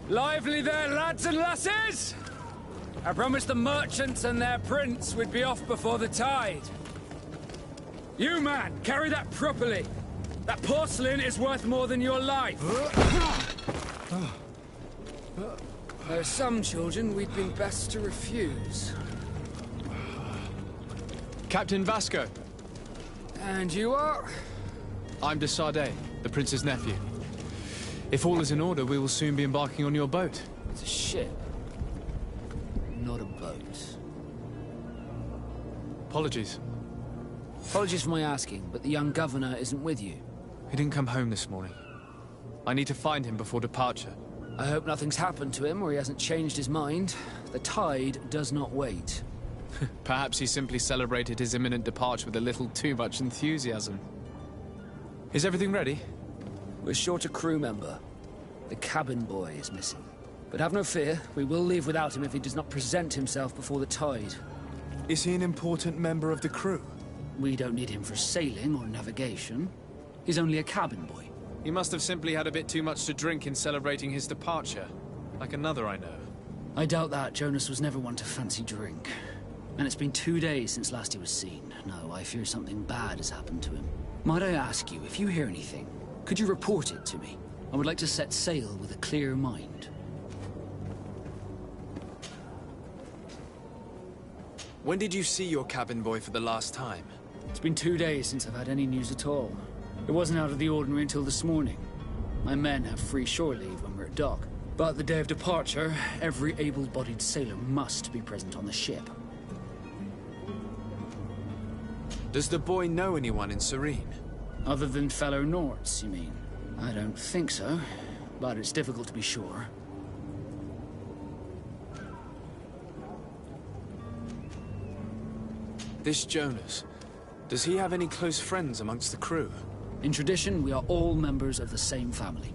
Lively there, lads and lasses! I promised the merchants and their prince we'd be off before the tide. You, man, carry that properly. That porcelain is worth more than your life. There are some children we'd been best to refuse. Captain Vasco. And you are? I'm de Sardet, the prince's nephew. If all is in order, we will soon be embarking on your boat. It's a ship, not a boat. Apologies. Apologies for my asking, but the young governor isn't with you. He didn't come home this morning. I need to find him before departure. I hope nothing's happened to him or he hasn't changed his mind. The tide does not wait. Perhaps he simply celebrated his imminent departure with a little too much enthusiasm. Is everything ready? We're short a crew member. The cabin boy is missing. But have no fear, we will leave without him if he does not present himself before the tide. Is he an important member of the crew? We don't need him for sailing or navigation. He's only a cabin boy. He must have simply had a bit too much to drink in celebrating his departure. Like another I know. I doubt that. Jonas was never one to fancy drink. And it's been 2 days since last he was seen. No, I fear something bad has happened to him. Might I ask you, if you hear anything, could you report it to me? I would like to set sail with a clear mind. When did you see your cabin boy for the last time? It's been 2 days since I've had any news at all. It wasn't out of the ordinary until this morning. My men have free shore leave when we're at dock. But the day of departure, every able-bodied sailor must be present on the ship. Does the boy know anyone in Serene? Other than fellow Nords, you mean? I don't think so, but it's difficult to be sure. This Jonas, does he have any close friends amongst the crew? In tradition, we are all members of the same family.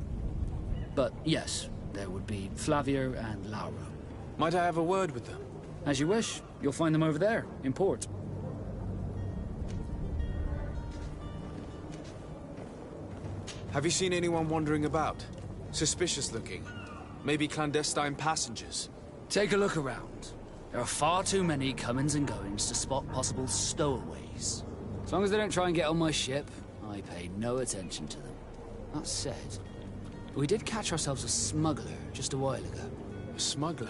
But yes, there would be Flavia and Laura. Might I have a word with them? As you wish. You'll find them over there, in port. Have you seen anyone wandering about? Suspicious looking. Maybe clandestine passengers? Take a look around. There are far too many comings and goings to spot possible stowaways. As long as they don't try and get on my ship, I pay no attention to them. That said, we did catch ourselves a smuggler just a while ago. A smuggler?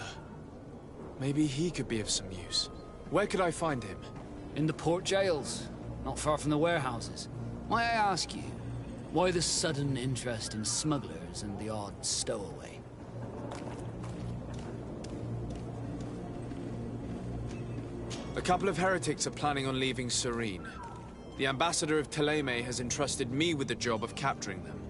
Maybe he could be of some use. Where could I find him? In the port jails, not far from the warehouses. May I ask you, why the sudden interest in smugglers and the odd stowaway? A couple of heretics are planning on leaving Serene. The ambassador of Teleme has entrusted me with the job of capturing them.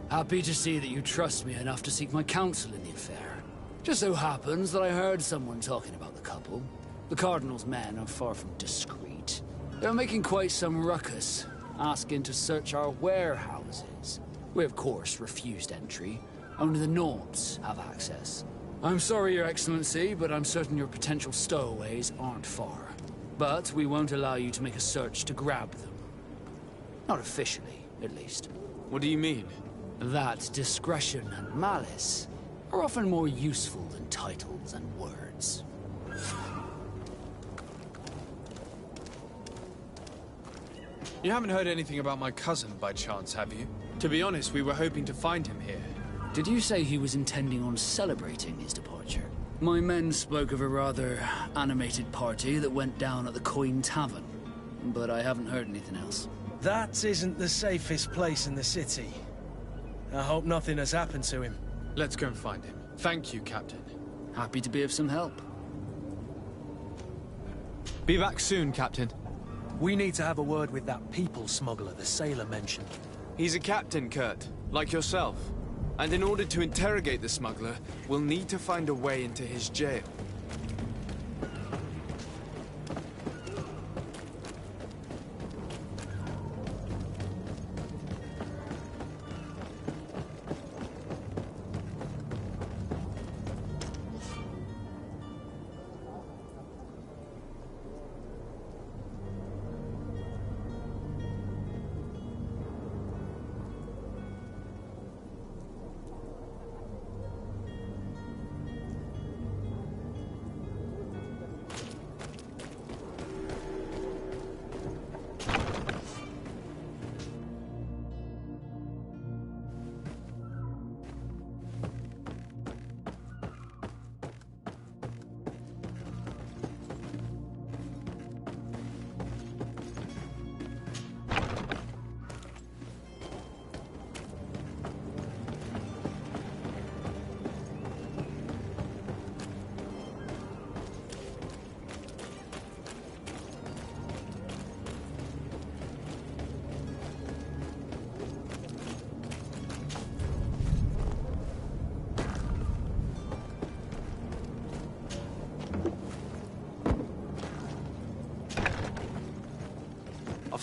Happy to see that you trust me enough to seek my counsel in the affair. Just so happens that I heard someone talking about the couple. The Cardinal's men are far from discreet. They're making quite some ruckus, asking to search our warehouses. We, of course, refused entry. Only the Nords have access. I'm sorry, Your Excellency, but I'm certain your potential stowaways aren't far. But we won't allow you to make a search to grab them. Not officially, at least. What do you mean? That discretion and malice are often more useful than titles and words. You haven't heard anything about my cousin by chance, have you? To be honest, we were hoping to find him here. Did you say he was intending on celebrating his departure? My men spoke of a rather animated party that went down at the Coin Tavern, but I haven't heard anything else. That isn't the safest place in the city. I hope nothing has happened to him. Let's go and find him. Thank you, Captain. Happy to be of some help. Be back soon, Captain. We need to have a word with that people smuggler the sailor mentioned. He's a captain, Kurt, like yourself. And in order to interrogate the smuggler, we'll need to find a way into his jail.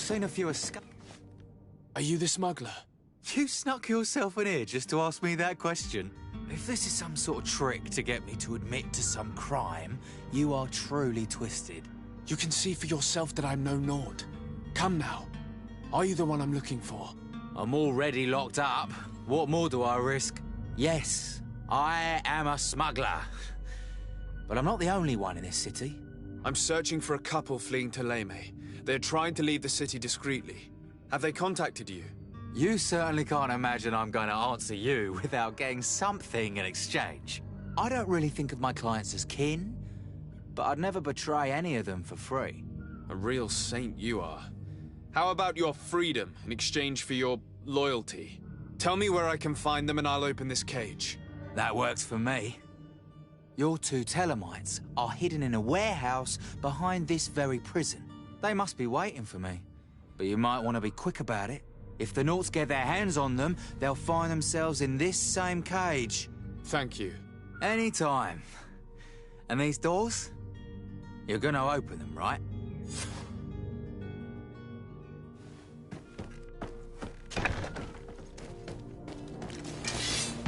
seen a few Are you the smuggler? You snuck yourself in here just to ask me that question? If this is some sort of trick to get me to admit to some crime, you are truly twisted. You can see for yourself that I'm no naught. Come now. Are you the one I'm looking for? I'm already locked up. What more do I risk? Yes, I am a smuggler. But I'm not the only one in this city. I'm searching for a couple fleeing to Leme. They're trying to leave the city discreetly. Have they contacted you? You certainly can't imagine I'm going to answer you without getting something in exchange. I don't really think of my clients as kin, but I'd never betray any of them for free. A real saint you are. How about your freedom in exchange for your loyalty? Tell me where I can find them and I'll open this cage. That works for me. Your two Telemites are hidden in a warehouse behind this very prison. They must be waiting for me. But you might want to be quick about it. If the Naughts get their hands on them, they'll find themselves in this same cage. Thank you. Anytime. And these doors? You're gonna open them, right?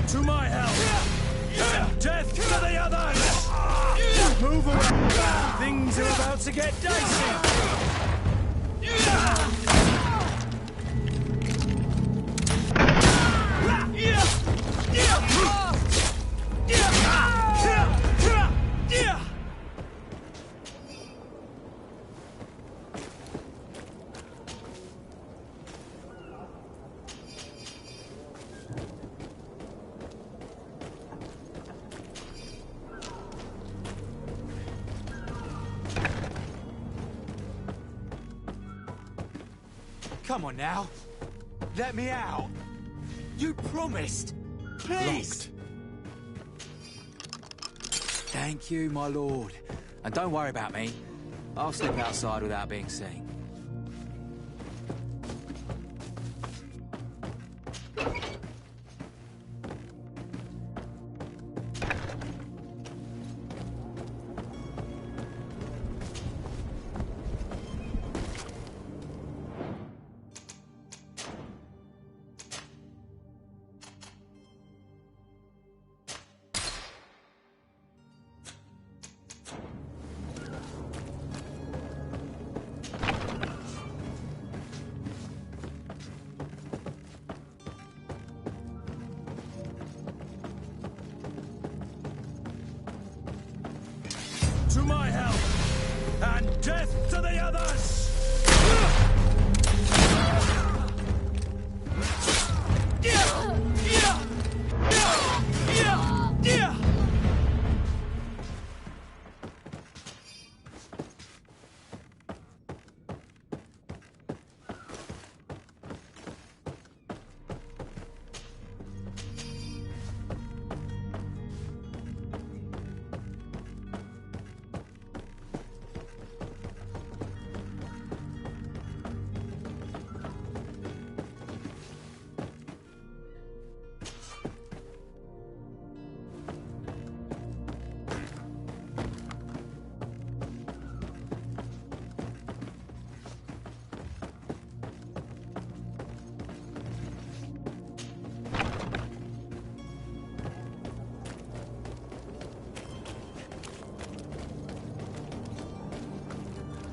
To my help! And death to the others! Move away! Things are about to get dicey! Come on now. Let me out. You promised. Please. Locked. Thank you, my lord. And don't worry about me. I'll slip outside without being seen. To my help! And death to the others!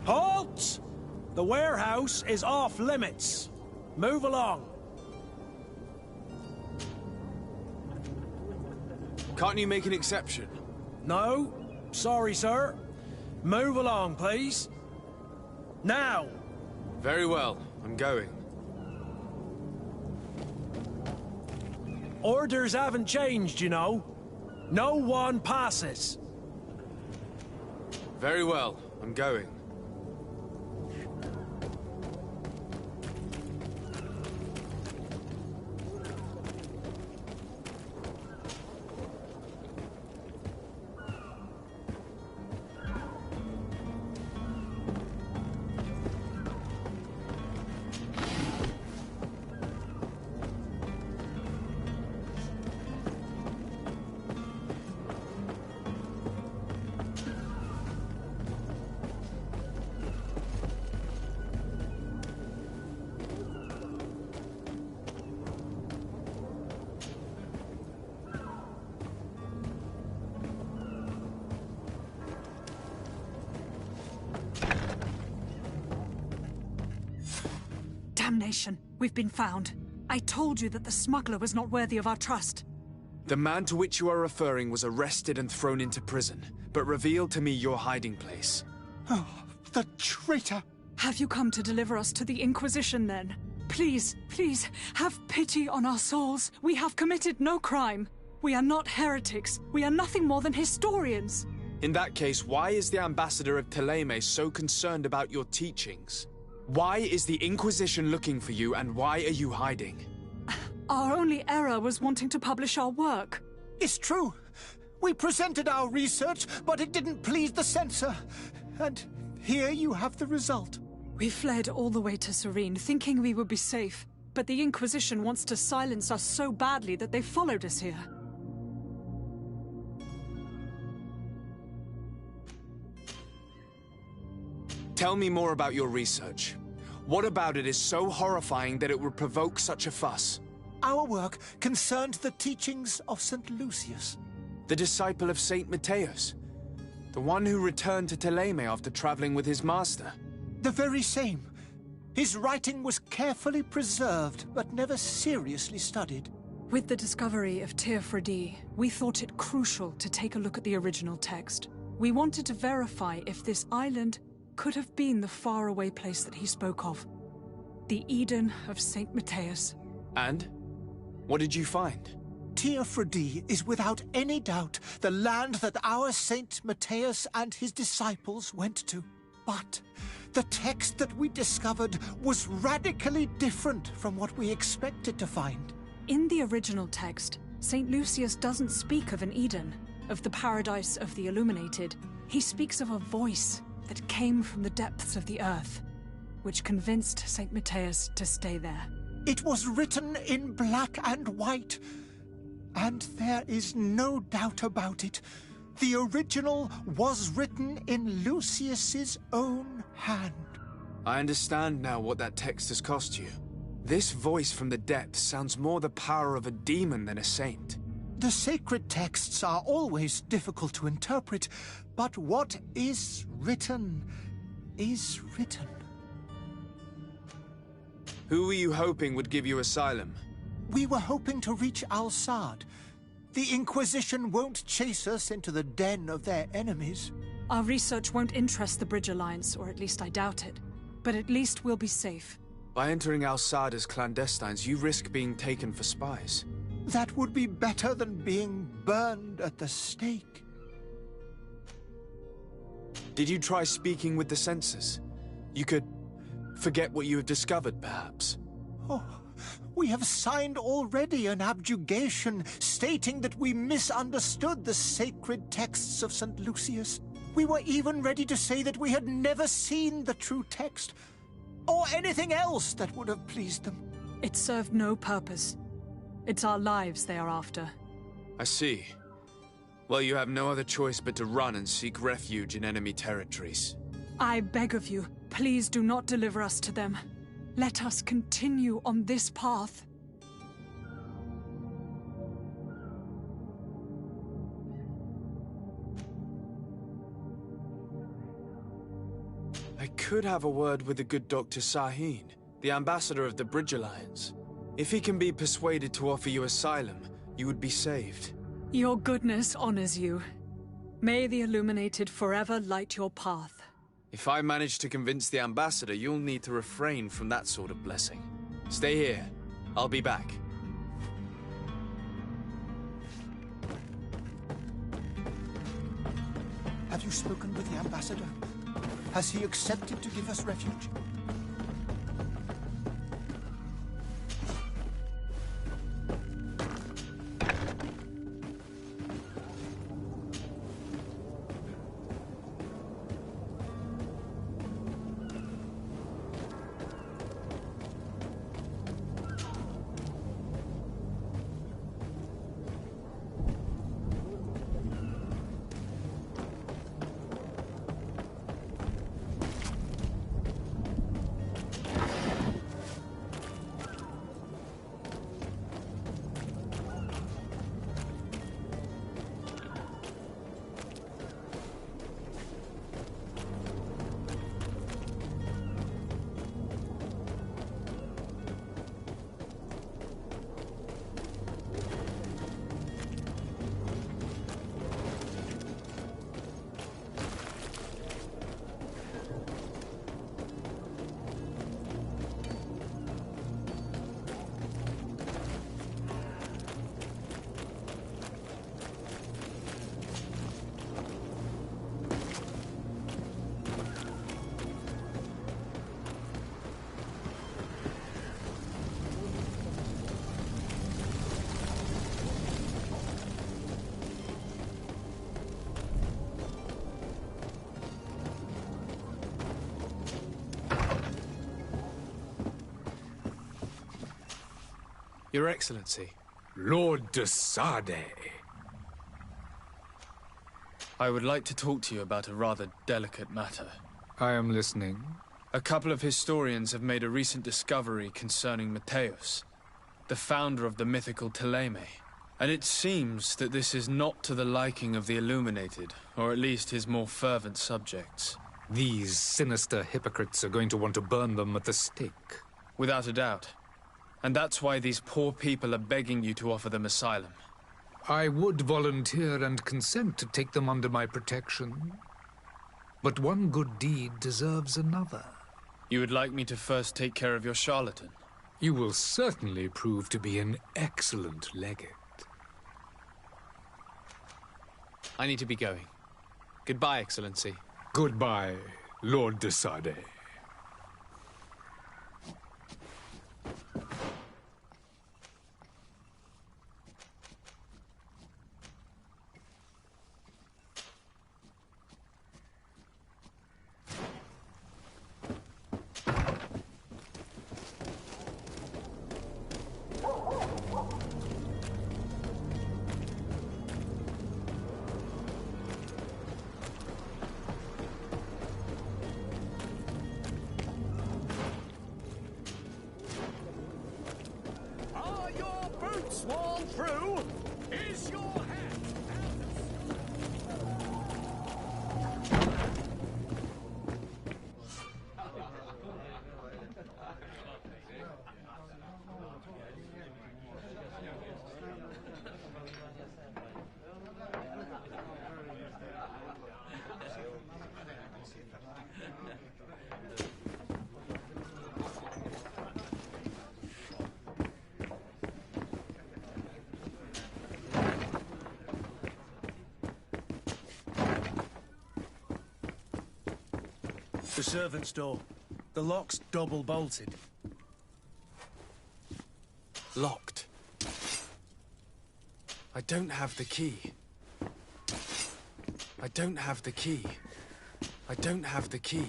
Halt! The warehouse is off limits. Move along. Can't you make an exception? No, sorry, sir. Move along, please. Now! Very well, I'm going. Orders haven't changed, you know. No one passes. Very well, I'm going. abomination. We've been found. I told you that the smuggler was not worthy of our trust. The man to which you are referring was arrested and thrown into prison, but revealed to me your hiding place. Oh, the traitor! Have you come to deliver us to the Inquisition, then? Please, please, have pity on our souls. We have committed no crime. We are not heretics. We are nothing more than historians. In that case, why is the ambassador of Thélème so concerned about your teachings? Why is the Inquisition looking for you, and why are you hiding? Our only error was wanting to publish our work. It's true. We presented our research, but it didn't please the censor. And here you have the result. We fled all the way to Serene, thinking we would be safe. But the Inquisition wants to silence us so badly that they followed us here. Tell me more about your research. What about it is so horrifying that it would provoke such a fuss? Our work concerned the teachings of St. Lucius. The disciple of Saint Matthias? The one who returned to Thélème after traveling with his master? The very same. His writing was carefully preserved, but never seriously studied. With the discovery of Teofredi, we thought it crucial to take a look at the original text. We wanted to verify if this island could have been the faraway place that he spoke of. The Eden of Saint Matthias. And? What did you find? Teofredi is without any doubt the land that our Saint Matthias and his disciples went to. But the text that we discovered was radically different from what we expected to find. In the original text, St. Lucius doesn't speak of an Eden, of the paradise of the illuminated. He speaks of a voice that came from the depths of the earth, which convinced St. Matthias to stay there. It was written in black and white, and there is no doubt about it. The original was written in Lucius's own hand. I understand now what that text has cost you. This voice from the depths sounds more the power of a demon than a saint. The sacred texts are always difficult to interpret, but what is written is written. Who were you hoping would give you asylum? We were hoping to reach Al-Sad. The Inquisition won't chase us into the den of their enemies. Our research won't interest the Bridge Alliance, or at least I doubt it. But at least we'll be safe. By entering Al-Sad as clandestines, you risk being taken for spies. That would be better than being burned at the stake. Did you try speaking with the censors? You could forget what you have discovered, perhaps. Oh, we have signed already an abjugation stating that we misunderstood the sacred texts of St. Lucius. We were even ready to say that we had never seen the true text, or anything else that would have pleased them. It served no purpose. It's our lives they are after. I see. Well, you have no other choice but to run and seek refuge in enemy territories. I beg of you, please do not deliver us to them. Let us continue on this path. I could have a word with the good Dr. Sahin, the ambassador of the Bridge Alliance. If he can be persuaded to offer you asylum, you would be saved. Your goodness honors you. May the Illuminated forever light your path. If I manage to convince the ambassador, you'll need to refrain from that sort of blessing. Stay here. I'll be back. Have you spoken with the ambassador? Has he accepted to give us refuge? Your Excellency. Lord de Sade. I would like to talk to you about a rather delicate matter. I am listening. A couple of historians have made a recent discovery concerning Mateus, the founder of the mythical Thélème. And it seems that this is not to the liking of the Illuminated, or at least his more fervent subjects. These sinister hypocrites are going to want to burn them at the stake. Without a doubt. And that's why these poor people are begging you to offer them asylum. I would volunteer and consent to take them under my protection. But one good deed deserves another. You would like me to first take care of your charlatan? You will certainly prove to be an excellent legate. I need to be going. Goodbye, Excellency. Goodbye, Lord de Sade. Are your boots worn through? Is your hat The servant's door. The lock's double bolted. Locked. I don't have the key. I don't have the key. I don't have the key.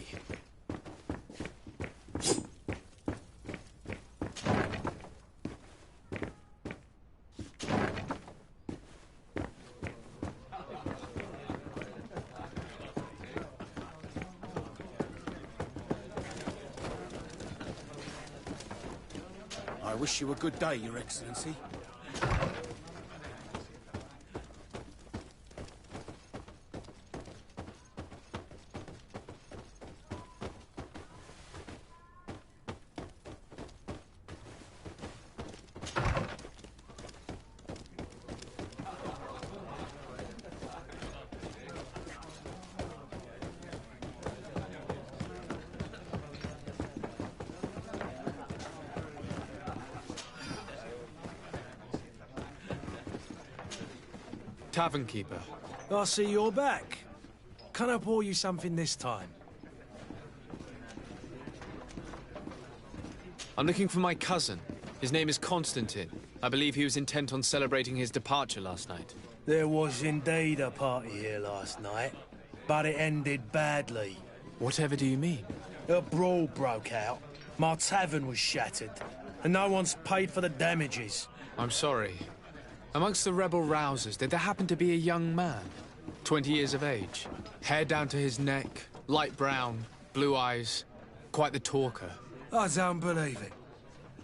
I wish you a good day, Your Excellency. Tavern keeper. I see you're back. Can I pour you something this time? I'm looking for my cousin. His name is Constantine. I believe he was intent on celebrating his departure last night. There was indeed a party here last night, but it ended badly. Whatever do you mean? A brawl broke out. My tavern was shattered, and no one's paid for the damages. I'm sorry. Amongst the rebel rousers, did there happen to be a young man? 20 years of age. Hair down to his neck, light brown, blue eyes. Quite the talker. I don't believe it.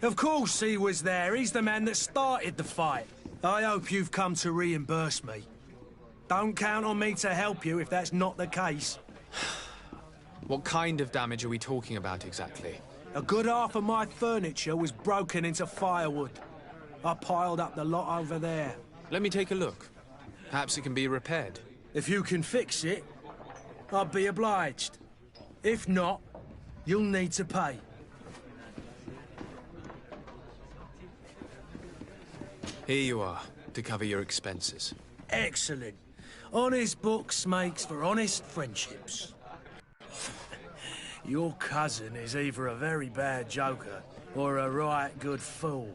Of course he was there. He's the man that started the fight. I hope you've come to reimburse me. Don't count on me to help you if that's not the case. What kind of damage are we talking about exactly? A good half of my furniture was broken into firewood. I piled up the lot over there. Let me take a look. Perhaps it can be repaired. If you can fix it, I'd be obliged. If not, you'll need to pay. Here you are, to cover your expenses. Excellent. Honest books makes for honest friendships. Your cousin is either a very bad joker or a right good fool.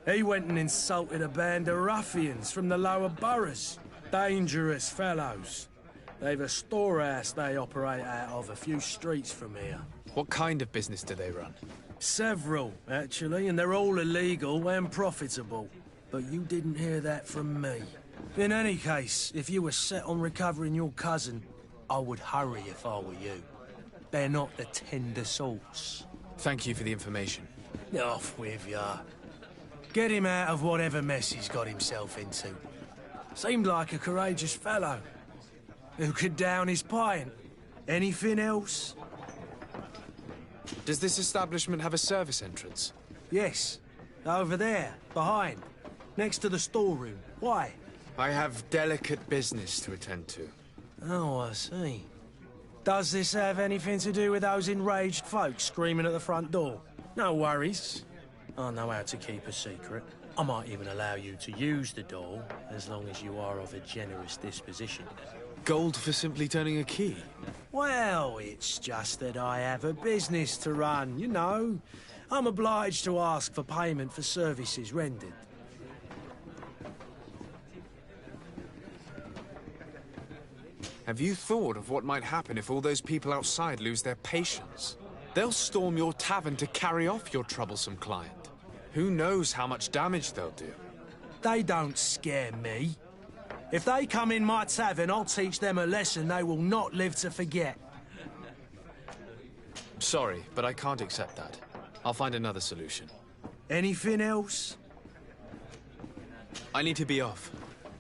He went and insulted a band of ruffians from the lower boroughs. Dangerous fellows. They've a storehouse they operate out of a few streets from here. What kind of business do they run? Several, actually, and they're all illegal and profitable. But you didn't hear that from me. In any case, if you were set on recovering your cousin, I would hurry if I were you. They're not the tender sorts. Thank you for the information. Off with ya. Get him out of whatever mess he's got himself into. Seemed like a courageous fellow. Who could down his pint. Anything else? Does this establishment have a service entrance? Yes. Over there, behind. Next to the storeroom. Why? I have delicate business to attend to. Oh, I see. Does this have anything to do with those enraged folks screaming at the front door? No worries. I know how to keep a secret. I might even allow you to use the door, as long as you are of a generous disposition. Gold for simply turning a key? Well, it's just that I have a business to run, you know. I'm obliged to ask for payment for services rendered. Have you thought of what might happen if all those people outside lose their patience? They'll storm your tavern to carry off your troublesome client. Who knows how much damage they'll do? They don't scare me. If they come in my tavern, I'll teach them a lesson they will not live to forget. Sorry, but I can't accept that. I'll find another solution. Anything else? I need to be off.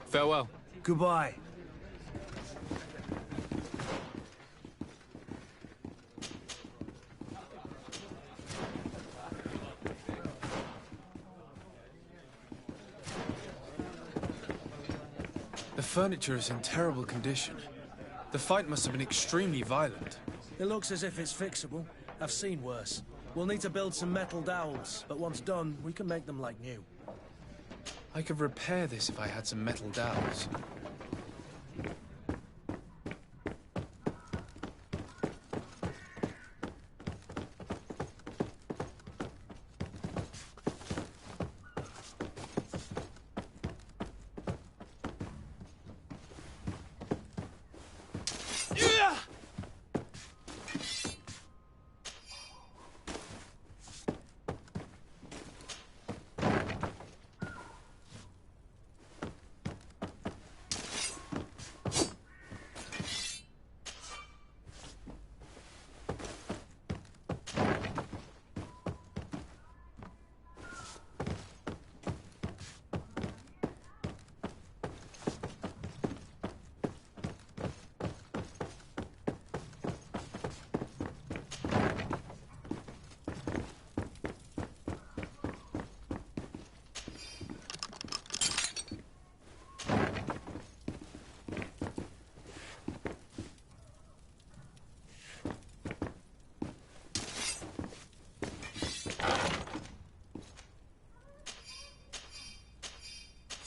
Farewell. Goodbye. The furniture is in terrible condition. The fight must have been extremely violent. It looks as if it's fixable. I've seen worse. We'll need to build some metal dowels, but once done, we can make them like new. I could repair this if I had some metal dowels.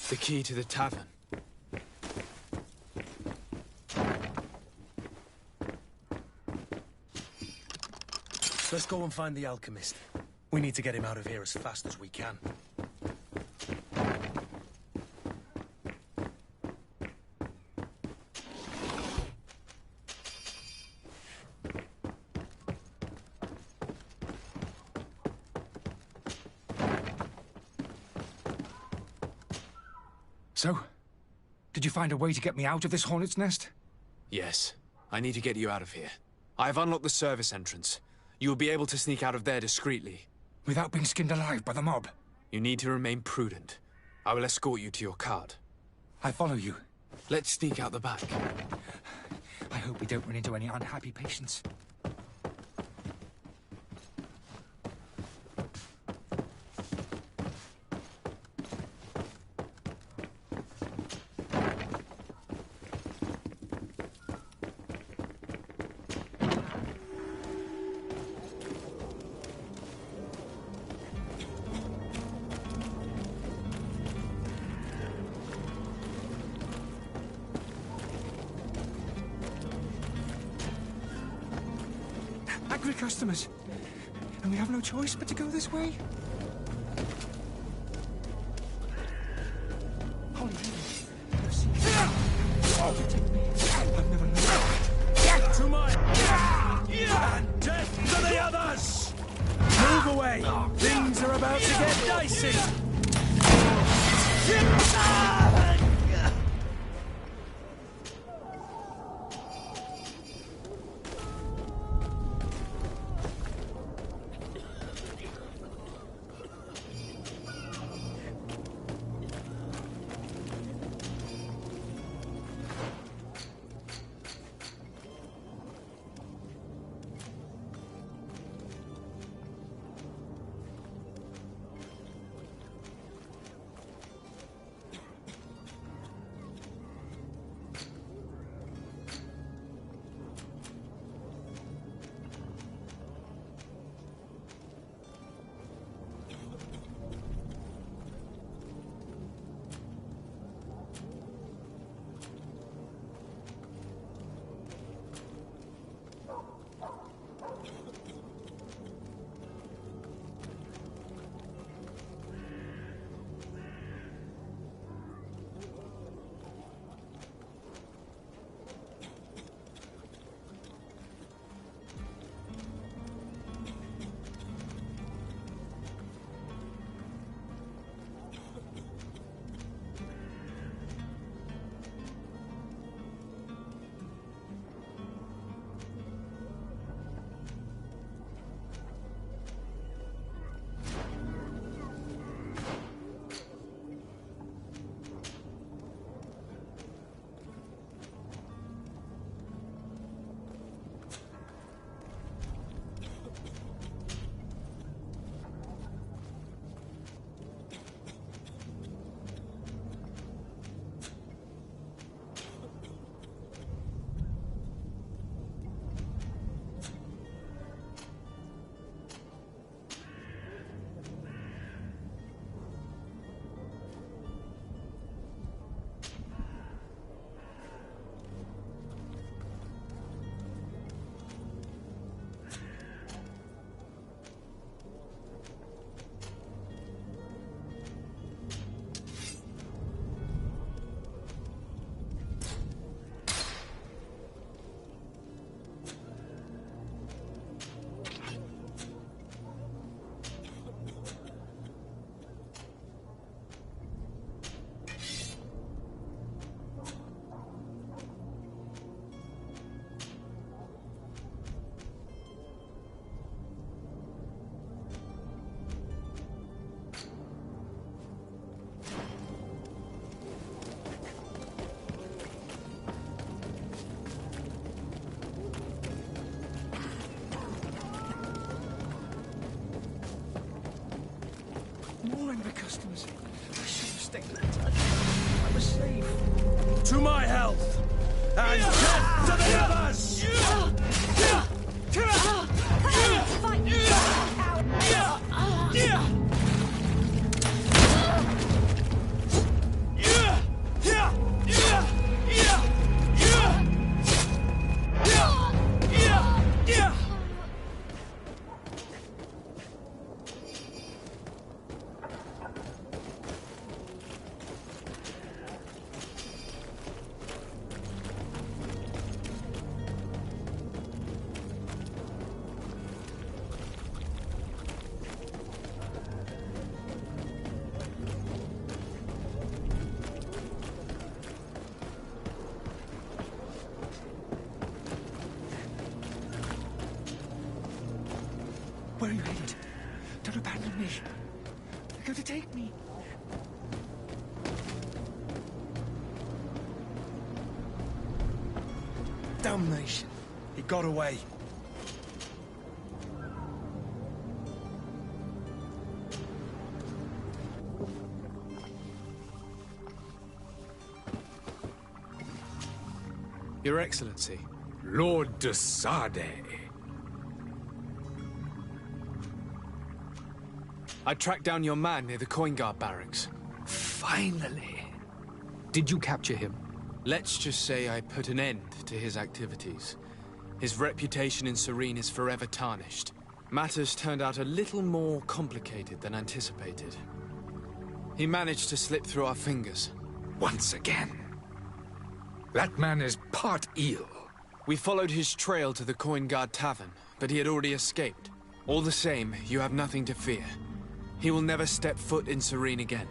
The key to the tavern. Let's go and find the alchemist. We need to get him out of here as fast as we can. So, did you find a way to get me out of this hornet's nest? Yes. I need to get you out of here. I have unlocked the service entrance. You will be able to sneak out of there discreetly. Without being skinned alive by the mob? You need to remain prudent. I will escort you to your cart. I follow you. Let's sneak out the back. I hope we don't run into any unhappy patients. Angry customers. And we have no choice but to go this way? Holy heavens. I've seen oh, take me. I've never known. To my... Death to the others! Move away! about to get dicey! Customs. I should have stayed there. I was safe. To my health! And death to the others! Where are you headed? Don't abandon me. They're going to take me. Damnation. He got away. Your Excellency. Lord de Sade. I tracked down your man near the Coin Guard barracks. Finally. Did you capture him? Let's just say I put an end to his activities. His reputation in Serene is forever tarnished. Matters turned out a little more complicated than anticipated. He managed to slip through our fingers. Once again. That man is part eel. We followed his trail to the Coin Guard Tavern, but he had already escaped. All the same, you have nothing to fear. He will never step foot in Serene again.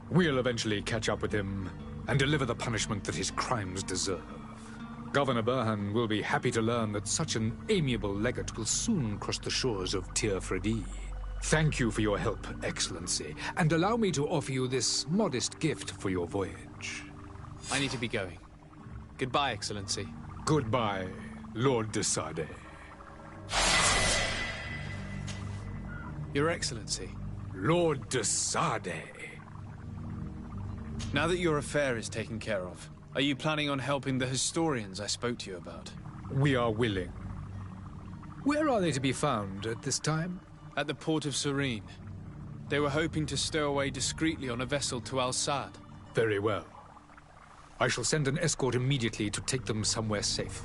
We'll eventually catch up with him and deliver the punishment that his crimes deserve. Governor Burhan will be happy to learn that such an amiable legate will soon cross the shores of Tir Fredi. Thank you for your help, Excellency, and allow me to offer you this modest gift for your voyage. I need to be going. Goodbye, Excellency. Goodbye, Lord de Sade. Your Excellency. Lord de Sade. Now that your affair is taken care of, are you planning on helping the historians I spoke to you about? We are willing. Where are they to be found at this time? At the port of Serene. They were hoping to stow away discreetly on a vessel to Al-Sad. Very well. I shall send an escort immediately to take them somewhere safe.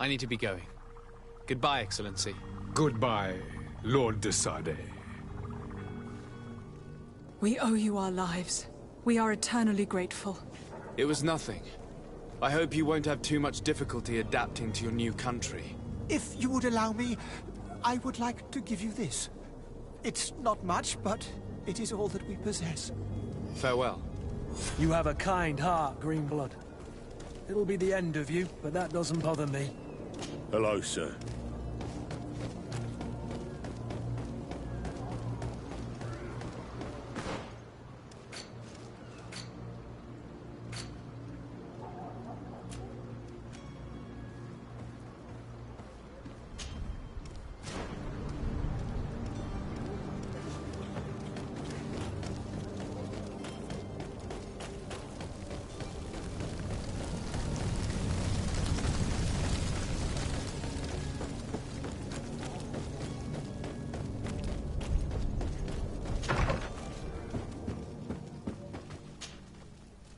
I need to be going. Goodbye, Excellency. Goodbye, Lord de Sade. We owe you our lives. We are eternally grateful. It was nothing. I hope you won't have too much difficulty adapting to your new country. If you would allow me, I would like to give you this. It's not much, but it is all that we possess. Farewell. You have a kind heart, Greenblood. It'll be the end of you, but that doesn't bother me. Hello, sir.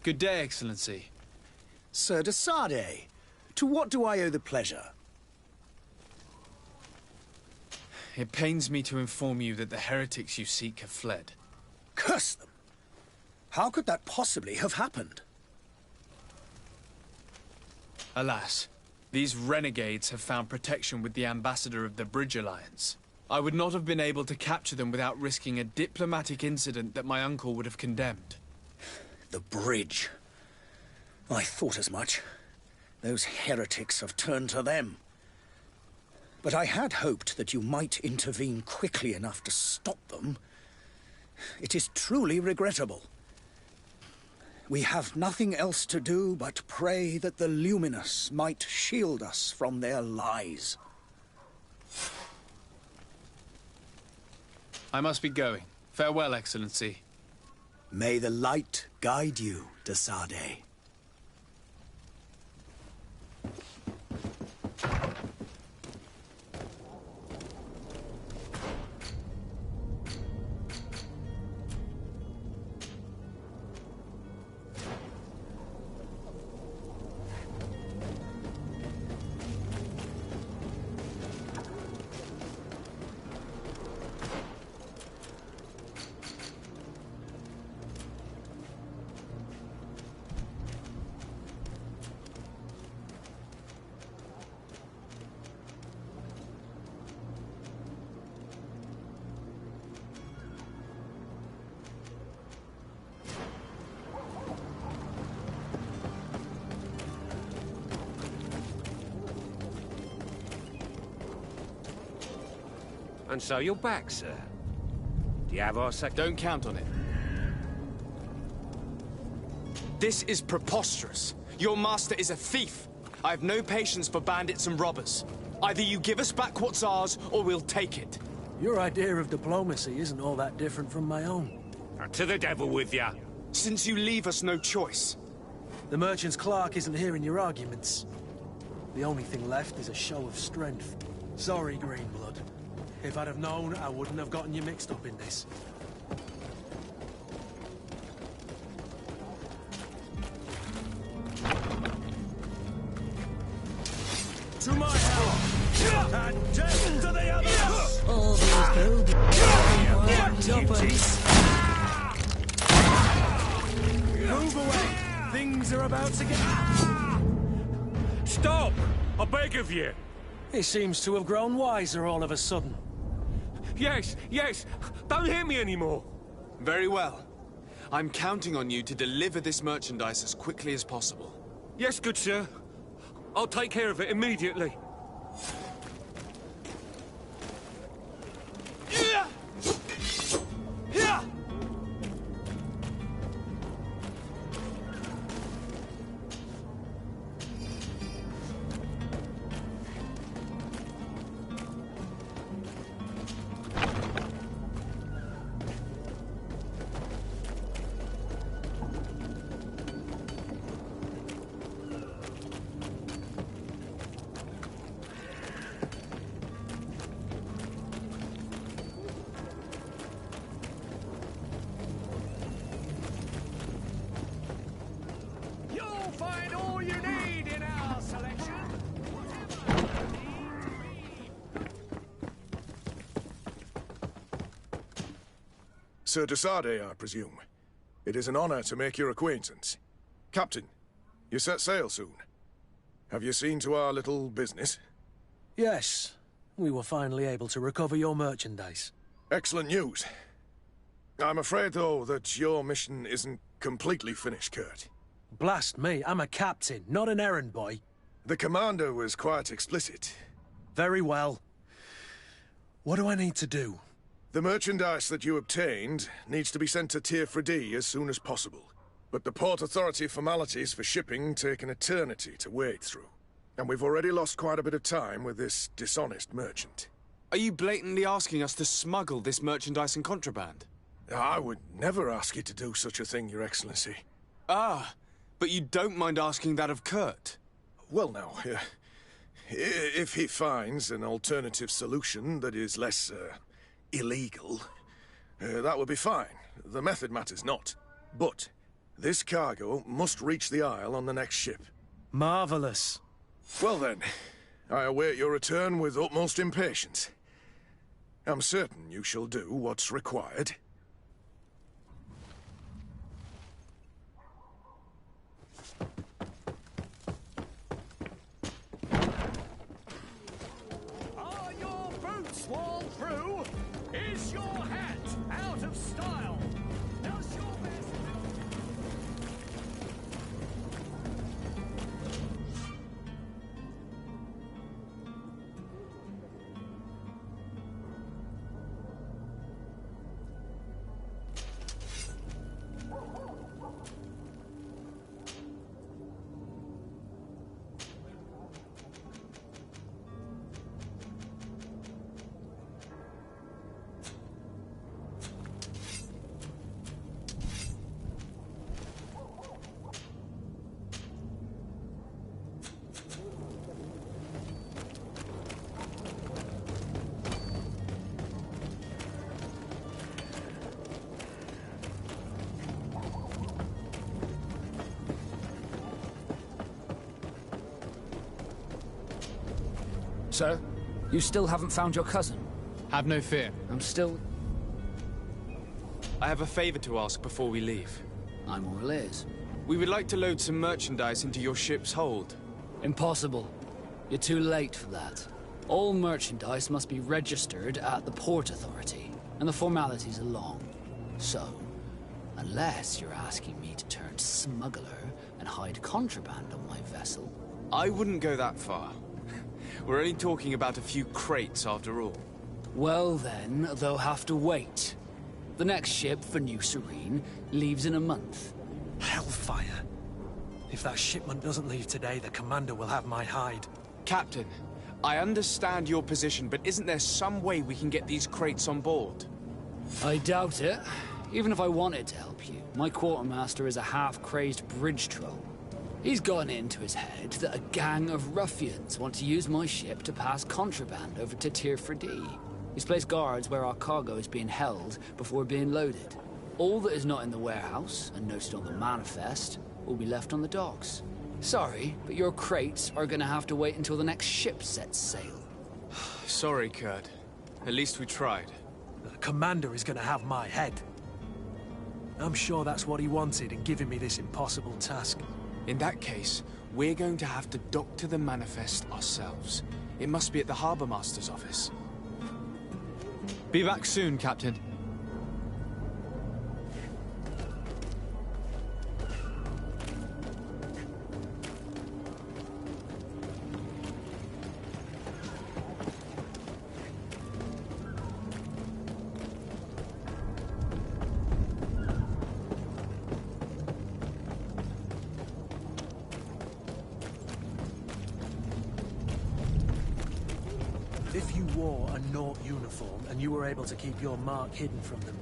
Good day, Excellency. Sir de Sade, to what do I owe the pleasure? It pains me to inform you that the heretics you seek have fled. Curse them! How could that possibly have happened? Alas, these renegades have found protection with the ambassador of the Bridge Alliance. I would not have been able to capture them without risking a diplomatic incident that my uncle would have condemned. The bridge. I thought as much. Those heretics have turned to them. But I had hoped that you might intervene quickly enough to stop them. It is truly regrettable. We have nothing else to do but pray that the Luminous might shield us from their lies. I must be going. Farewell, Excellency. May the light guide you, de Sade. And so you're back, sir. Do you have our Don't count on it. This is preposterous. Your master is a thief. I have no patience for bandits and robbers. Either you give us back what's ours, or we'll take it. Your idea of diplomacy isn't all that different from my own. To the devil with ya. Since you leave us no choice. The merchant's clerk isn't hearing your arguments. The only thing left is a show of strength. Sorry, Greenblood. If I'd have known, I wouldn't have gotten you mixed up in this. To my help! And death to the others! All these Move away! Things are about to get... Stop! I beg of you. He seems to have grown wiser all of a sudden. Yes, yes. Don't hit me anymore. Very well. I'm counting on you to deliver this merchandise as quickly as possible. Yes, good sir. I'll take care of it immediately. Find all you need in our selection. Sir Desade, I presume. It is an honor to make your acquaintance. Captain, you set sail soon. Have you seen to our little business? Yes. We were finally able to recover your merchandise. Excellent news. I'm afraid, though, that your mission isn't completely finished, Kurt. Blast me, I'm a captain, not an errand boy. The commander was quite explicit. Very well. What do I need to do? The merchandise that you obtained needs to be sent to Tier 3D as soon as possible. But the Port Authority formalities for shipping take an eternity to wade through. And we've already lost quite a bit of time with this dishonest merchant. Are you blatantly asking us to smuggle this merchandise and contraband? I would never ask you to do such a thing, Your Excellency. Ah, but you don't mind asking that of Kurt? Well, no. If he finds an alternative solution that is less, illegal, that would be fine. The method matters not. But this cargo must reach the Isle on the next ship. Marvelous. Well then, I await your return with utmost impatience. I'm certain you shall do what's required. Are your boots worn through? Is your hat out of style? Does your best... Sir, you still haven't found your cousin? Have no fear. I have a favor to ask before we leave. I'm all ears. We would like to load some merchandise into your ship's hold. Impossible. You're too late for that. All merchandise must be registered at the Port Authority, and the formalities are long. So, unless you're asking me to turn smuggler and hide contraband on my vessel... I wouldn't go that far. We're only talking about a few crates after all. Well then, they'll have to wait. The next ship for New Serene leaves in a month. Hellfire. If that shipment doesn't leave today, the commander will have my hide. Captain, I understand your position, but isn't there some way we can get these crates on board? I doubt it. Even if I wanted to help you, my quartermaster is a half-crazed bridge troll. He's gotten it into his head that a gang of ruffians want to use my ship to pass contraband over to Tier 3D. He's placed guards where our cargo is being held before being loaded. All that is not in the warehouse, and noted on the manifest, will be left on the docks. Sorry, but your crates are gonna have to wait until the next ship sets sail. Sorry, Kurt. At least we tried. The commander is gonna have my head. I'm sure that's what he wanted in giving me this impossible task. In that case, We're going to have to doctor the manifest ourselves. It must be at the Harbour Master's office. Be back soon, Captain. If you wore a Naught uniform and you were able to keep your mark hidden from them,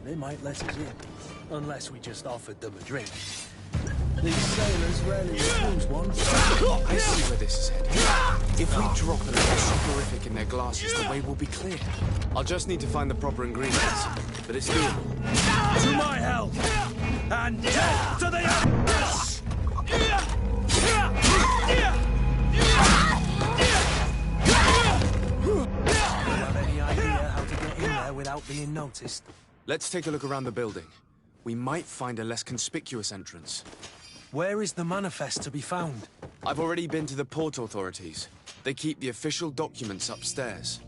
they might let us in. Unless we just offered them a drink. These sailors rarely refuse one. I see where this is headed. If we drop a little soporific in their glasses, the way will be clear. I'll just need to find the proper ingredients. But it's doable. To my help! And death to the Empress! Without being noticed. Let's take a look around the building. We might find a less conspicuous entrance. Where is the manifest to be found? I've already been to the port authorities. They keep the official documents upstairs.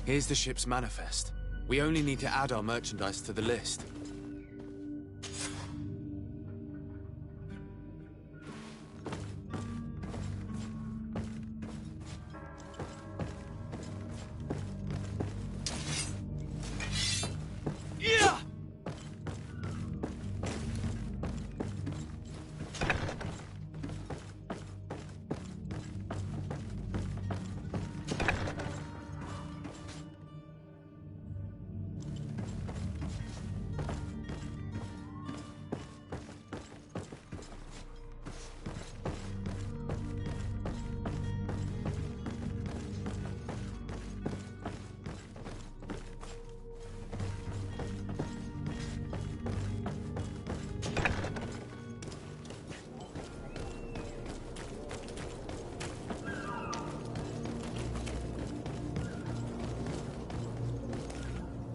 Here's the ship's manifest. We only need to add our merchandise to the list.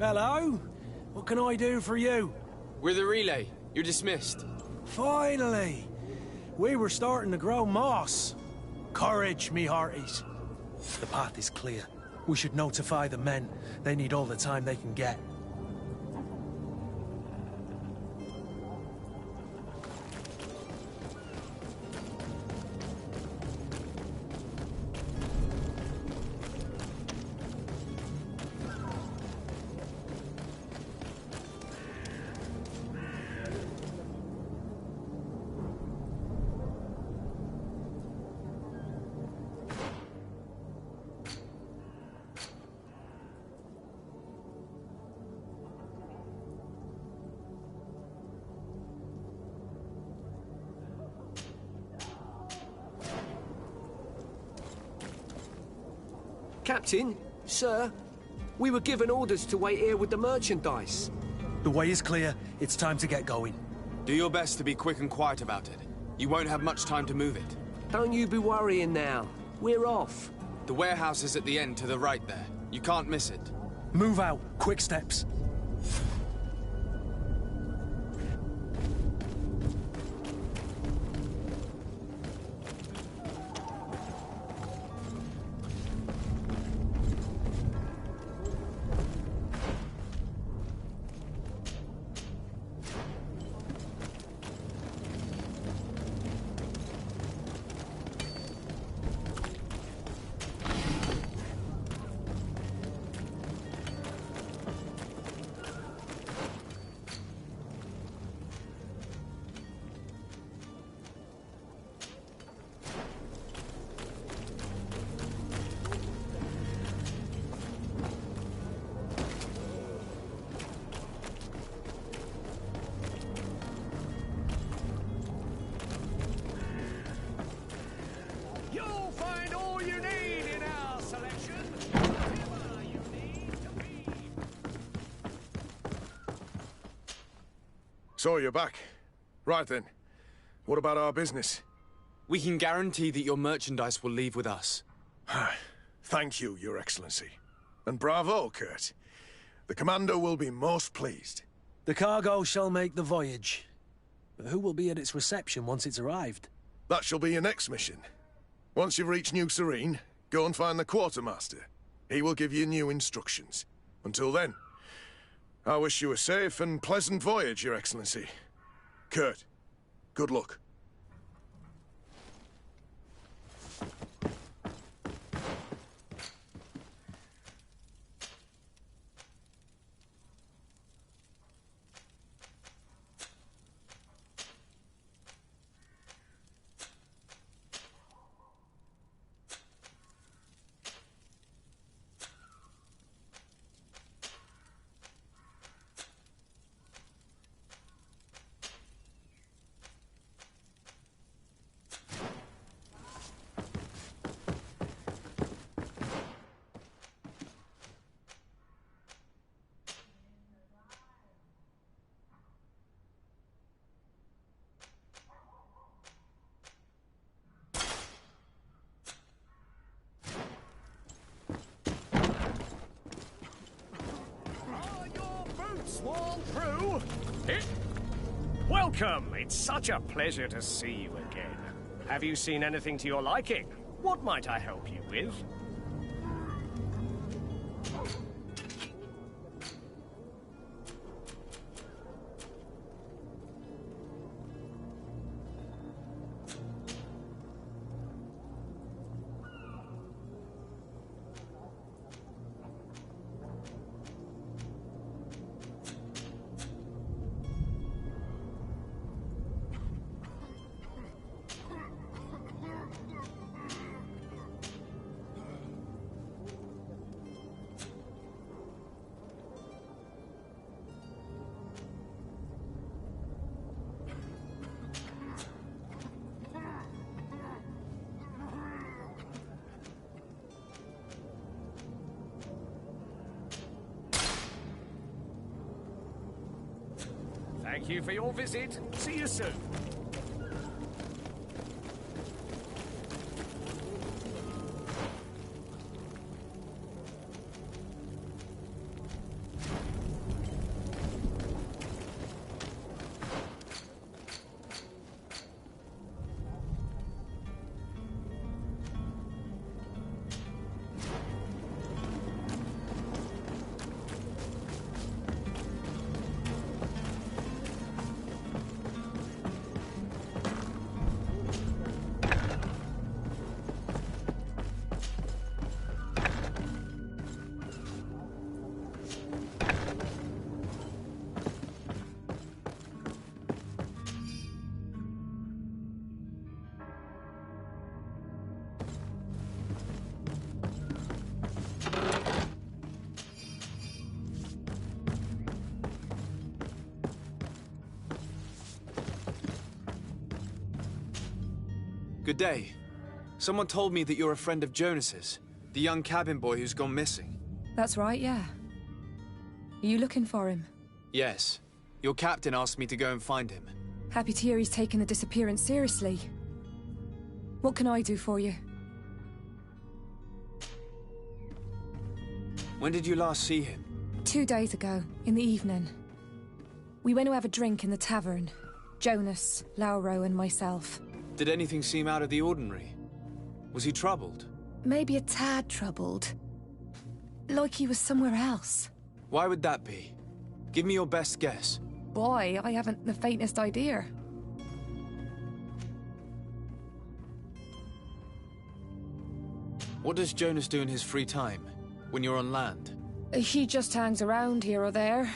Hello? What can I do for you? We're the relay. You're dismissed. Finally! We were starting to grow moss. Courage, me hearties. The path is clear. We should notify the men. They need all the time they can get. Captain, sir, we were given orders to wait here with the merchandise. The way is clear. It's time to get going. Do your best to be quick and quiet about it. You won't have much time to move it. Don't you be worrying now. We're off. The warehouse is at the end to the right there. You can't miss it. Move out. Quick steps. So you're back. Right then. What about our business? We can guarantee that your merchandise will leave with us. Thank you, Your Excellency. And bravo, Kurt. The Commander will be most pleased. The cargo shall make the voyage. But who will be at its reception once it's arrived? That shall be your next mission. Once you've reached New Serene, go and find the Quartermaster. He will give you new instructions. Until then, I wish you a safe and pleasant voyage, Your Excellency. Kurt, good luck. Welcome! It's such a pleasure to see you again. Have you seen anything to your liking? What might I help you with? Thank you for your visit. See you soon. Good day. Someone told me that you're a friend of Jonas's, the young cabin boy who's gone missing. That's right, yeah. Are you looking for him? Yes. Your captain asked me to go and find him. Happy to hear he's taken the disappearance seriously. What can I do for you? When did you last see him? 2 days ago, in the evening. We went to have a drink in the tavern. Jonas, Lauro, and myself. Did anything seem out of the ordinary? Was he troubled? Maybe a tad troubled. Like he was somewhere else. Why would that be? Give me your best guess. Boy, I haven't the faintest idea. What does Jonas do in his free time, when you're on land? He just hangs around here or there.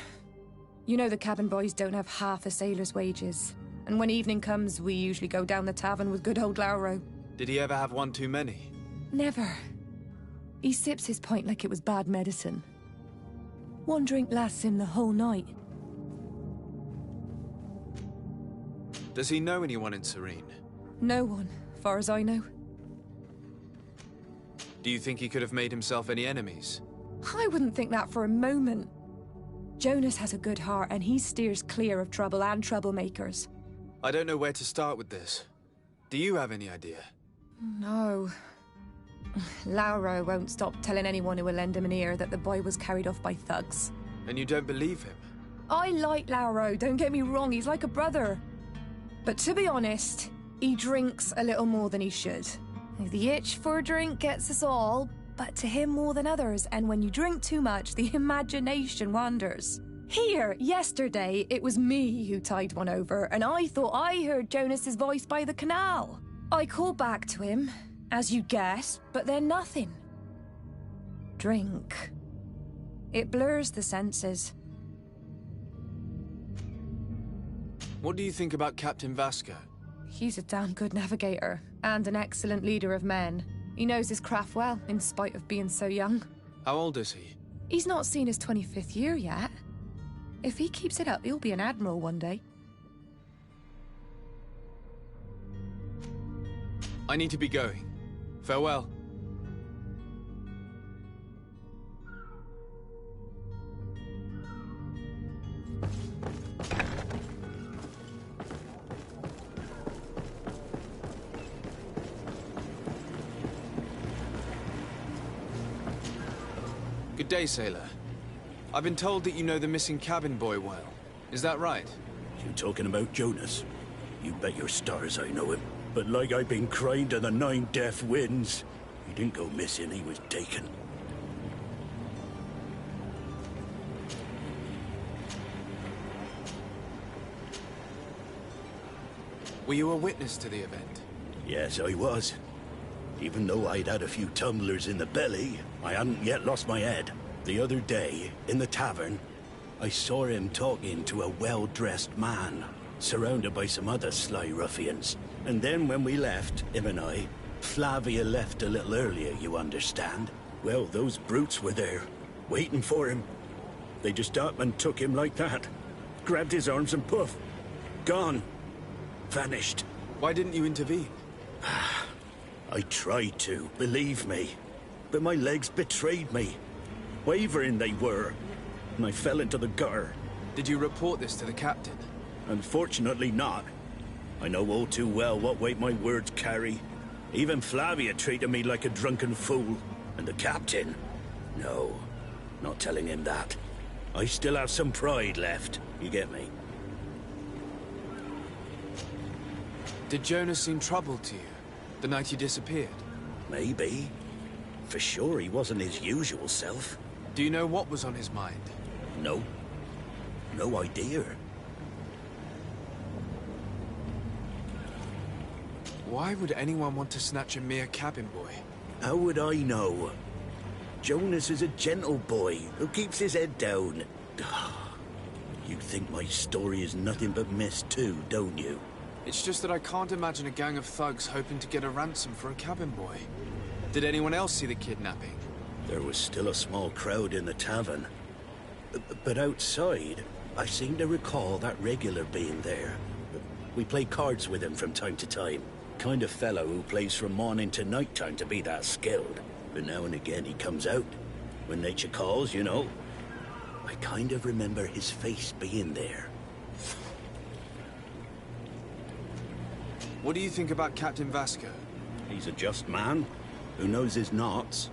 You know the cabin boys don't have half a sailor's wages. And when evening comes, we usually go down the tavern with good old Lauro. Did he ever have one too many? Never. He sips his pint like it was bad medicine. One drink lasts him the whole night. Does he know anyone in Serene? No one, far as I know. Do you think he could have made himself any enemies? I wouldn't think that for a moment. Jonas has a good heart and he steers clear of trouble and troublemakers. I don't know where to start with this. Do you have any idea? No. Lauro won't stop telling anyone who will lend him an ear that the boy was carried off by thugs. And you don't believe him? I like Lauro, don't get me wrong, he's like a brother. But to be honest, he drinks a little more than he should. The itch for a drink gets us all, but to him more than others, and when you drink too much, the imagination wanders. Here, yesterday, it was me who tied one over, and I thought I heard Jonas's voice by the canal. I called back to him, as you'd guess, but then nothing. Drink. It blurs the senses. What do you think about Captain Vasco? He's a damn good navigator, and an excellent leader of men. He knows his craft well, in spite of being so young. How old is he? He's not seen his 25th year yet. If he keeps it up, he'll be an admiral one day. I need to be going. Farewell. Good day, sailor. I've been told that you know the missing cabin boy well. Is that right? You talking about Jonas? You bet your stars I know him. But like I've been crying to the 9 deaf winds, he didn't go missing, he was taken. Were you a witness to the event? Yes, I was. Even though I'd had a few tumblers in the belly, I hadn't yet lost my head. The other day, in the tavern, I saw him talking to a well-dressed man, surrounded by some other sly ruffians. And then when we left, him and I, Flavia left a little earlier, you understand? Well, those brutes were there, waiting for him. They just up and took him like that. Grabbed his arms and poof, gone. Vanished. Why didn't you intervene? I tried to, believe me. But my legs betrayed me. Wavering they were. And I fell into the gutter. Did you report this to the captain? Unfortunately not. I know all too well what weight my words carry. Even Flavia treated me like a drunken fool. And the captain? No, not telling him that. I still have some pride left, you get me? Did Jonas seem troubled to you, the night he disappeared? Maybe. For sure he wasn't his usual self. Do you know what was on his mind? No. No idea. Why would anyone want to snatch a mere cabin boy? How would I know? Jonas is a gentle boy who keeps his head down. You think my story is nothing but mist too, don't you? It's just that I can't imagine a gang of thugs hoping to get a ransom for a cabin boy. Did anyone else see the kidnapping? There was still a small crowd in the tavern. But outside, I seem to recall that regular being there. We play cards with him from time to time. Kind of fellow who plays from morning to night time to be that skilled. But now and again he comes out. When nature calls, you know. I kind of remember his face being there. What do you think about Captain Vasco? He's a just man who knows his knots.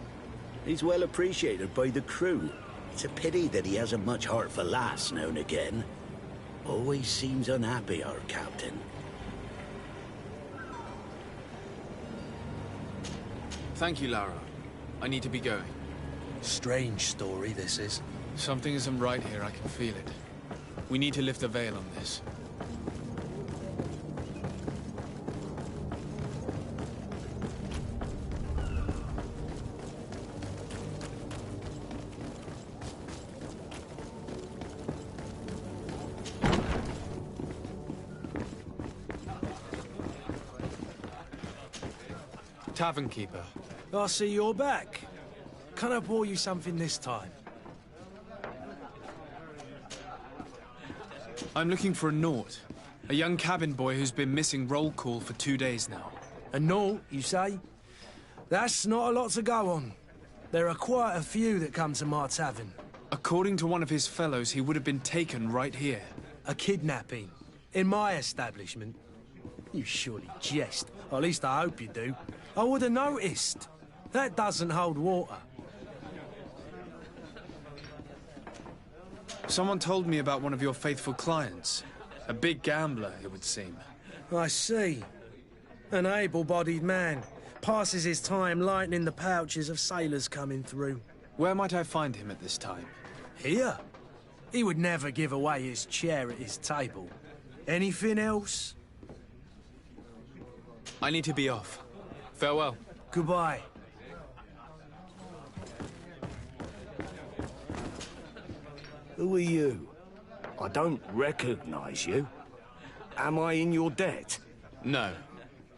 He's well appreciated by the crew. It's a pity that he hasn't much heart for lass now and again. Always seems unhappy, our captain. Thank you, Lara. I need to be going. Strange story, this is. Something isn't right here, I can feel it. We need to lift the veil on this. Tavern keeper. I see you're back. Can I pour you something this time? I'm looking for a Naut. A young cabin boy who's been missing roll call for 2 days now. A Naut, you say? That's not a lot to go on. There are quite a few that come to my tavern. According to one of his fellows, he would have been taken right here. A kidnapping? In my establishment? You surely jest. Or at least I hope you do. I would have noticed. That doesn't hold water. Someone told me about one of your faithful clients. A big gambler, it would seem. I see. An able-bodied man. Passes his time lightening the pouches of sailors coming through. Where might I find him at this time? Here? He would never give away his chair at his table. Anything else? I need to be off. Farewell. Goodbye. Who are you? I don't recognize you. Am I in your debt? No.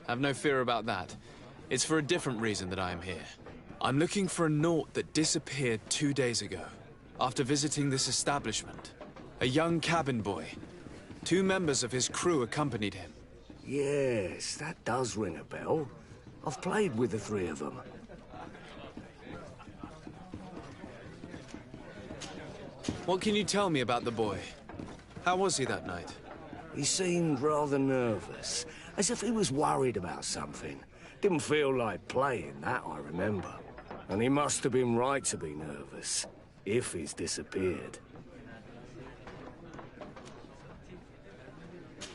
Have no fear about that. It's for a different reason that I am here. I'm looking for a Naut that disappeared 2 days ago, after visiting this establishment. A young cabin boy. 2 members of his crew accompanied him. Yes, that does ring a bell. I've played with the 3 of them. What can you tell me about the boy? How was he that night? He seemed rather nervous, as if he was worried about something. Didn't feel like playing, that I remember. And he must have been right to be nervous, if he's disappeared.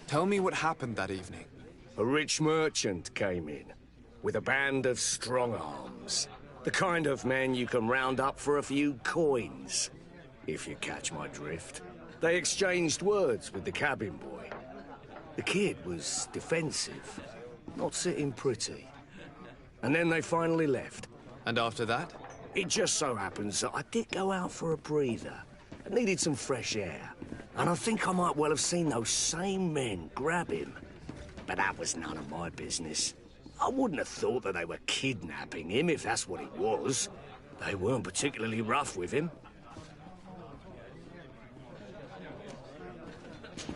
Tell me what happened that evening. A rich merchant came in, with a band of strong-arms. The kind of men you can round up for a few coins, if you catch my drift. They exchanged words with the cabin boy. The kid was defensive, not sitting pretty. And then they finally left. And after that? It just so happens that I did go out for a breather. I needed some fresh air. And I think I might well have seen those same men grab him. But that was none of my business. I wouldn't have thought that they were kidnapping him, if that's what it was. They weren't particularly rough with him.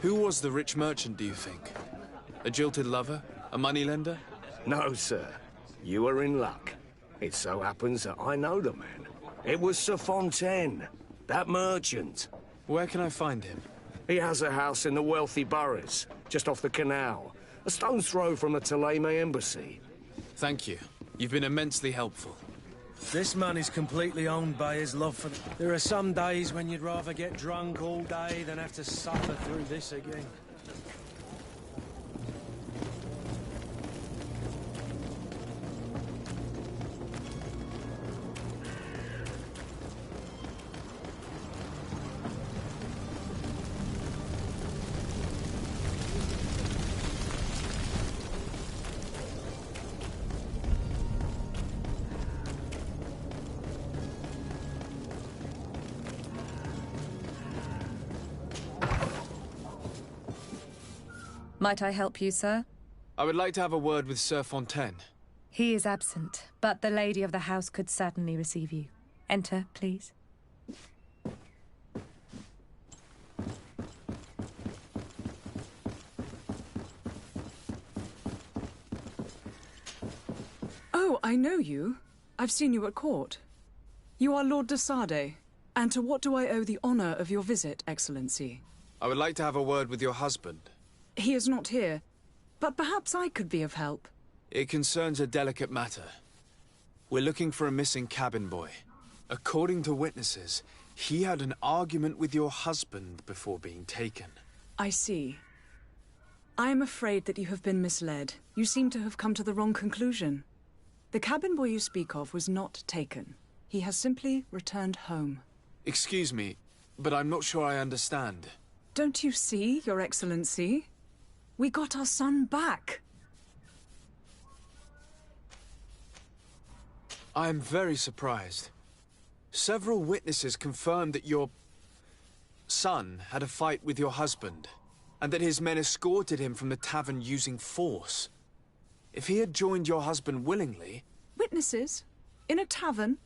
Who was the rich merchant, do you think? A jilted lover? A moneylender? No, sir. You are in luck. It so happens that I know the man. It was Sir Fontaine, that merchant. Where can I find him? He has a house in the wealthy boroughs, just off the canal. A stone's throw from the Thélème embassy. Thank you. You've been immensely helpful. This man is completely owned by his love for... There are some days when you'd rather get drunk all day than have to suffer through this again. Might I help you, sir? I would like to have a word with Sir Fontaine. He is absent, but the lady of the house could certainly receive you. Enter, please. Oh, I know you. I've seen you at court. You are Lord de Sade. And to what do I owe the honor of your visit, Excellency? I would like to have a word with your husband. He is not here, but perhaps I could be of help. It concerns a delicate matter. We're looking for a missing cabin boy. According to witnesses, he had an argument with your husband before being taken. I see. I am afraid that you have been misled. You seem to have come to the wrong conclusion. The cabin boy you speak of was not taken. He has simply returned home. Excuse me, but I'm not sure I understand. Don't you see, Your Excellency? We got our son back. I am very surprised. Several witnesses confirmed that your son had a fight with your husband, and that his men escorted him from the tavern using force. If he had joined your husband willingly... Witnesses? In a tavern?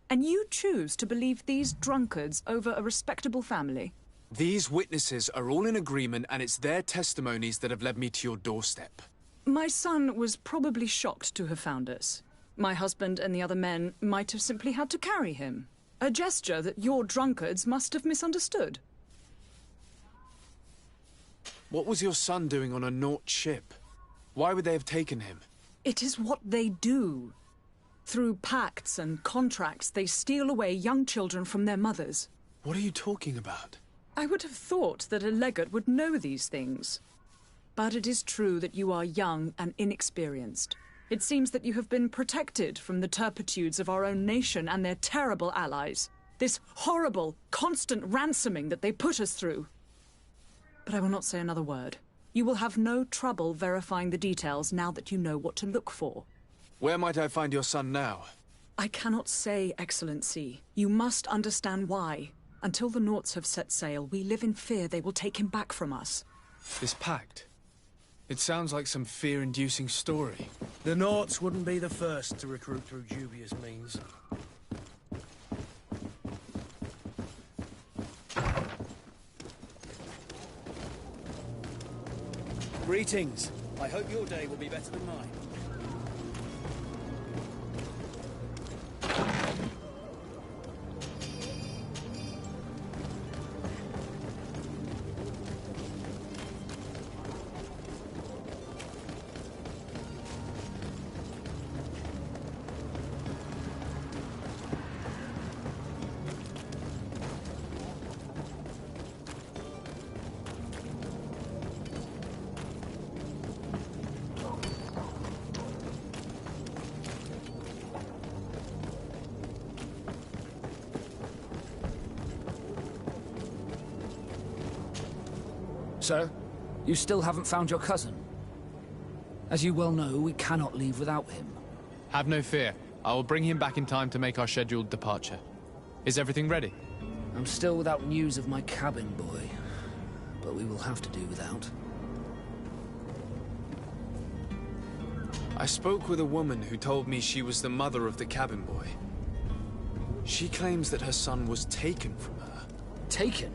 And you choose to believe these drunkards over a respectable family? These witnesses are all in agreement, and it's their testimonies that have led me to your doorstep. My son was probably shocked to have found us. My husband and the other men might have simply had to carry him. A gesture that your drunkards must have misunderstood. What was your son doing on a Naut ship? Why would they have taken him? It is what they do. Through pacts and contracts, they steal away young children from their mothers. What are you talking about? I would have thought that a legate would know these things. But it is true that you are young and inexperienced. It seems that you have been protected from the turpitudes of our own nation and their terrible allies. This horrible, constant ransoming that they put us through. But I will not say another word. You will have no trouble verifying the details now that you know what to look for. Where might I find your son now? I cannot say, Excellency. You must understand why. Until the Nauts have set sail, we live in fear they will take him back from us. This pact? It sounds like some fear-inducing story. The Nauts wouldn't be the first to recruit through dubious means. Greetings. I hope your day will be better than mine. Sir, you still haven't found your cousin. As you well know, we cannot leave without him. Have no fear. I will bring him back in time to make our scheduled departure. Is everything ready? I'm still without news of my cabin boy, but we will have to do without. I spoke with a woman who told me she was the mother of the cabin boy. She claims that her son was taken from her. Taken?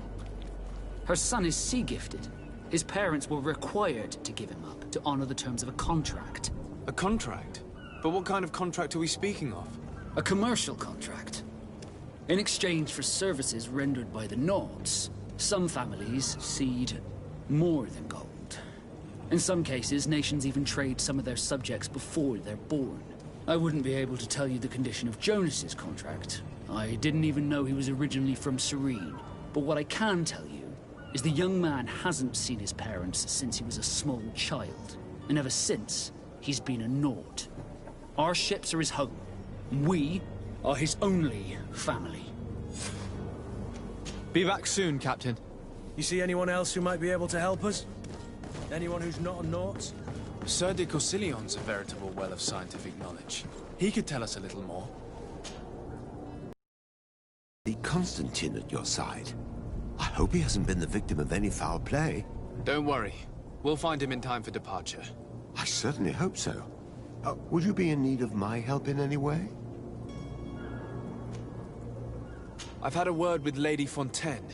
Her son is sea-gifted. His parents were required to give him up to honor the terms of a contract. A contract? But what kind of contract are we speaking of? A commercial contract. In exchange for services rendered by the Nauts, some families cede more than gold. In some cases, nations even trade some of their subjects before they're born. I wouldn't be able to tell you the condition of Jonas's contract. I didn't even know he was originally from Serene. But what I can tell you is the young man hasn't seen his parents since he was a small child. And ever since, he's been a Naut. Our ships are his home. We are his only family. Be back soon, Captain. You see anyone else who might be able to help us? Anyone who's not a Naut? Sir de Corsillion's a veritable well of scientific knowledge. He could tell us a little more. The Constantine at your side. I hope he hasn't been the victim of any foul play. Don't worry. We'll find him in time for departure. I certainly hope so. Would you be in need of my help in any way? I've had a word with Lady Fontaine.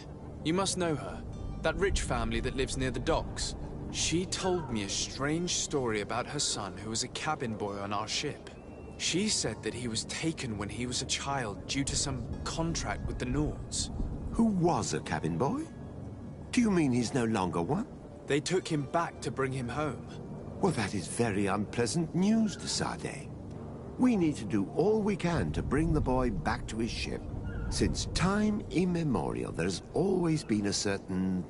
You must know her. That rich family that lives near the docks. She told me a strange story about her son who was a cabin boy on our ship. She said that he was taken when he was a child due to some contract with the Nauts. Who was a cabin boy? Do you mean he's no longer one? They took him back to bring him home. Well, that is very unpleasant news, de Sade. We need to do all we can to bring the boy back to his ship. Since time immemorial, there has always been a certain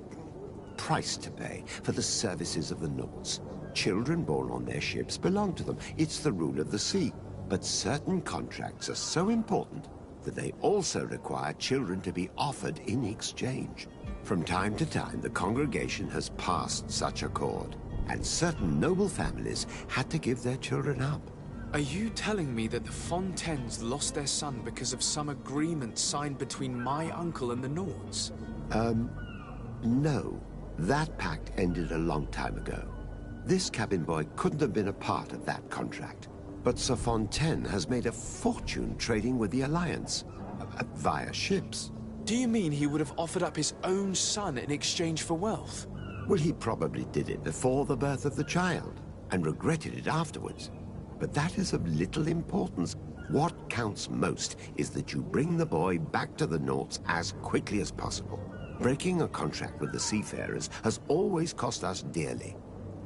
price to pay for the services of the Nauts. Children born on their ships belong to them. It's the rule of the sea. But certain contracts are so important that they also require children to be offered in exchange. From time to time, the congregation has passed such accord, and certain noble families had to give their children up. Are you telling me that the Fontaines lost their son because of some agreement signed between my uncle and the Nauts? No. That pact ended a long time ago. This cabin boy couldn't have been a part of that contract. But Sir Fontaine has made a fortune trading with the Alliance, via ships. Do you mean he would have offered up his own son in exchange for wealth? Well, he probably did it before the birth of the child, and regretted it afterwards. But that is of little importance. What counts most is that you bring the boy back to the Nauts as quickly as possible. Breaking a contract with the seafarers has always cost us dearly.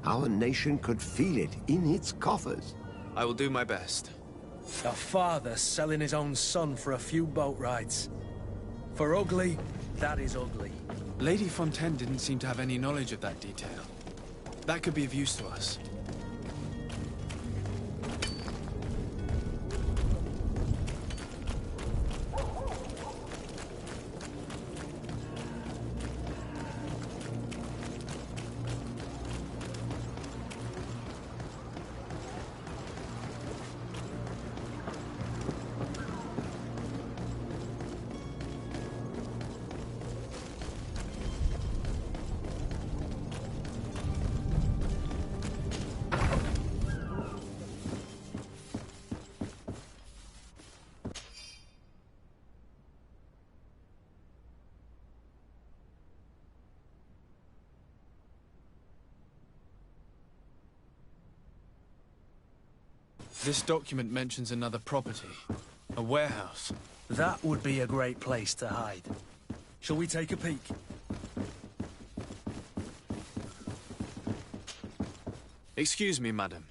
Our nation could feel it in its coffers. I will do my best. A father selling his own son for a few boat rides. For ugly, that is ugly. Lady Fontaine didn't seem to have any knowledge of that detail. That could be of use to us. This document mentions another property. A warehouse. That would be a great place to hide. Shall we take a peek? Excuse me, madam,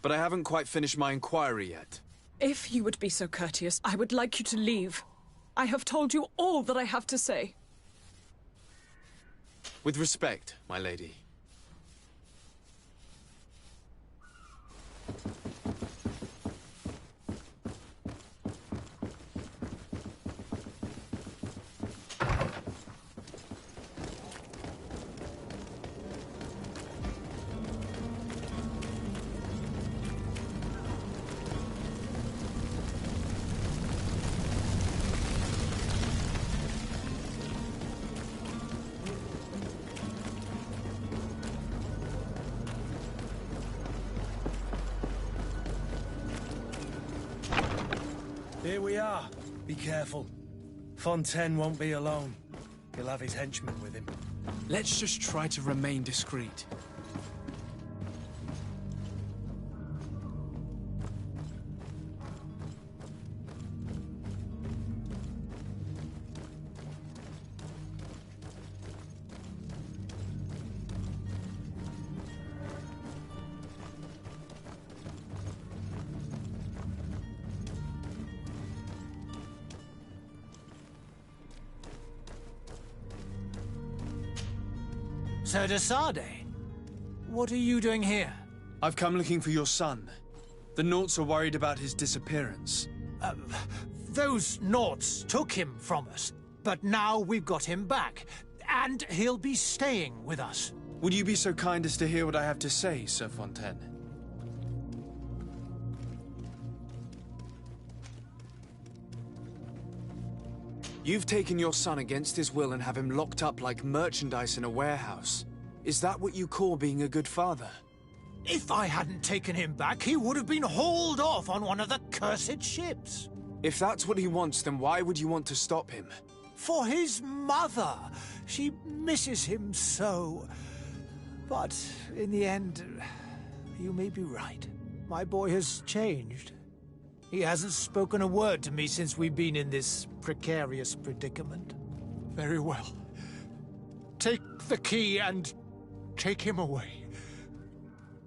but I haven't quite finished my inquiry yet. If you would be so courteous, I would like you to leave. I have told you all that I have to say. With respect, my lady. Here we are. Be careful. Fontaine won't be alone. He'll have his henchmen with him. Let's just try to remain discreet. Sir de Sade, what are you doing here? I've come looking for your son. The Nauts are worried about his disappearance. Those Nauts took him from us, but now we've got him back, and he'll be staying with us. Would you be so kind as to hear what I have to say, Sir Fontaine? You've taken your son against his will and have him locked up like merchandise in a warehouse. Is that what you call being a good father? If I hadn't taken him back, he would have been hauled off on one of the cursed ships. If that's what he wants, then why would you want to stop him? For his mother. She misses him so. But in the end, you may be right. My boy has changed. He hasn't spoken a word to me since we've been in this precarious predicament. Very well. Take the key and take him away.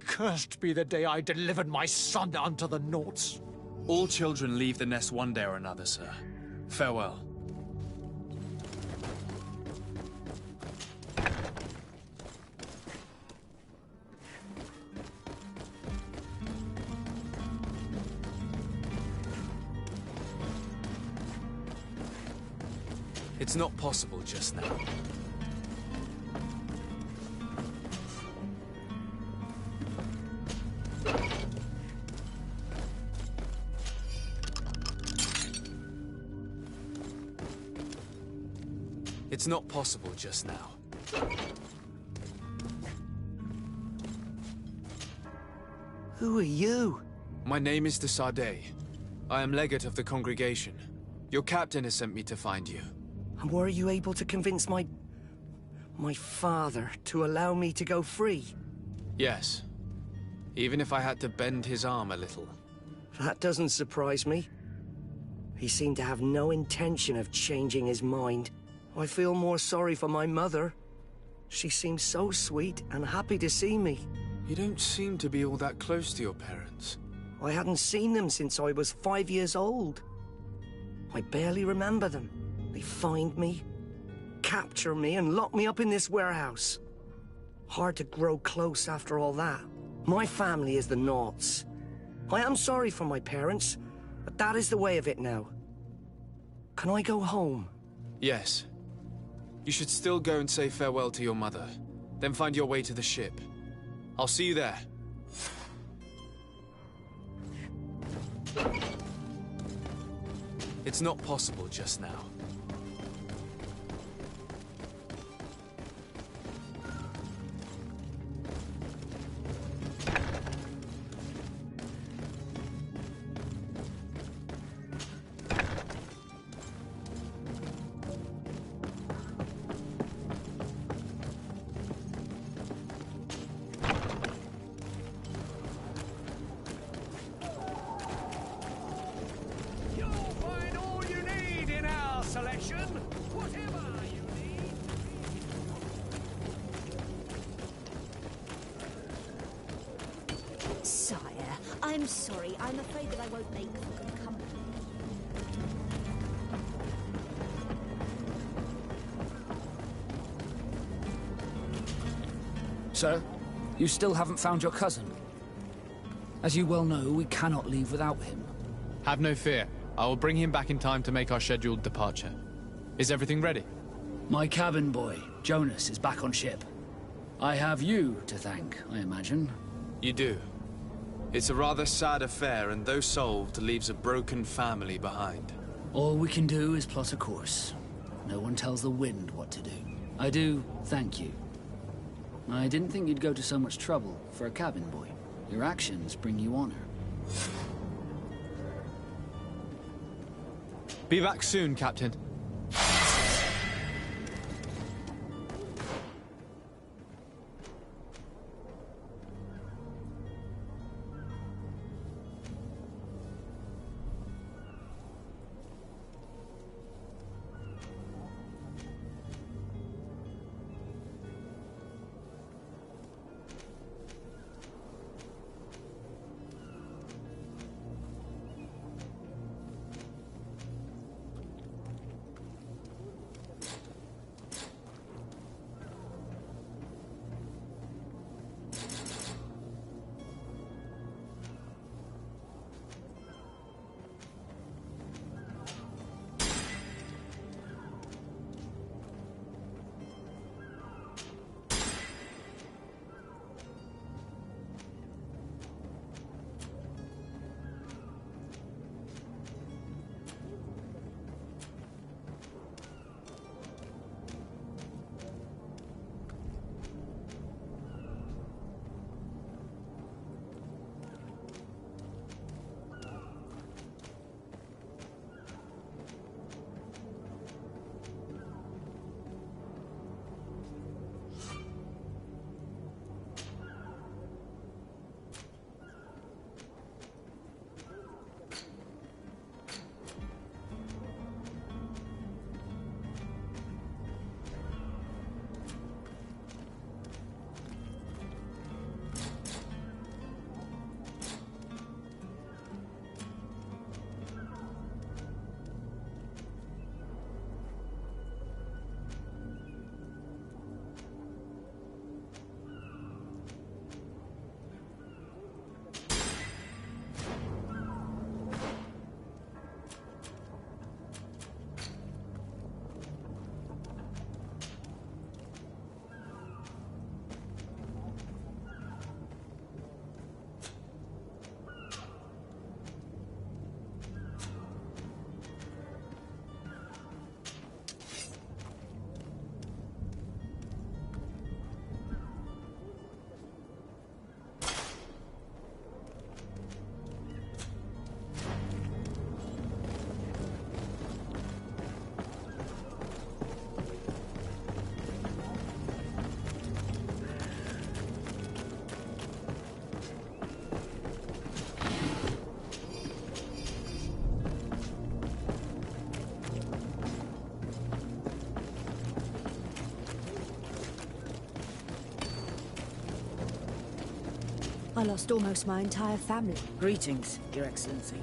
Cursed be the day I delivered my son unto the Nauts. All children leave the nest one day or another, sir. Farewell. It's not possible just now. It's not possible just now. Who are you? My name is de Sade. I am legate of the congregation. Your captain has sent me to find you. And were you able to convince my father to allow me to go free? Yes. Even if I had to bend his arm a little. That doesn't surprise me. He seemed to have no intention of changing his mind. I feel more sorry for my mother. She seemed so sweet and happy to see me. You don't seem to be all that close to your parents. I hadn't seen them since I was 5 years old. I barely remember them. They find me, capture me, and lock me up in this warehouse. Hard to grow close after all that. My family is the Naughts. I am sorry for my parents, but that is the way of it now. Can I go home? Yes. You should still go and say farewell to your mother. Then find your way to the ship. I'll see you there. It's not possible just now. Sire, I'm sorry. I'm afraid that I won't make for good company. Sir, you still haven't found your cousin. As you well know, we cannot leave without him. Have no fear. I will bring him back in time to make our scheduled departure. Is everything ready? My cabin boy, Jonas, is back on ship. I have you to thank, I imagine. You do. It's a rather sad affair, and though solved, leaves a broken family behind. All we can do is plot a course. No one tells the wind what to do. I do thank you. I didn't think you'd go to so much trouble for a cabin boy. Your actions bring you honor. Be back soon, Captain. I lost almost my entire family. Greetings, Your Excellency.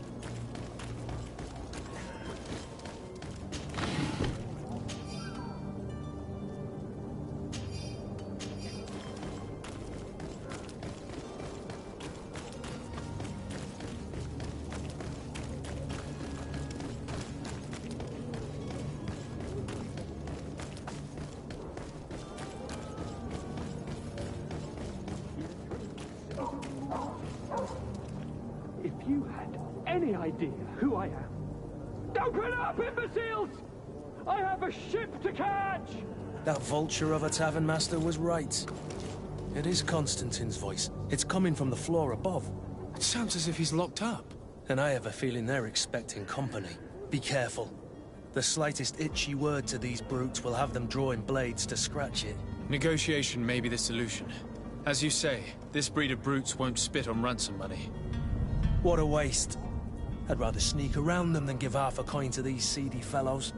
If you had any idea who I am... Open up, imbeciles! I have a ship to catch! That vulture of a tavern master was right. It is Constantine's voice. It's coming from the floor above. It sounds as if he's locked up. And I have a feeling they're expecting company. Be careful. The slightest itchy word to these brutes will have them drawing blades to scratch it. Negotiation may be the solution. As you say, this breed of brutes won't spit on ransom money. What a waste. I'd rather sneak around them than give half a coin to these seedy fellows.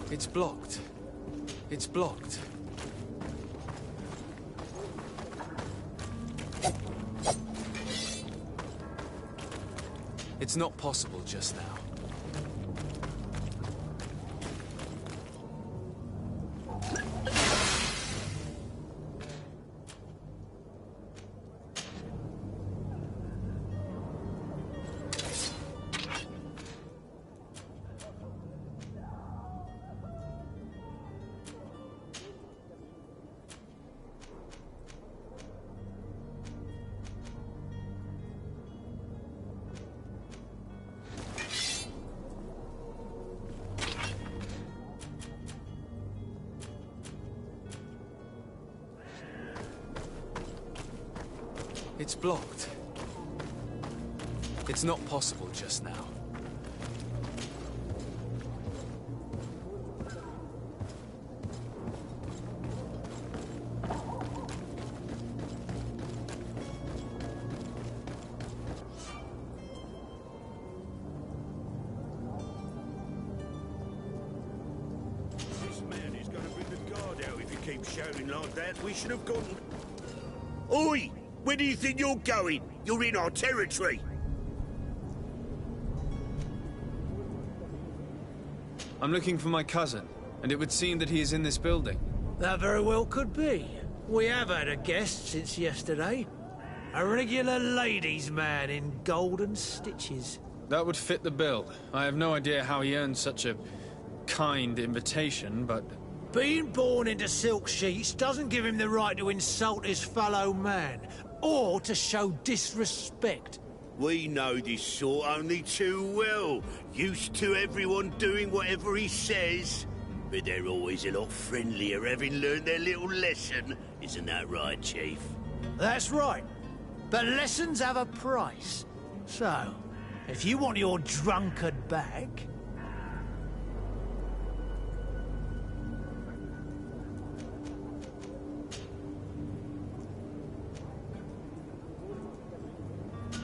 It's blocked. It's blocked. It's not possible just now. It's blocked. It's not possible just now. This man is going to bring the guard out if you keep shouting like that. We should have gone... Oi! Where do you think you're going? You're in our territory. I'm looking for my cousin, and it would seem that he is in this building. That very well could be. We have had a guest since yesterday. A regular ladies' man in golden stitches. That would fit the bill. I have no idea how he earned such a kind invitation, but... Being born into silk sheets doesn't give him the right to insult his fellow man, or to show disrespect. We know this sort only too well. Used to everyone doing whatever he says. But they're always a lot friendlier having learned their little lesson. Isn't that right, Chief? That's right. But lessons have a price. So, if you want your drunkard back...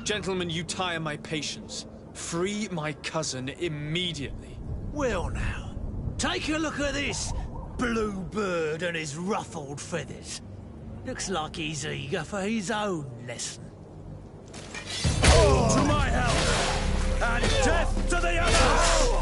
Gentlemen, you tire my patience. Free my cousin immediately. Well now, take a look at this blue bird and his ruffled feathers. Looks like he's eager for his own lesson. To my help! And death to the others!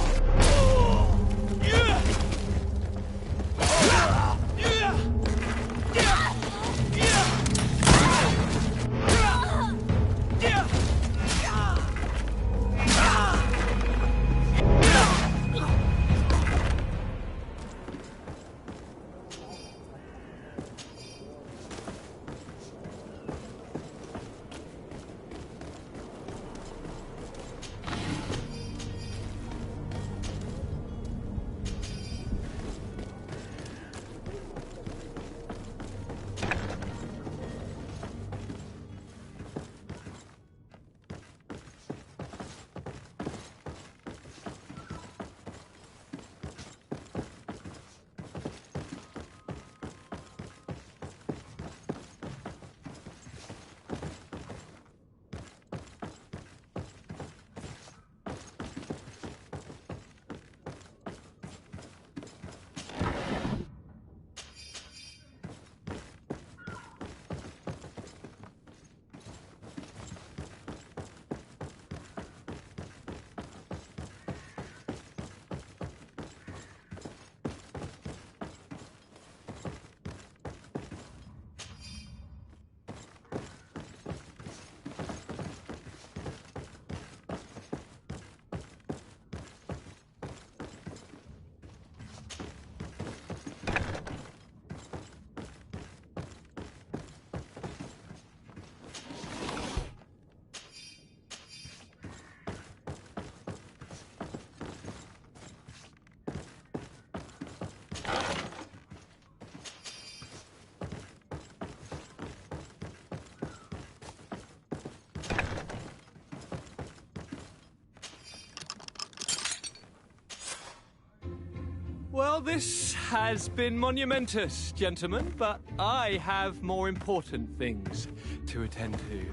this has been monumentous, gentlemen, but I have more important things to attend to.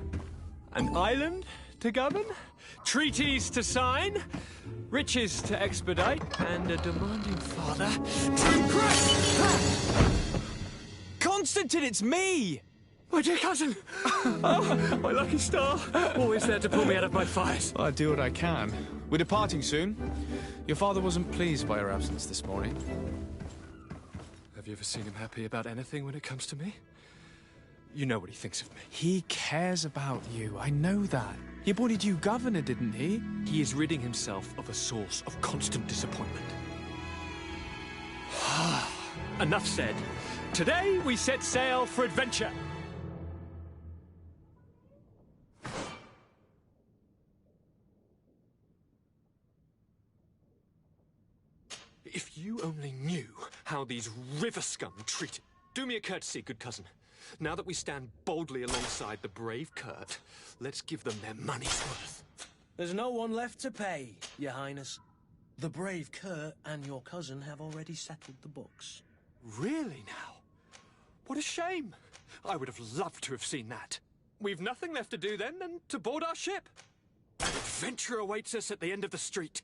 An island to govern, treaties to sign, riches to expedite, and a demanding father to impress! Constantine, it's me! My dear cousin! Oh, my lucky star! Always there to pull me out of my fires. I do what I can. We're departing soon. Your father wasn't pleased by your absence this morning. Have you ever seen him happy about anything when it comes to me? You know what he thinks of me. He cares about you, I know that. He appointed you governor, didn't he? He is ridding himself of a source of constant disappointment. Enough said. Today we set sail for adventure. If you only knew how these river scum treated... Do me a courtesy, good cousin. Now that we stand boldly alongside the brave Kurt, let's give them their money's worth. There's no one left to pay, Your Highness. The brave Kurt and your cousin have already settled the books. Really now? What a shame. I would have loved to have seen that. We've nothing left to do then than to board our ship. An adventure awaits us at the end of the street.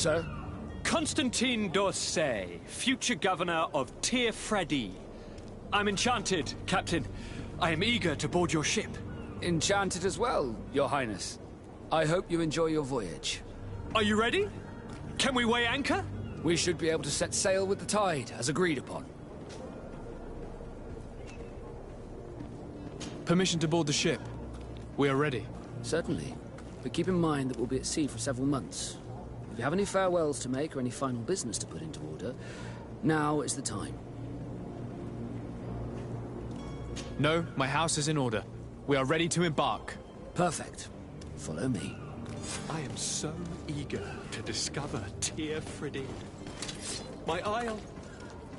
Sir? Constantine d'Orsay, future governor of Tir Freddy. I'm enchanted, Captain. I am eager to board your ship. Enchanted as well, Your Highness. I hope you enjoy your voyage. Are you ready? Can we weigh anchor? We should be able to set sail with the tide, as agreed upon. Permission to board the ship. We are ready. Certainly. But keep in mind that we'll be at sea for several months. If you have any farewells to make or any final business to put into order, now is the time. No, my house is in order. We are ready to embark. Perfect. Follow me. I am so eager to discover Tir Freddy. My isle,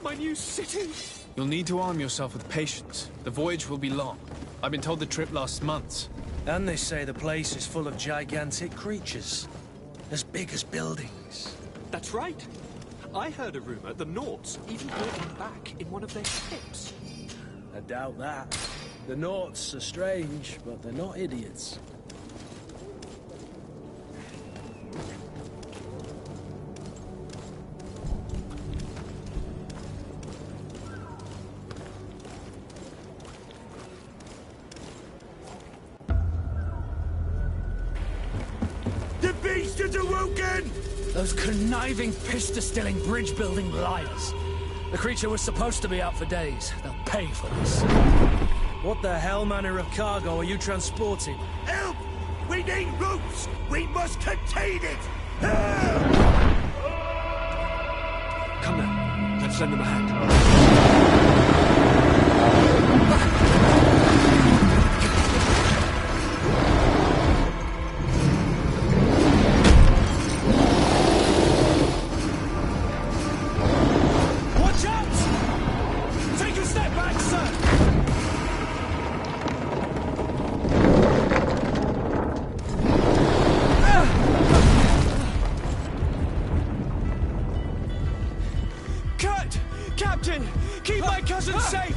my new city. You'll need to arm yourself with patience. The voyage will be long. I've been told the trip lasts months. And they say the place is full of gigantic creatures. As big as buildings. That's right. I heard a rumor the Nords even brought him back in one of their ships. I doubt that. The Naughts are strange, but they're not idiots. The beast has awoken! Those conniving, piss-distilling, bridge-building liars. The creature was supposed to be out for days. They'll pay for this. What the hell manner of cargo are you transporting? Help! We need ropes! We must contain it! Come now, let's lend them a hand. Watch out! Take a step back, sir! Cut! Captain! Keep my cousin safe!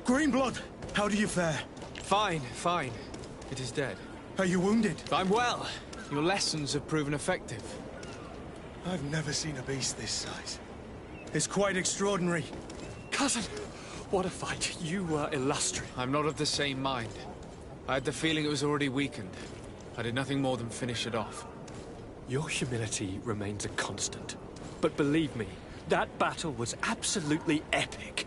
Greenblood, how do you fare? Fine, fine. It is dead. Are you wounded? I'm well. Your lessons have proven effective. I've never seen a beast this size. It's quite extraordinary. Cousin, what a fight. You were illustrious. I'm not of the same mind. I had the feeling it was already weakened. I did nothing more than finish it off. Your humility remains a constant. But believe me, that battle was absolutely epic.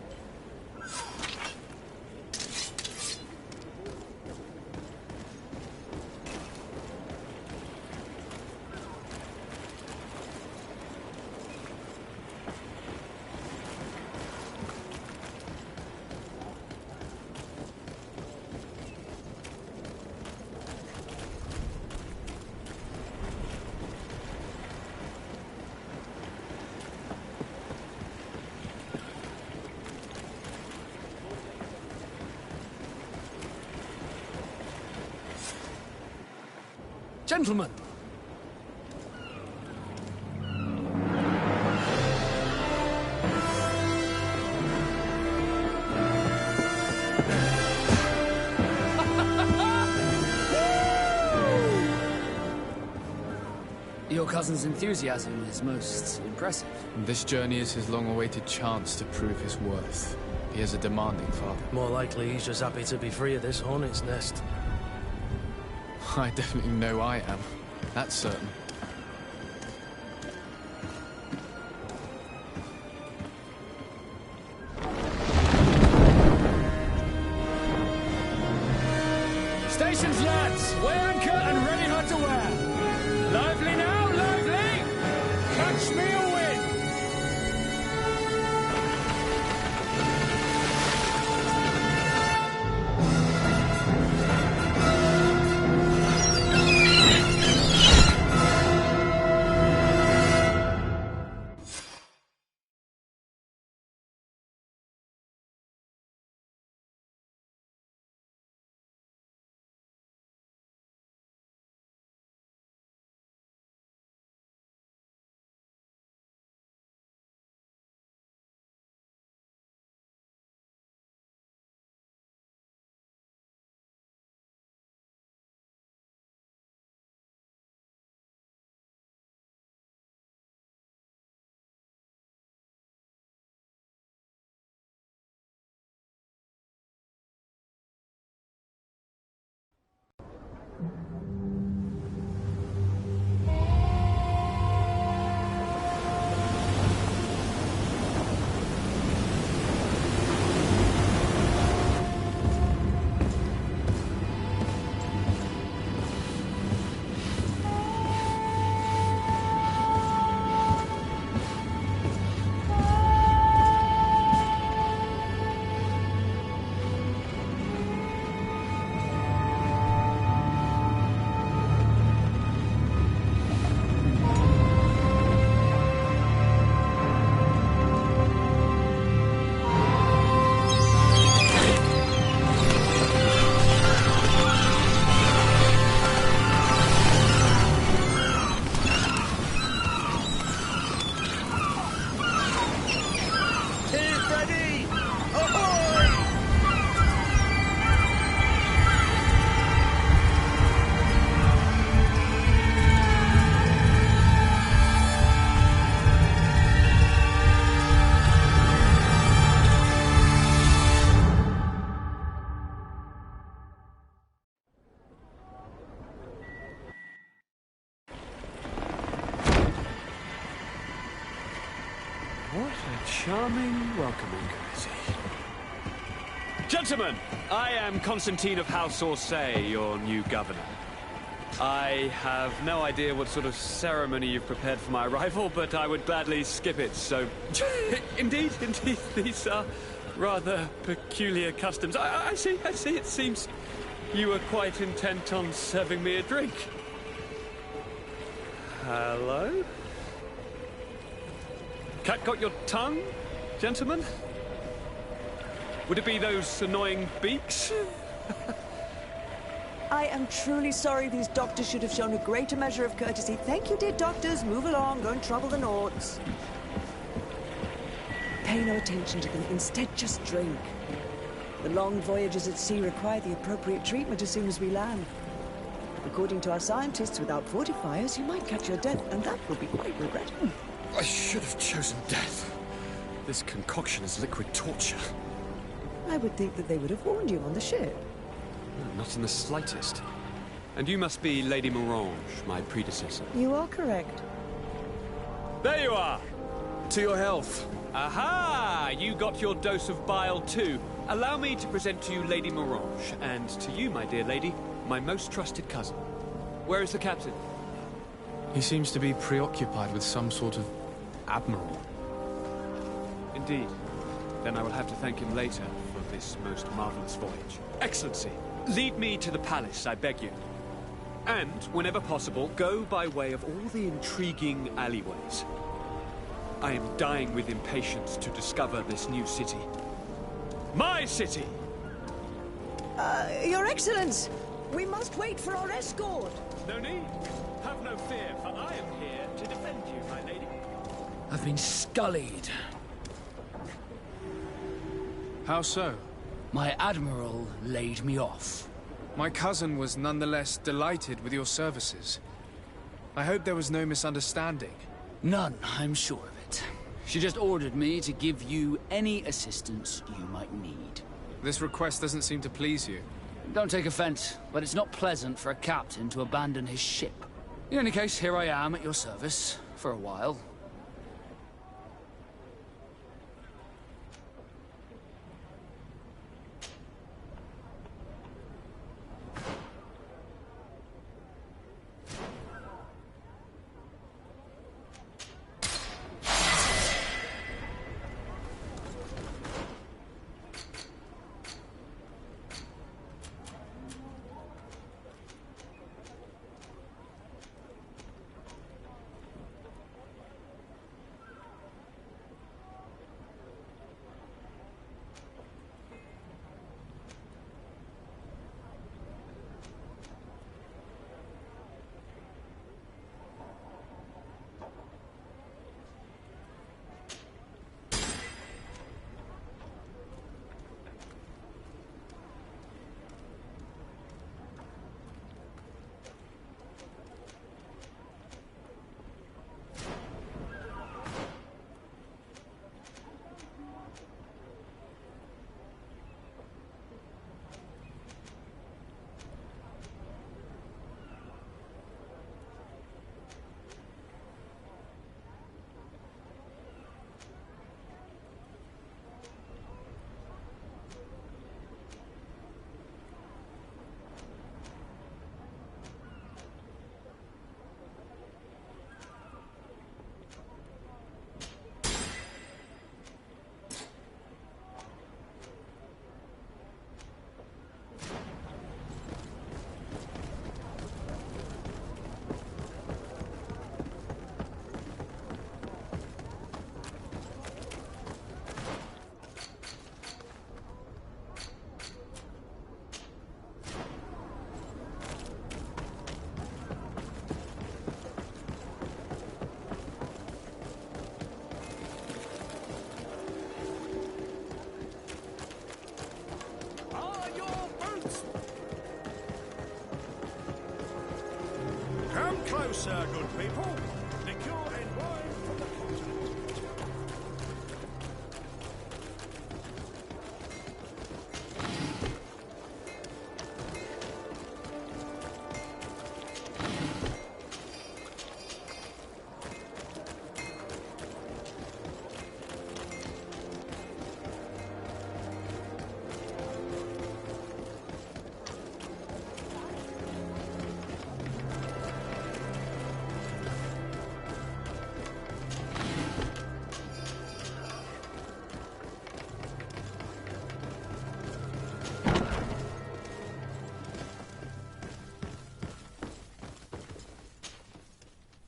Gentlemen! Your cousin's enthusiasm is most impressive. This journey is his long-awaited chance to prove his worth. He is a demanding father. More likely he's just happy to be free of this hornet's nest. I definitely know I am. That's certain. Stations, lads! Weigh anchor and ready hard to wear. Lively now, lively! Catch me away! What a charming welcoming committee. Gentlemen, I am Constantine of House Orsay, your new governor. I have no idea what sort of ceremony you've prepared for my arrival, but I would gladly skip it, so... Indeed, these are rather peculiar customs. I see, it seems you were quite intent on serving me a drink. Hello? Cat got your tongue, gentlemen? Would it be those annoying beaks? I am truly sorry. These doctors should have shown a greater measure of courtesy. Thank you, dear doctors. Move along. Don't trouble the Nords. Pay no attention to them. Instead, just drink. The long voyages at sea require the appropriate treatment as soon as we land. According to our scientists, without fortifiers, you might catch your death, and that will be quite regrettable. I should have chosen death. This concoction is liquid torture. I would think that they would have warned you on the ship. Not in the slightest. And you must be Lady Morange, my predecessor. You are correct. There you are! To your health. Aha! You got your dose of bile too. Allow me to present to you Lady Morange, and to you, my dear lady, my most trusted cousin. Where is the captain? He seems to be preoccupied with some sort of admiral. Indeed. Then I will have to thank him later for this most marvelous voyage. Excellency, lead me to the palace, I beg you. And, whenever possible, go by way of all the intriguing alleyways. I am dying with impatience to discover this new city. My city! Your Excellence! We must wait for our escort! No need. Have no fear, for I am here to defend you, my lady. I've been scullied. How so? My admiral laid me off. My cousin was nonetheless delighted with your services. I hope there was no misunderstanding. None, I'm sure of it. She just ordered me to give you any assistance you might need. This request doesn't seem to please you. Don't take offense, but it's not pleasant for a captain to abandon his ship. In any case, here I am at your service, for a while. Come closer, good people. Liqueur and wine from the continent.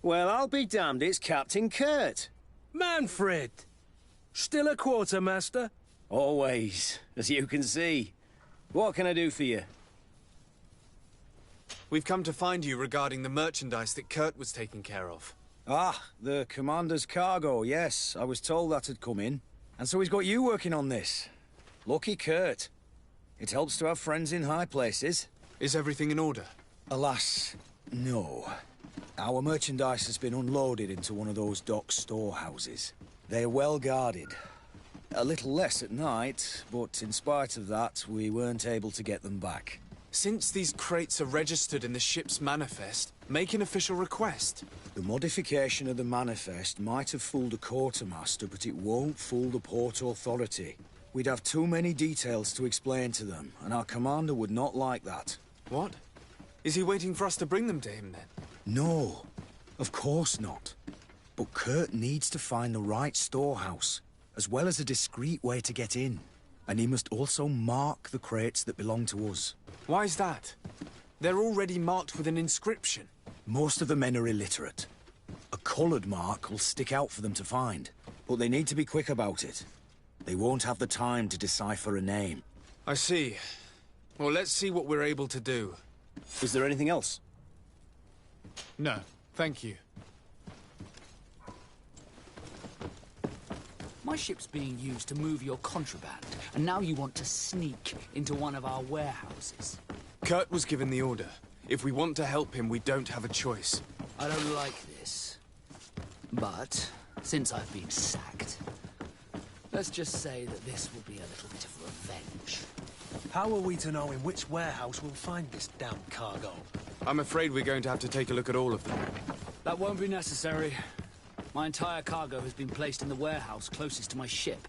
Well, I'll be damned, it's Captain Kurt. Manfred! Still a quartermaster? Always, as you can see. What can I do for you? We've come to find you regarding the merchandise that Kurt was taking care of. Ah, the commander's cargo, yes. I was told that had come in. And so he's got you working on this. Lucky Kurt. It helps to have friends in high places. Is everything in order? Alas, no. Our merchandise has been unloaded into one of those dock storehouses. They're well guarded. A little less at night, but in spite of that, we weren't able to get them back. Since these crates are registered in the ship's manifest, make an official request. The modification of the manifest might have fooled a quartermaster, but it won't fool the Port Authority. We'd have too many details to explain to them, and our commander would not like that. What? Is he waiting for us to bring them to him, then? No, of course not. But Kurt needs to find the right storehouse, as well as a discreet way to get in. And he must also mark the crates that belong to us. Why is that? They're already marked with an inscription. Most of the men are illiterate. A coloured mark will stick out for them to find, but they need to be quick about it. They won't have the time to decipher a name. I see. Well, let's see what we're able to do. Is there anything else? No, thank you. My ship's being used to move your contraband, and now you want to sneak into one of our warehouses. Kurt was given the order. If we want to help him, we don't have a choice. I don't like this. But, since I've been sacked, let's just say that this will be a little bit of revenge. How are we to know in which warehouse we'll find this damn cargo? I'm afraid we're going to have to take a look at all of them. That won't be necessary. My entire cargo has been placed in the warehouse closest to my ship.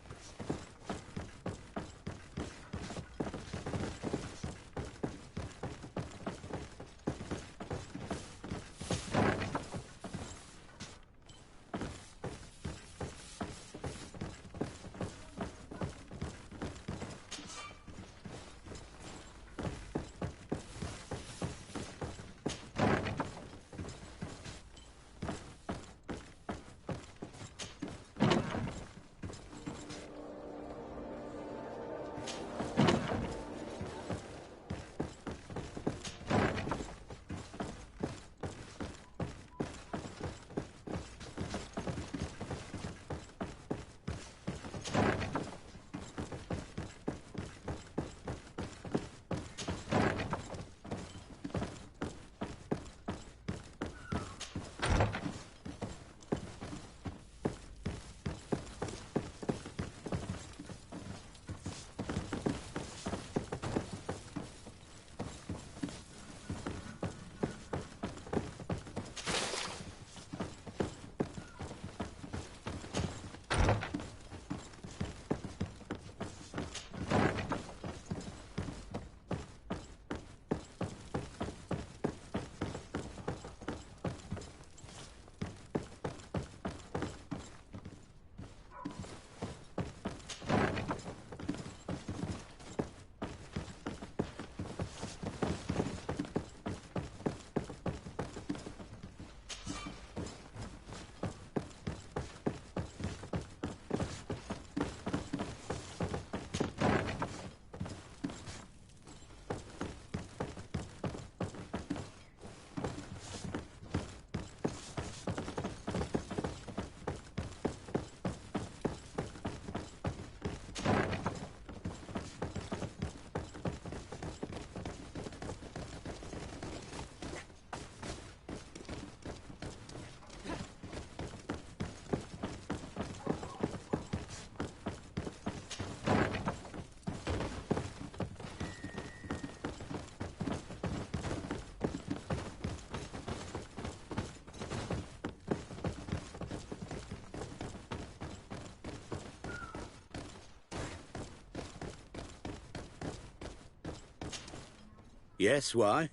Yes, why?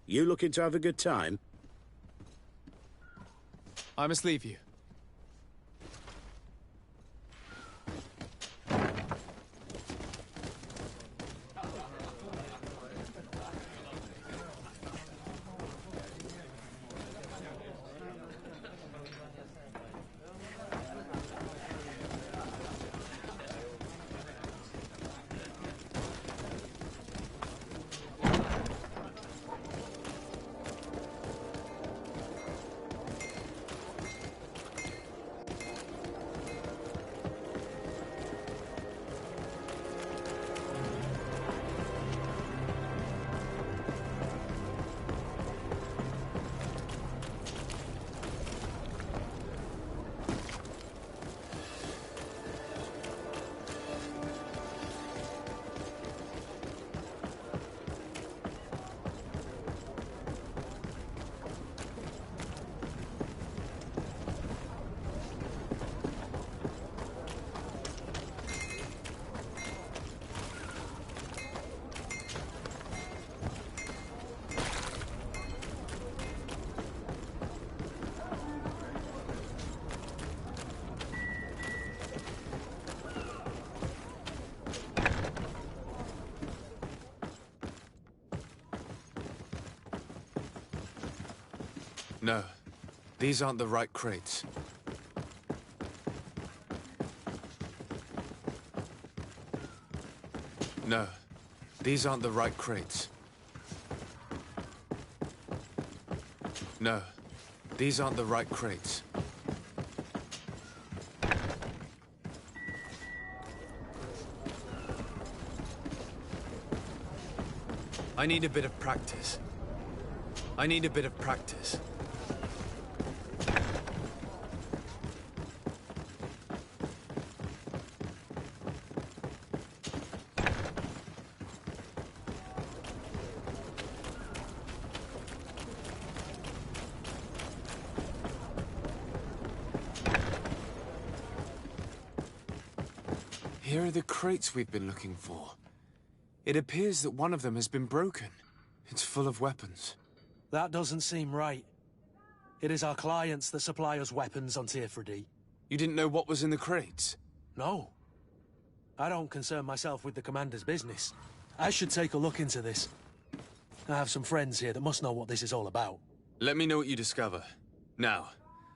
You looking to have a good time? I must leave you. No, these aren't the right crates. No, these aren't the right crates. No, these aren't the right crates. I need a bit of practice. I need a bit of practice. Here are the crates we've been looking for. It appears that one of them has been broken. It's full of weapons. That doesn't seem right. It is our clients that supply us weapons on Tier 3D. You didn't know what was in the crates? No. I don't concern myself with the Commander's business. I should take a look into this. I have some friends here that must know what this is all about. Let me know what you discover. Now,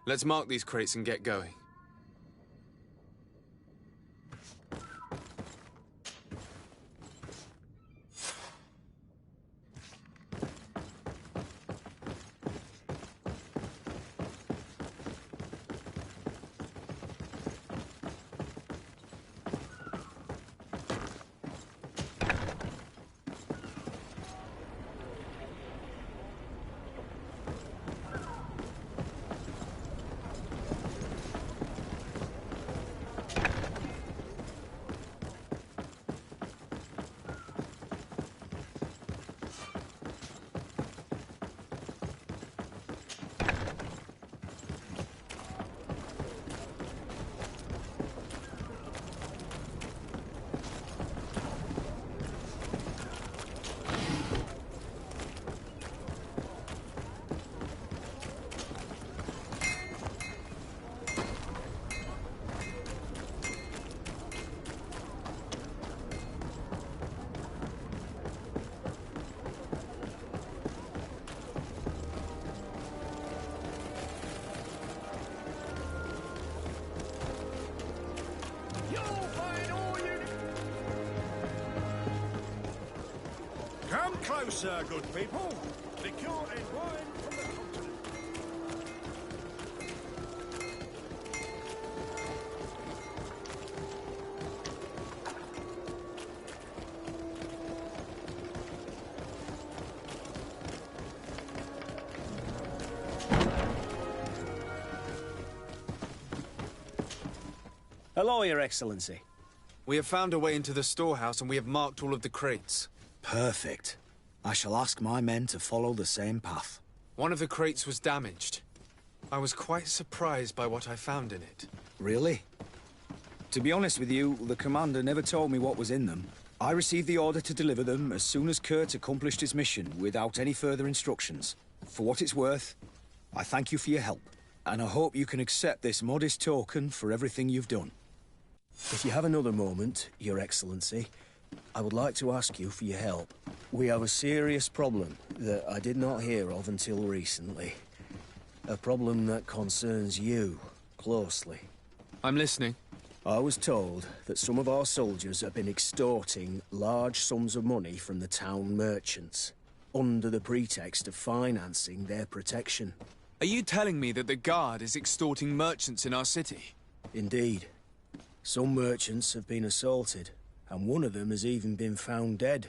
let's mark these crates and get going. Come closer, good people. Liqueur and wine from the continent. Hello, Your Excellency. We have found a way into the storehouse and we have marked all of the crates. Perfect. I shall ask my men to follow the same path. One of the crates was damaged. I was quite surprised by what I found in it. Really? To be honest with you, the commander never told me what was in them. I received the order to deliver them as soon as Kurt accomplished his mission, without any further instructions. For what it's worth, I thank you for your help, and I hope you can accept this modest token for everything you've done. If you have another moment, Your Excellency, I would like to ask you for your help. We have a serious problem that I did not hear of until recently. A problem that concerns you closely. I'm listening. I was told that some of our soldiers have been extorting large sums of money from the town merchants, under the pretext of financing their protection. Are you telling me that the Guard is extorting merchants in our city? Indeed. Some merchants have been assaulted, and one of them has even been found dead.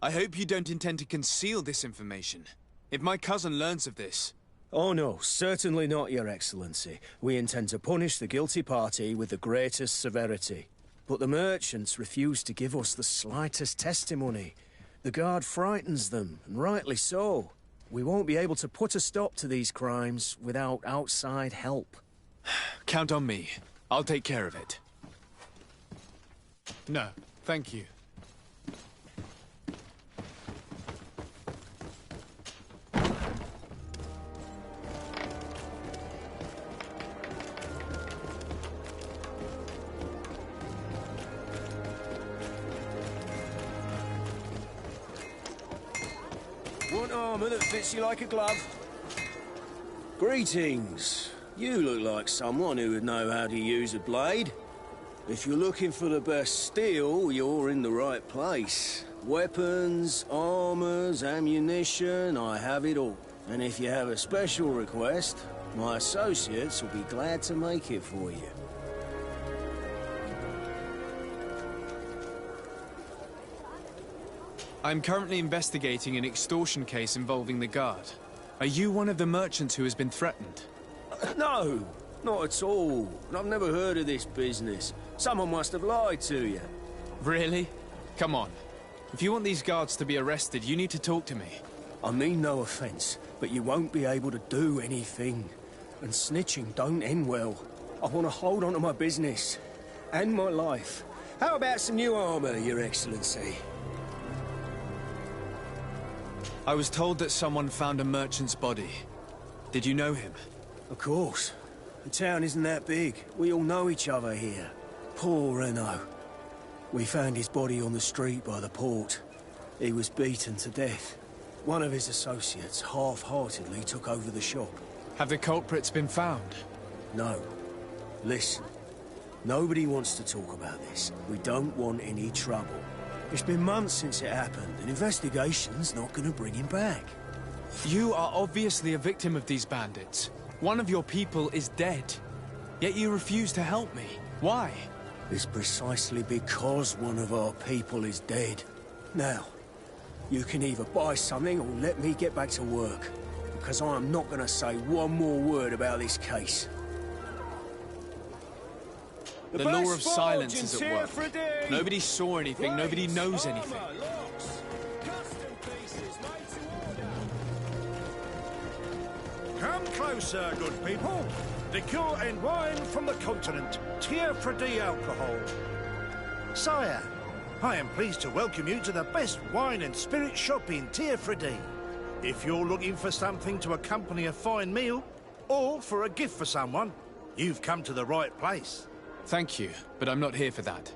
I hope you don't intend to conceal this information. If my cousin learns of this... Oh no, certainly not, Your Excellency. We intend to punish the guilty party with the greatest severity. But the merchants refuse to give us the slightest testimony. The Guard frightens them, and rightly so. We won't be able to put a stop to these crimes without outside help. Count on me. I'll take care of it. No, thank you. Want armor that fits you like a glove? Greetings. You look like someone who would know how to use a blade. If you're looking for the best steel, you're in the right place. Weapons, armors, ammunition, I have it all. And if you have a special request, my associates will be glad to make it for you. I'm currently investigating an extortion case involving the guard. Are you one of the merchants who has been threatened? No, not at all. I've never heard of this business. Someone must have lied to you. Really? Come on. If you want these guards to be arrested, you need to talk to me. I mean no offense, but you won't be able to do anything. And snitching don't end well. I want to hold on to my business. And my life. How about some new armor, Your Excellency? I was told that someone found a merchant's body. Did you know him? Of course. The town isn't that big. We all know each other here. Poor Renault. We found his body on the street by the port. He was beaten to death. One of his associates half-heartedly took over the shop. Have the culprits been found? No. Listen. Nobody wants to talk about this. We don't want any trouble. It's been months since it happened. An investigation's not gonna bring him back. You are obviously a victim of these bandits. One of your people is dead. Yet you refuse to help me. Why? It's precisely because one of our people is dead. Now, you can either buy something or let me get back to work. Because I am not gonna say one more word about this case. The law of silence is at work. Nobody saw anything, nobody knows anything. Come closer, good people. Liqueur and wine from the continent. Tier 3D alcohol. Sire, I am pleased to welcome you to the best wine and spirit shop in Tier 3D. If you're looking for something to accompany a fine meal, or for a gift for someone, you've come to the right place. Thank you, but I'm not here for that.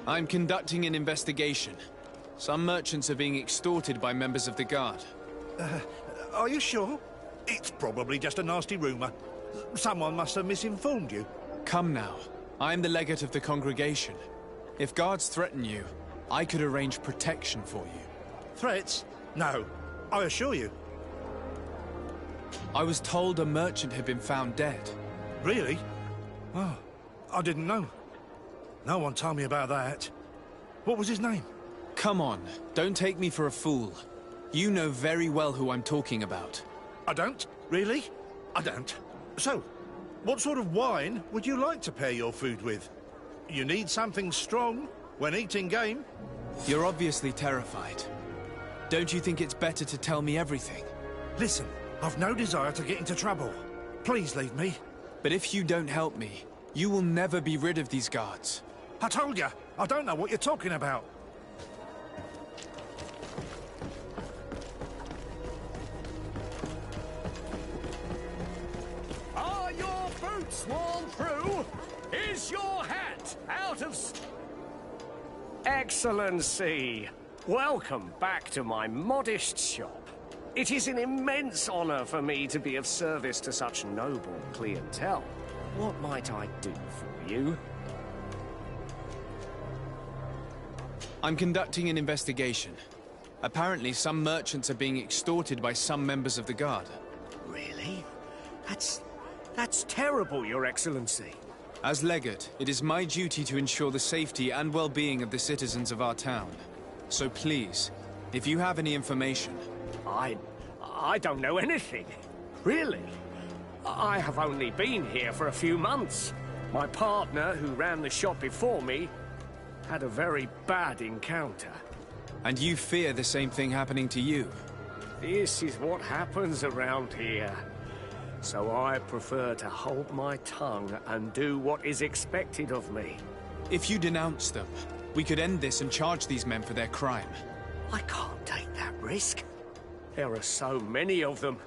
I'm conducting an investigation. Some merchants are being extorted by members of the guard. Are you sure? It's probably just a nasty rumor. Someone must have misinformed you. Come now. I am the legate of the congregation. If guards threaten you, I could arrange protection for you. Threats? No, I assure you. I was told a merchant had been found dead. Really? Oh, I didn't know. No one told me about that. What was his name? Come on, don't take me for a fool. You know very well who I'm talking about. I don't? Really? I don't. So, what sort of wine would you like to pair your food with? You need something strong when eating game? You're obviously terrified. Don't you think it's better to tell me everything? Listen, I've no desire to get into trouble. Please leave me. But if you don't help me, you will never be rid of these guards. I told you, I don't know what you're talking about. Are your boots worn through? Is your hat out of... Excellency, welcome back to my modest shop. It is an immense honor for me to be of service to such noble clientele. What might I do for you? I'm conducting an investigation. Apparently, some merchants are being extorted by some members of the guard. Really? That's terrible, Your Excellency. As legate, it is my duty to ensure the safety and well-being of the citizens of our town. So please, if you have any information... I don't know anything. Really? I have only been here for a few months. My partner, who ran the shop before me, had a very bad encounter. And you fear the same thing happening to you? This is what happens around here. So I prefer to hold my tongue and do what is expected of me. If you denounce them, we could end this and charge these men for their crime. I can't take that risk. There are so many of them.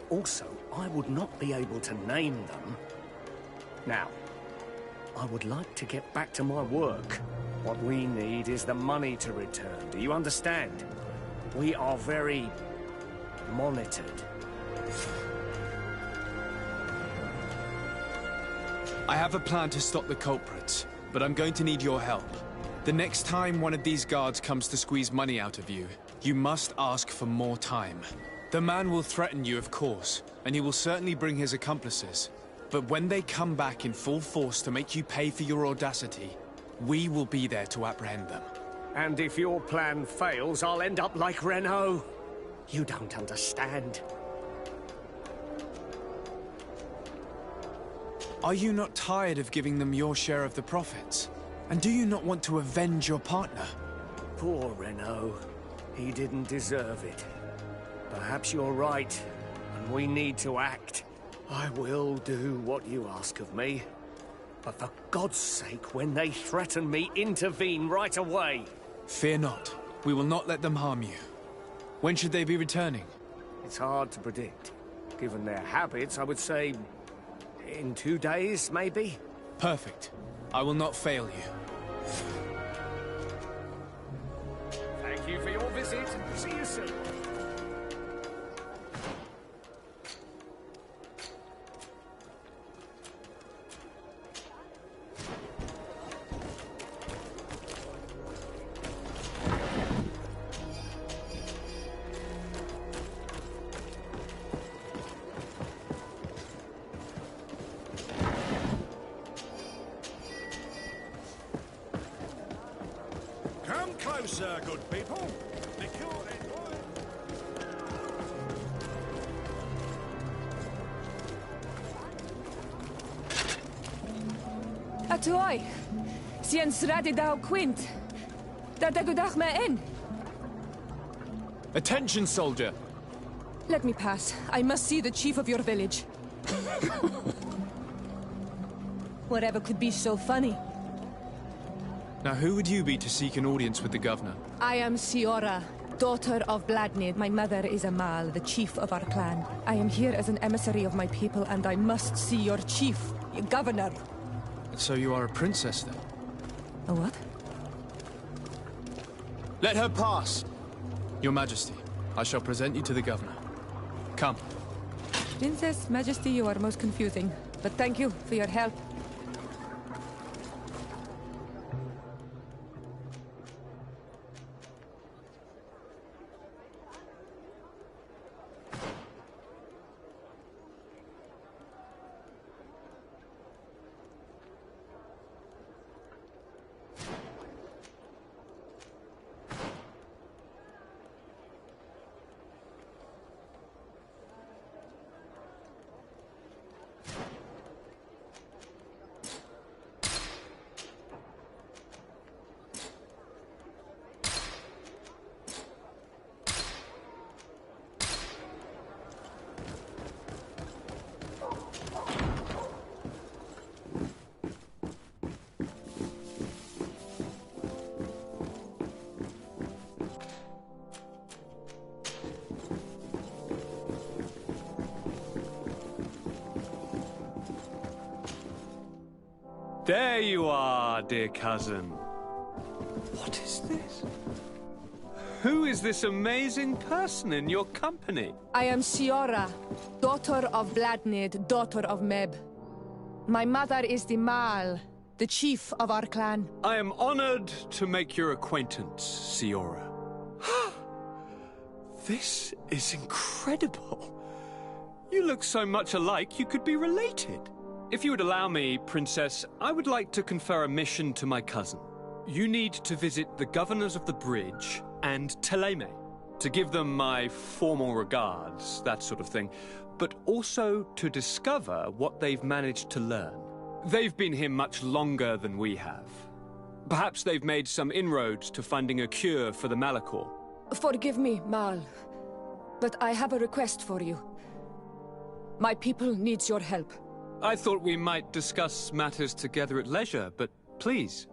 Also, I would not be able to name them. Now, I would like to get back to my work. What we need is the money to return. Do you understand? We are very monitored. I have a plan to stop the culprits, but I'm going to need your help. The next time one of these guards comes to squeeze money out of you, you must ask for more time. The man will threaten you, of course, and he will certainly bring his accomplices. But when they come back in full force to make you pay for your audacity, we will be there to apprehend them. And if your plan fails, I'll end up like Renault. You don't understand. Are you not tired of giving them your share of the profits? And do you not want to avenge your partner? Poor Renault. He didn't deserve it. Perhaps you're right, and we need to act. I will do what you ask of me. But for God's sake, when they threaten me, intervene right away. Fear not. We will not let them harm you. When should they be returning? It's hard to predict. Given their habits, I would say in 2 days, maybe? Perfect. I will not fail you. Thank you for your visit. See you soon. Come closer, good people. Atuai, sien sradi dau quint. Da dagudach me in. Attention, soldier! Let me pass. I must see the chief of your village. Whatever could be so funny. Now, who would you be to seek an audience with the governor? I am Siora, daughter of Bladnid. My mother is Amal, the chief of our clan. I am here as an emissary of my people, and I must see your chief, your governor. So you are a princess, then? A what? Let her pass! Your Majesty, I shall present you to the governor. Come. Princess, Majesty, you are most confusing. But thank you for your help. There you are, dear cousin. What is this? Who is this amazing person in your company? I am Siora, daughter of Bladnid, daughter of Meb. My mother is the Mal, the chief of our clan. I am honored to make your acquaintance, Siora. This is incredible. You look so much alike, you could be related. If you would allow me, Princess, I would like to confer a mission to my cousin. You need to visit the governors of the bridge and Teleme, to give them my formal regards, that sort of thing, but also to discover what they've managed to learn. They've been here much longer than we have. Perhaps they've made some inroads to finding a cure for the Malachor. Forgive me, Mal, but I have a request for you. My people needs your help. I thought we might discuss matters together at leisure, but please,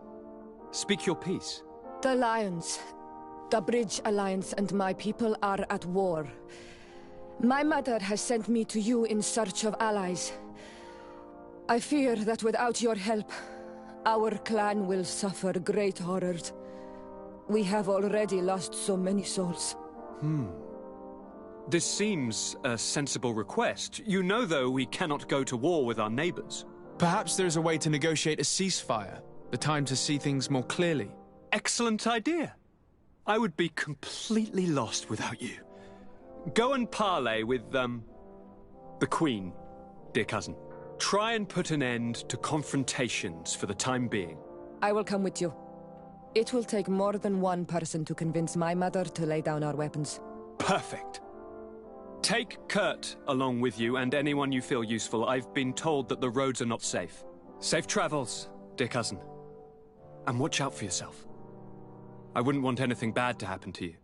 speak your piece. The Alliance, the Bridge Alliance and my people are at war. My mother has sent me to you in search of allies. I fear that without your help, our clan will suffer great horrors. We have already lost so many souls. This seems a sensible request. You know, though, we cannot go to war with our neighbors. Perhaps there's a way to negotiate a ceasefire. The time to see things more clearly. Excellent idea. I would be completely lost without you. Go and parley with, the Queen, dear cousin. Try and put an end to confrontations for the time being. I will come with you. It will take more than one person to convince my mother to lay down our weapons. Perfect. Take Kurt along with you and anyone you feel useful. I've been told that the roads are not safe. Safe travels, dear cousin. And watch out for yourself. I wouldn't want anything bad to happen to you.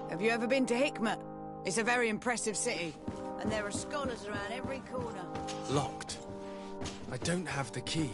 Have you ever been to Hikmet? It's a very impressive city. And there are scholars around every corner. Locked. I don't have the key.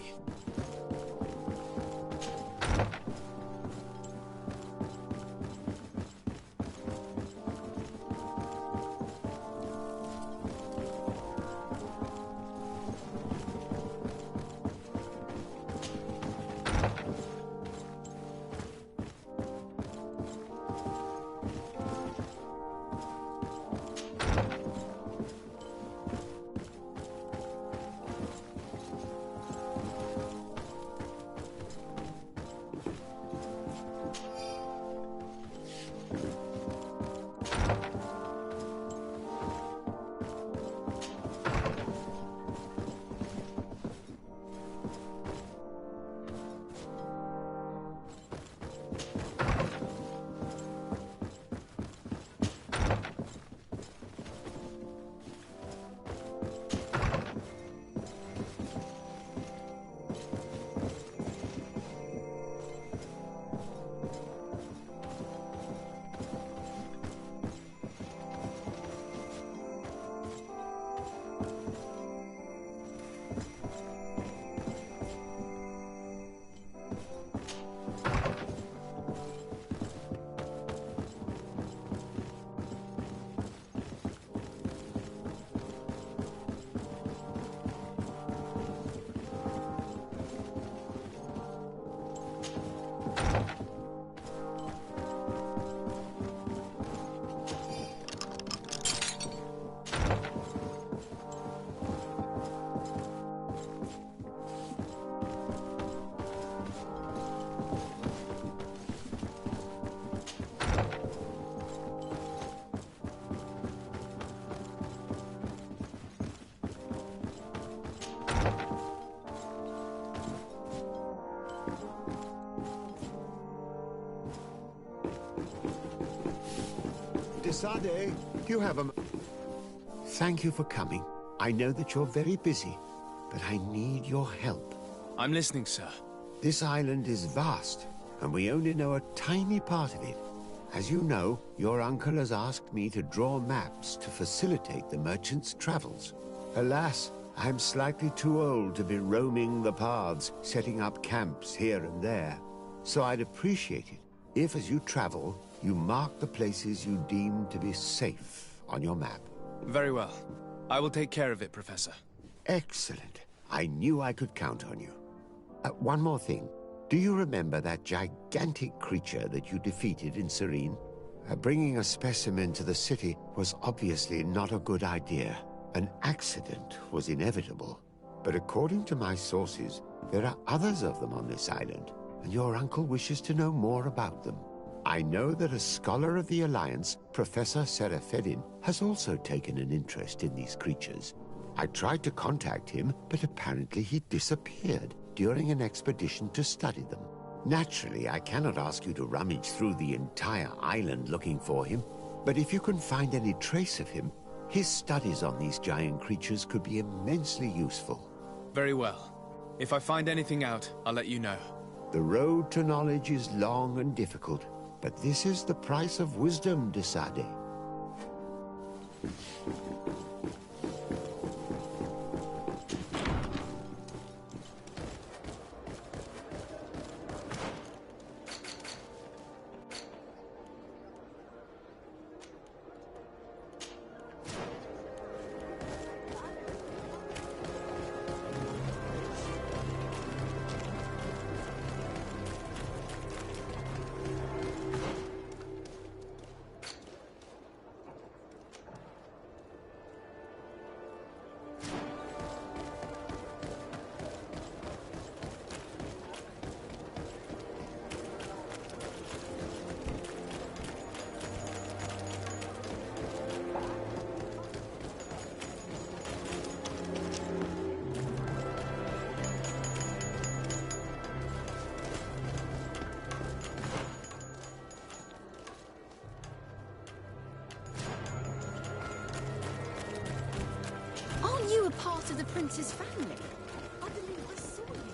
Sade, do you have a... Thank you for coming. I know that you're very busy, but I need your help. I'm listening, sir. This island is vast, and we only know a tiny part of it. As you know, your uncle has asked me to draw maps to facilitate the merchant's travels. Alas, I'm slightly too old to be roaming the paths, setting up camps here and there. So I'd appreciate it if, as you travel, you mark the places you deem to be safe on your map. Very well. I will take care of it, Professor. Excellent. I knew I could count on you. One more thing. Do you remember that gigantic creature that you defeated in Serene? Bringing a specimen to the city was obviously not a good idea. An accident was inevitable. But according to my sources, there are others of them on this island, and your uncle wishes to know more about them. I know that a scholar of the Alliance, Professor Serafedin, has also taken an interest in these creatures. I tried to contact him, but apparently he disappeared during an expedition to study them. Naturally, I cannot ask you to rummage through the entire island looking for him, but if you can find any trace of him, his studies on these giant creatures could be immensely useful. Very well. If I find anything out, I'll let you know. The road to knowledge is long and difficult, but this is the price of wisdom, de Sade. Prince's family. I believe I saw you.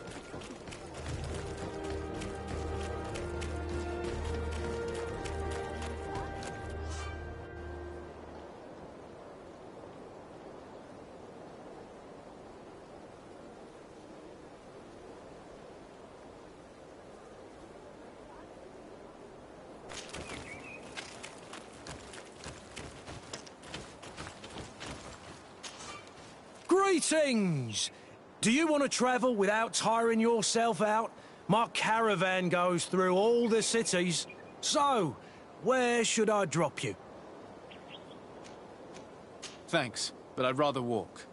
Greetings! Do you want to travel without tiring yourself out? My caravan goes through all the cities. So, where should I drop you? Thanks, but I'd rather walk.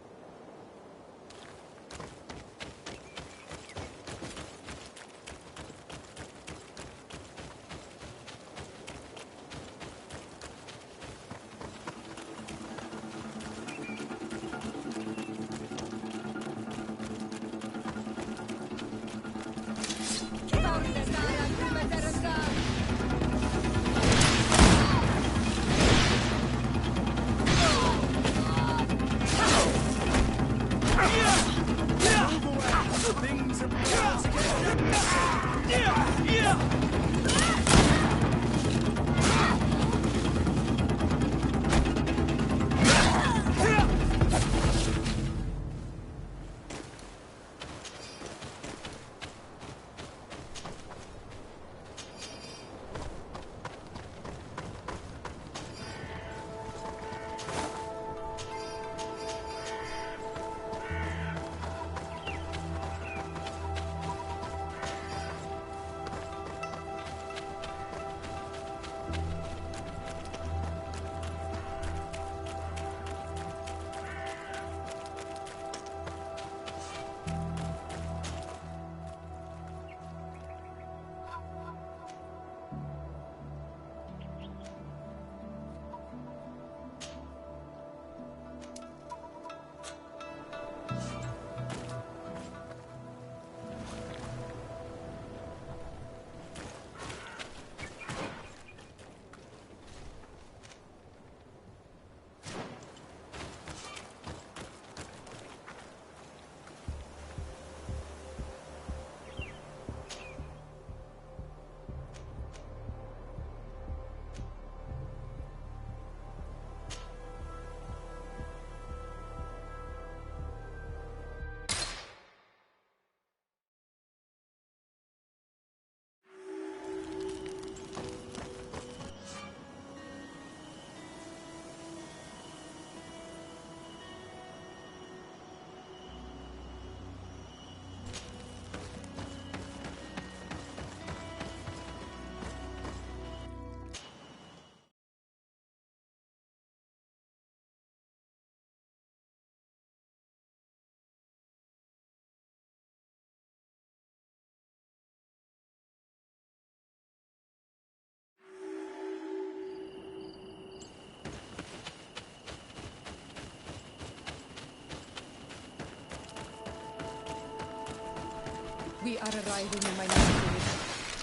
We are arriving in my new village.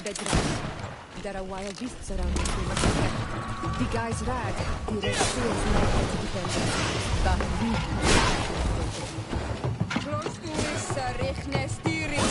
Bedrock. There are wild beasts around us we must protect. The guy's rag. The red seals might have to defend us. But we have to close to this, Rechne steering.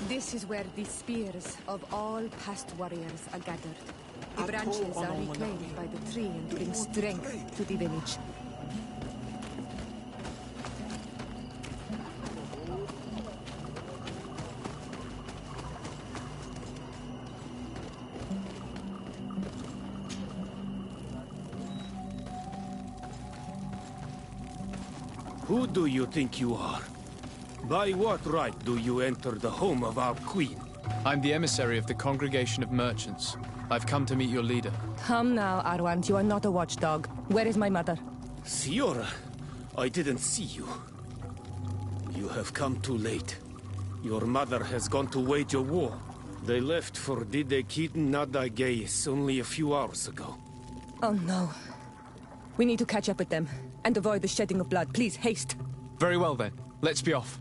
This is where the spears of all past warriors are gathered. The branches are reclaimed by the tree and bring strength to the village. Who do you think you are? By what right do you enter the home of our queen? I'm the emissary of the Congregation of Merchants. I've come to meet your leader. Come now, Arwand. You are not a watchdog. Where is my mother? Siora, I didn't see you. You have come too late. Your mother has gone to wage a war. They left for Didekiden Nadagais only a few hours ago. Oh no. We need to catch up with them and avoid the shedding of blood. Please, haste. Very well then. Let's be off.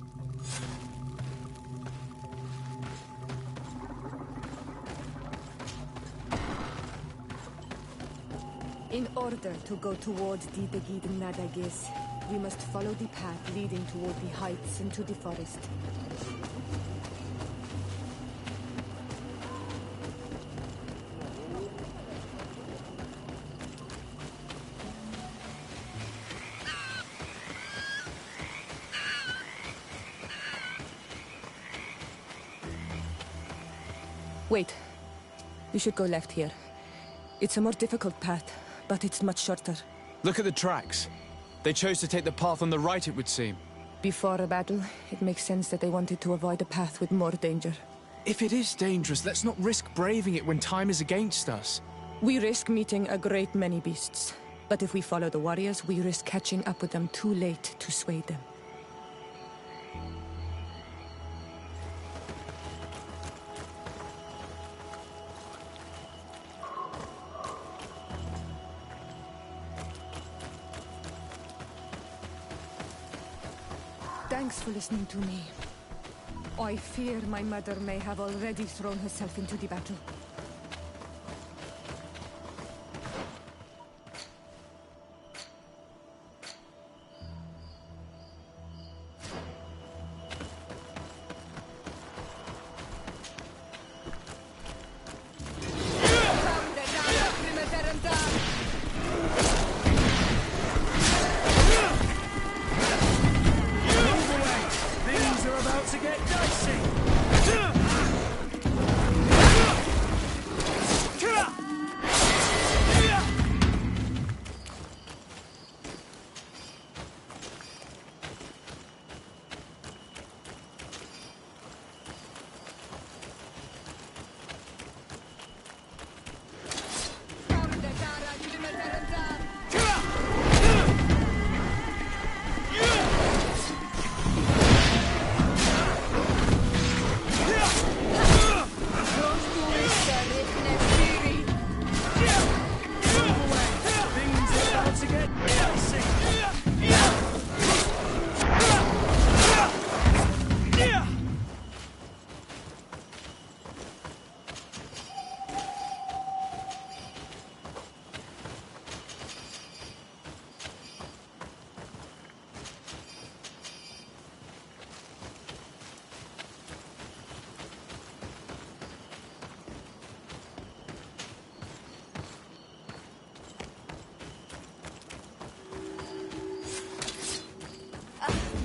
In order to go toward Didekiden Nadagais, we must follow the path leading toward the heights into the forest. Wait. We should go left here. It's a more difficult path, but it's much shorter. Look at the tracks. They chose to take the path on the right, it would seem. Before a battle, it makes sense that they wanted to avoid a path with more danger. If it is dangerous, let's not risk braving it when time is against us. We risk meeting a great many beasts. But if we follow the warriors, we risk catching up with them too late to sway them. Thanks for listening to me. I fear my mother may have already thrown herself into the battle.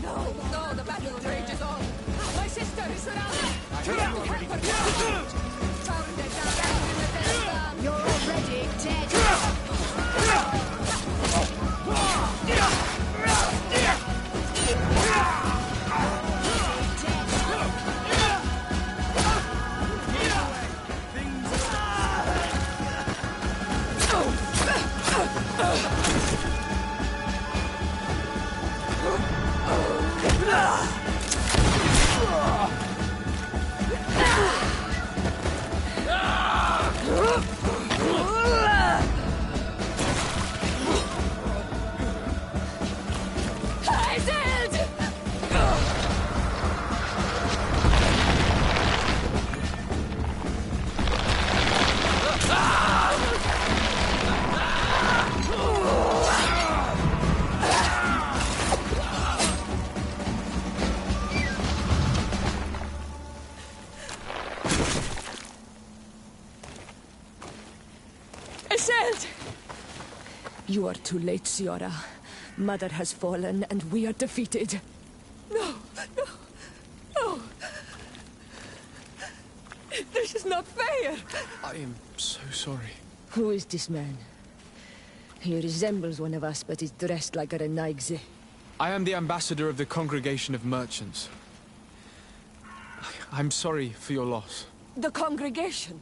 No, the battle rages on. My sister is surrounded. You're already dead. You are too late, Ciora. Mother has fallen, and we are defeated. No, no, no. This is not fair. I am so sorry. Who is this man? He resembles one of us, but is dressed like a Renaigze. I am the ambassador of the Congregation of Merchants. I'm sorry for your loss. The congregation?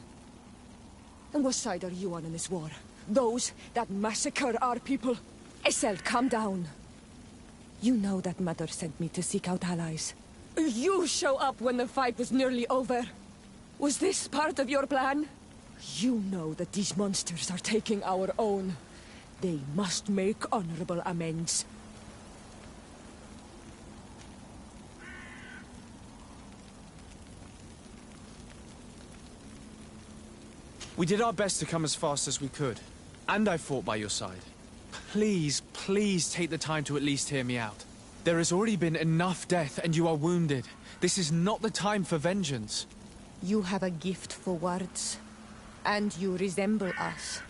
And what side are you on in this war? Those that massacre our people? Estelle, calm down. You know that Mother sent me to seek out allies. You show up when the fight was nearly over. Was this part of your plan? You know that these monsters are taking our own. They must make honorable amends. We did our best to come as fast as we could. And I fought by your side. Please, please take the time to at least hear me out. There has already been enough death, and you are wounded. This is not the time for vengeance. You have a gift for words. And you resemble us.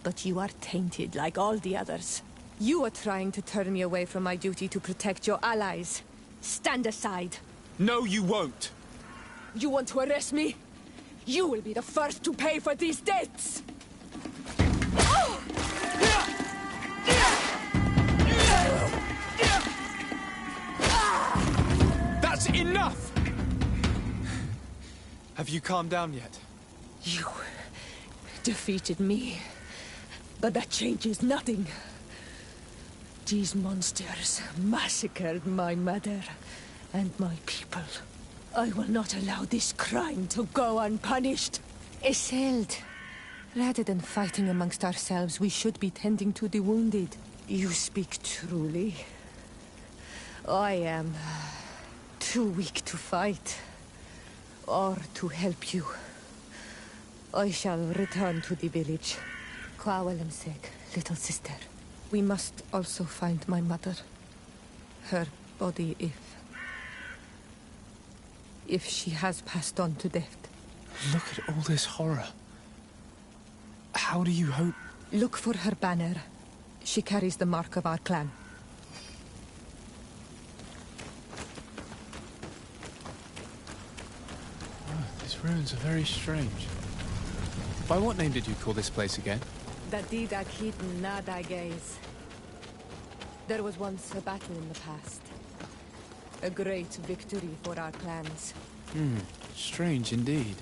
But you are tainted like all the others. You are trying to turn me away from my duty to protect your allies. Stand aside. No, you won't. You want to arrest me? You will be the first to pay for these debts! That's enough! Have you calmed down yet? You defeated me, but that changes nothing. These monsters massacred my mother and my people. I will not allow this crime to go unpunished. Isolde, rather than fighting amongst ourselves, we should be tending to the wounded. You speak truly. I am too weak to fight, or to help you. I shall return to the village. Kwawalamsek, little sister. We must also find my mother. Her body, if she has passed on to death. Look at all this horror. How do you hope? Look for her banner. She carries the mark of our clan. Oh, these ruins are very strange. By what name did you call this place again? Dadida Keaton Nadagaze. There was once a battle in the past. A great victory for our clans. Strange indeed.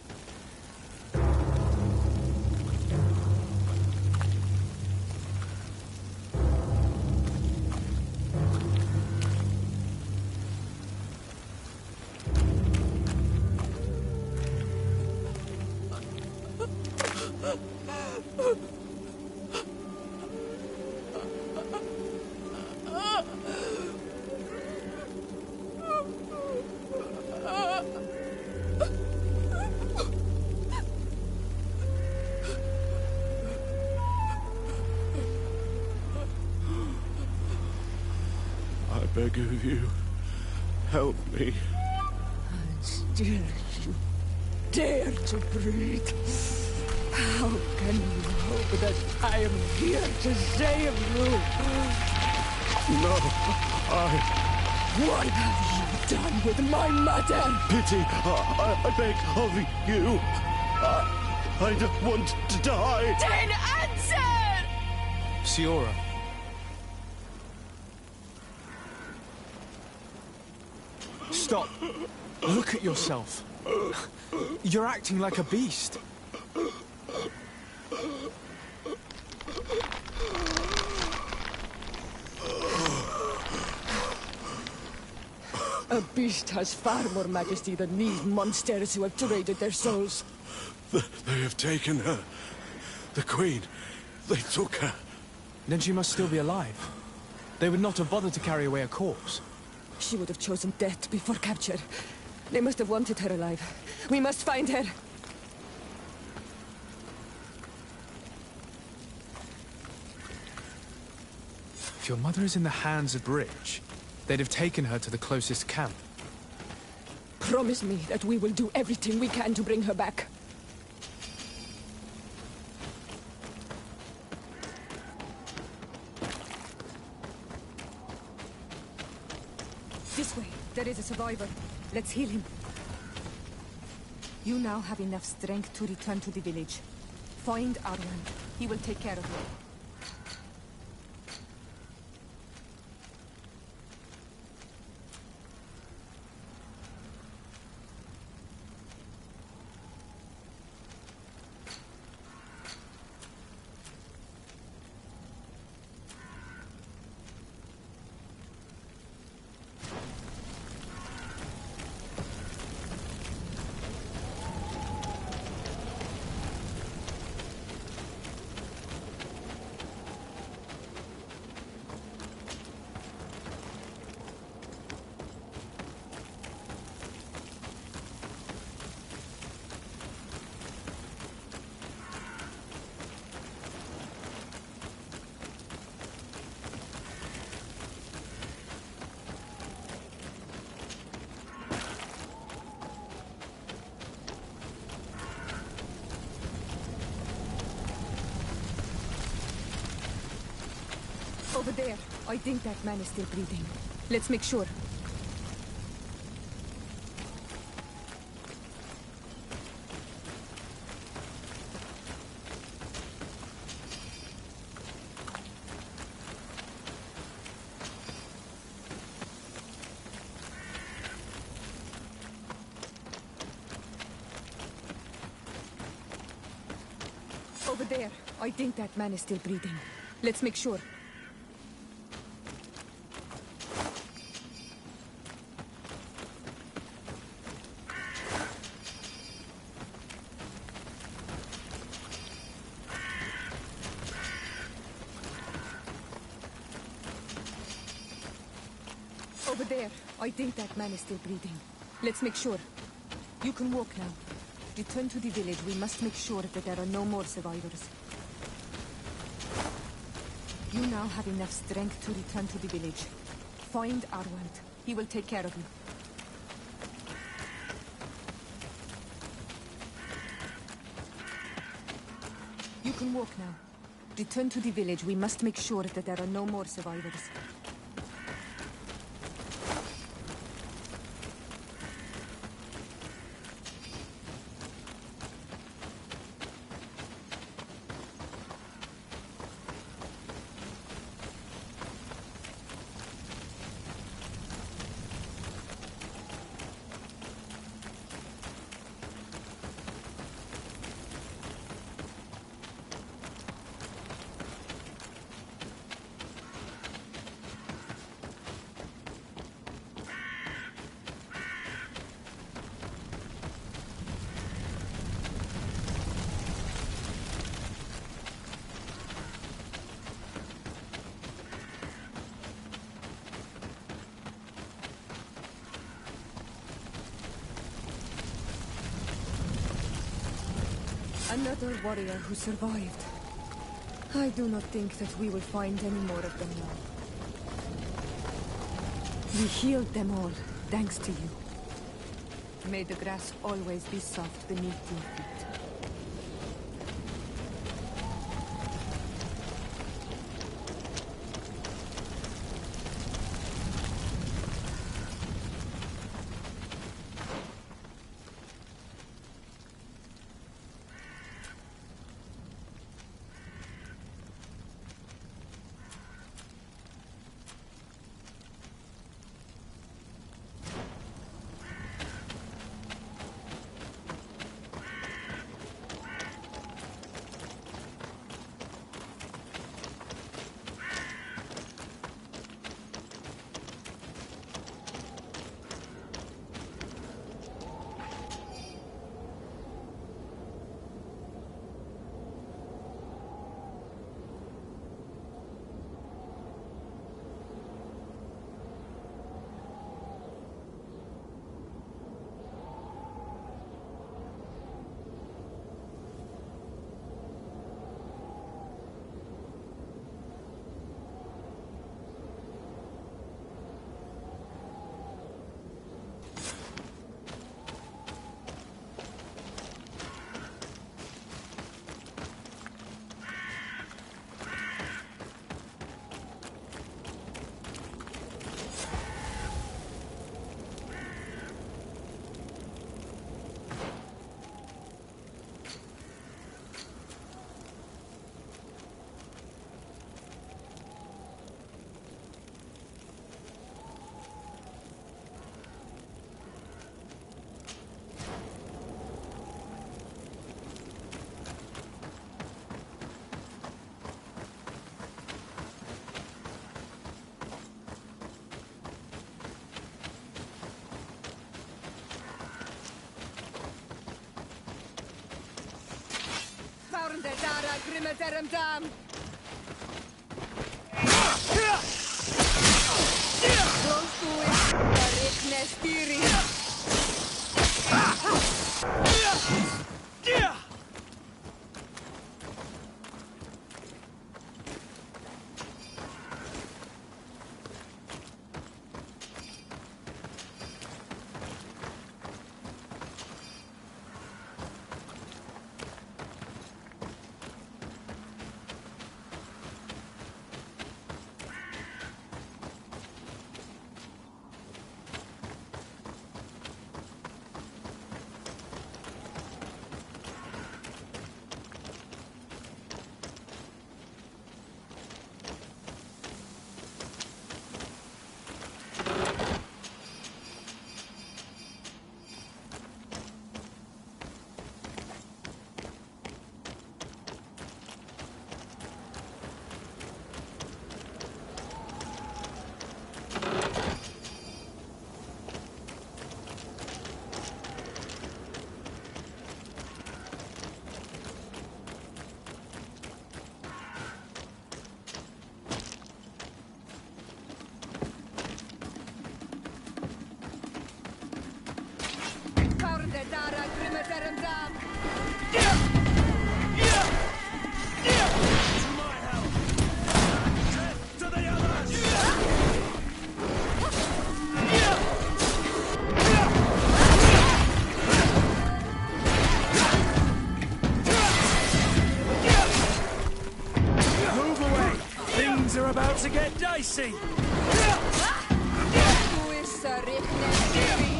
I beg of you, help me. Still you dare to breathe. How can you hope that I am here to save you? No, What have you done with my mother? Pity, I beg of you. I don't want to die. Then answer! Ciora. Stop. Look at yourself. You're acting like a beast. A beast has far more majesty than these monsters who have traded their souls. They have taken her. The Queen. They took her. Then she must still be alive. They would not have bothered to carry away a corpse. She would have chosen death before capture. They must have wanted her alive. We must find her. If your mother is in the hands of Bridge, they'd have taken her to the closest camp. Promise me that we will do everything we can to bring her back. This way. There is a survivor. Let's heal him. You now have enough strength to return to the village. Find Arwen. He will take care of you. Over there. I think that man is still breathing. Let's make sure. Over there. I think that man is still breathing. Let's make sure. Over there. I think that man is still breathing. Let's make sure. You can walk now. Return to the village. We must make sure that there are no more survivors. You now have enough strength to return to the village. Find Arwen. He will take care of you. You can walk now. Return to the village. We must make sure that there are no more survivors. Another warrior who survived. I do not think that we will find any more of them now. We healed them all, thanks to you. May the grass always be soft beneath your feet. de dara grimaterum dam. Close to it, the richness theory. Are about to get dicey. Who is the richness theory?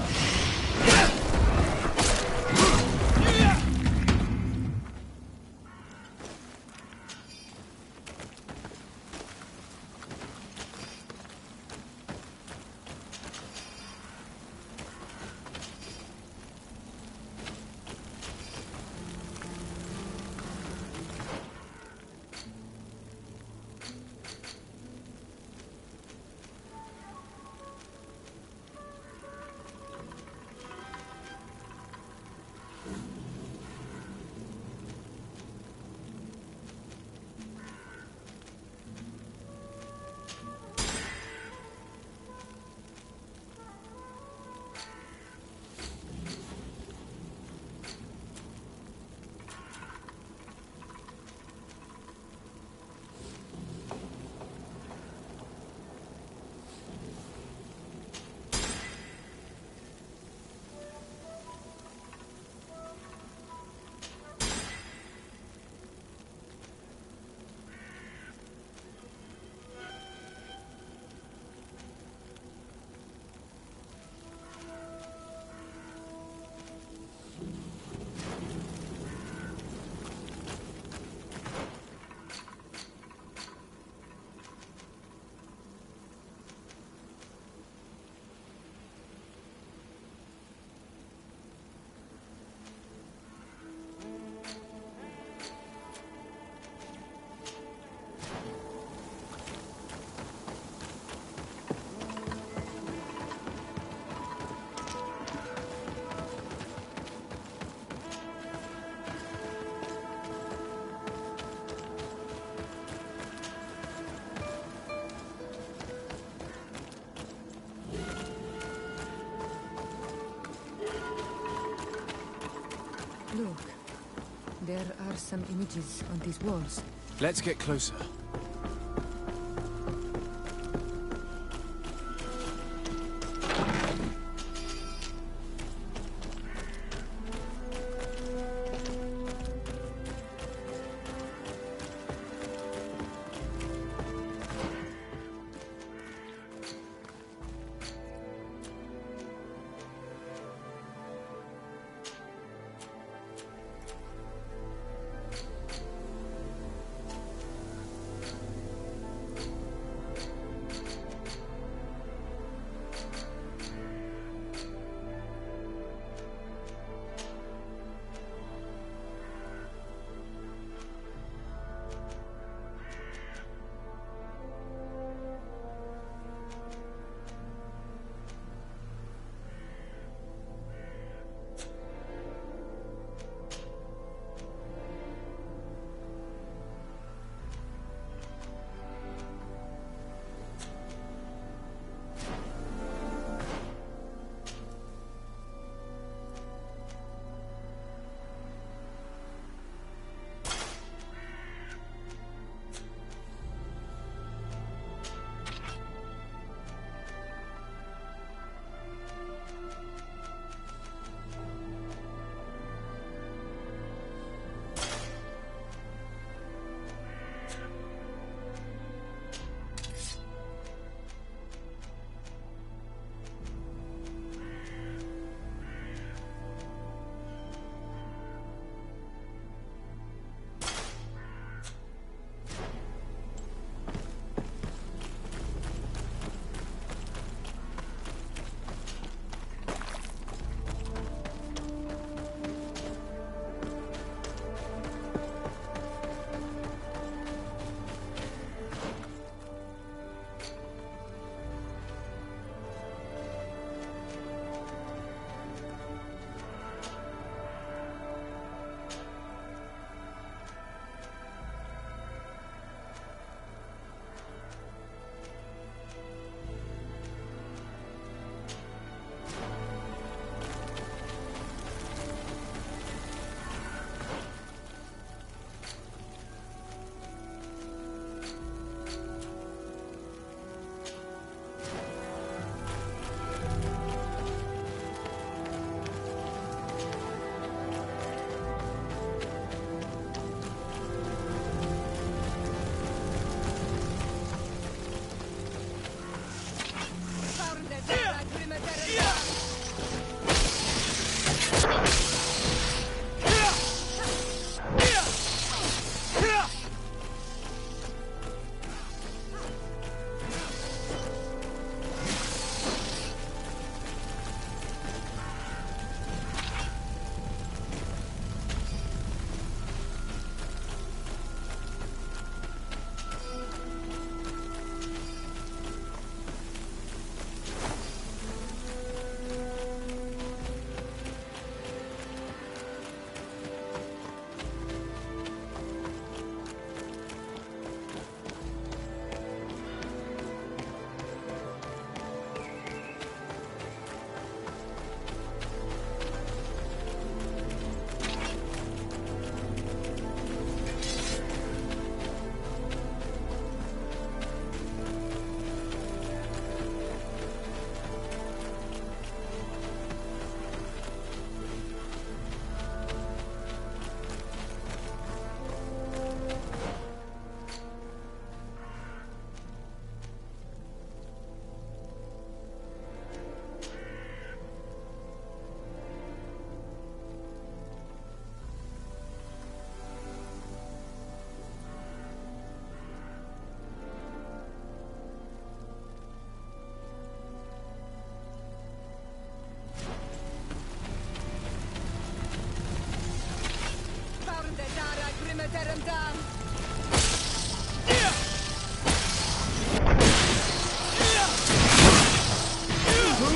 Look, there are some images on these walls. Let's get closer.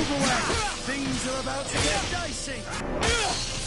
Move away! Things are about to get dicey!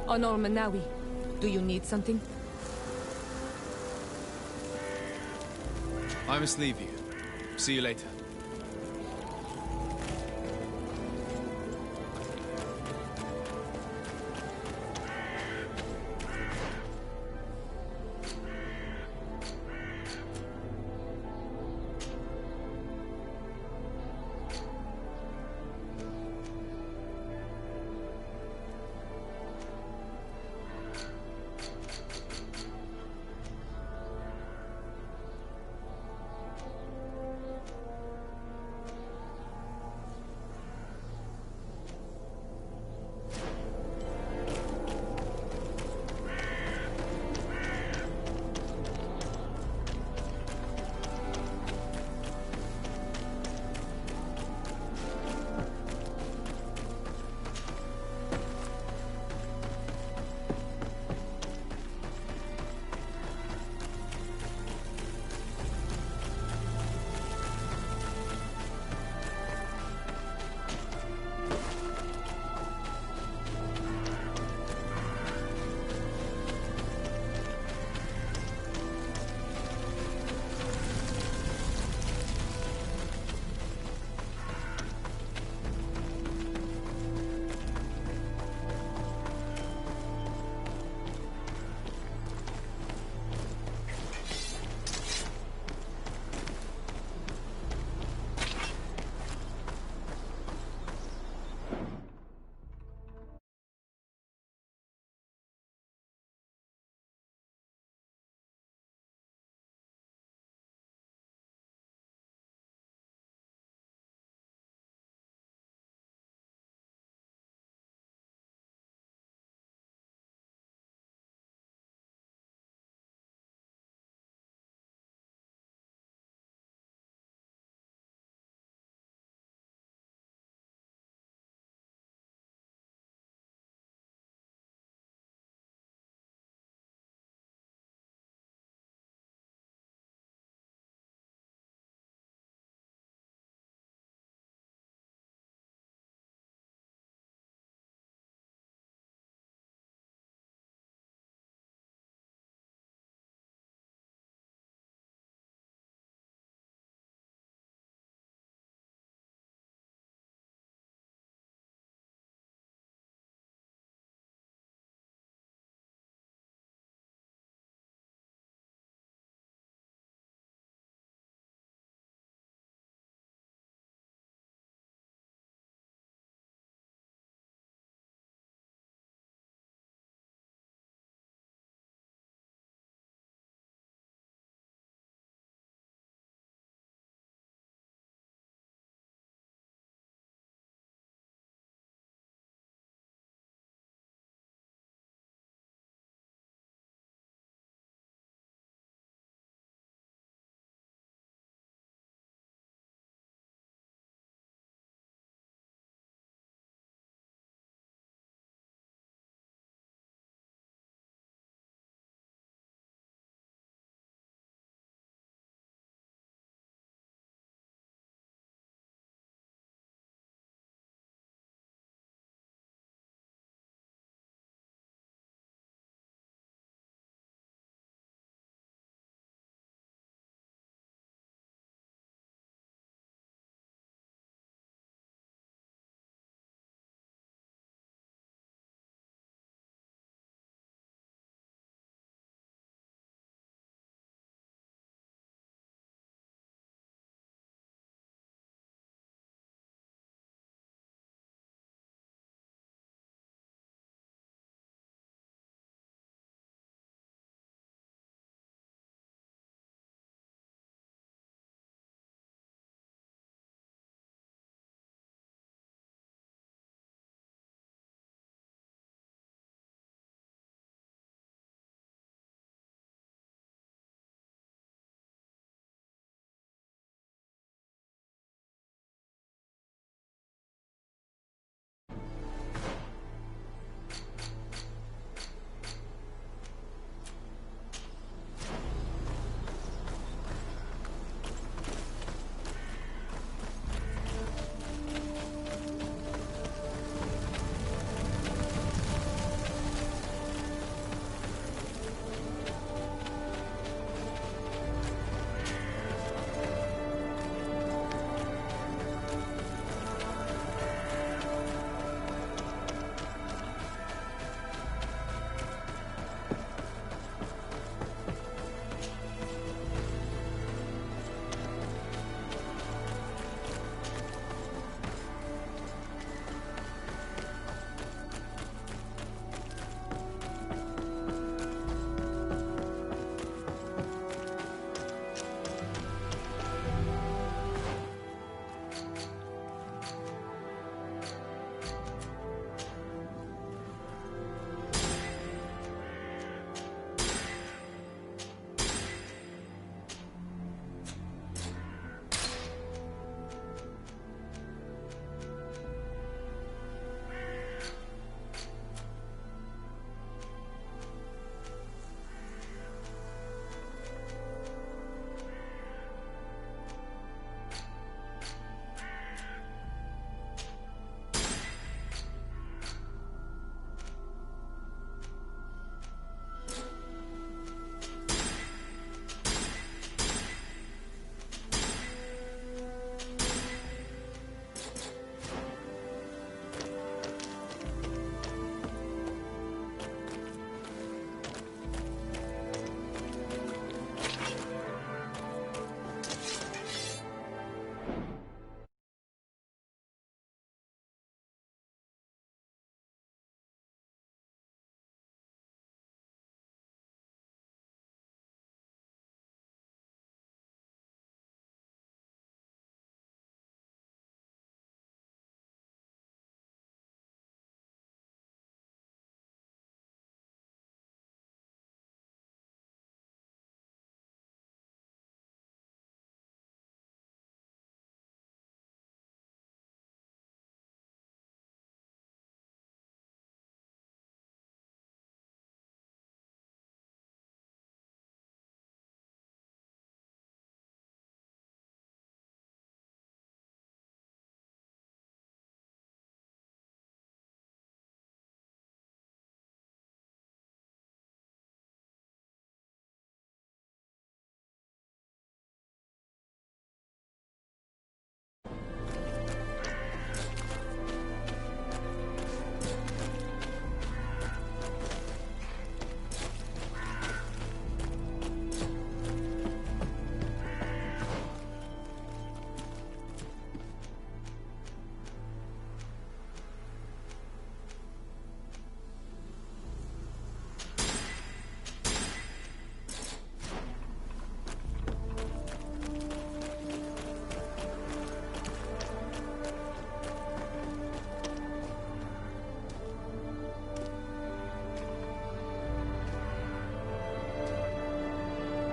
Honor Manawi, do you need something? I must leave you. See you later.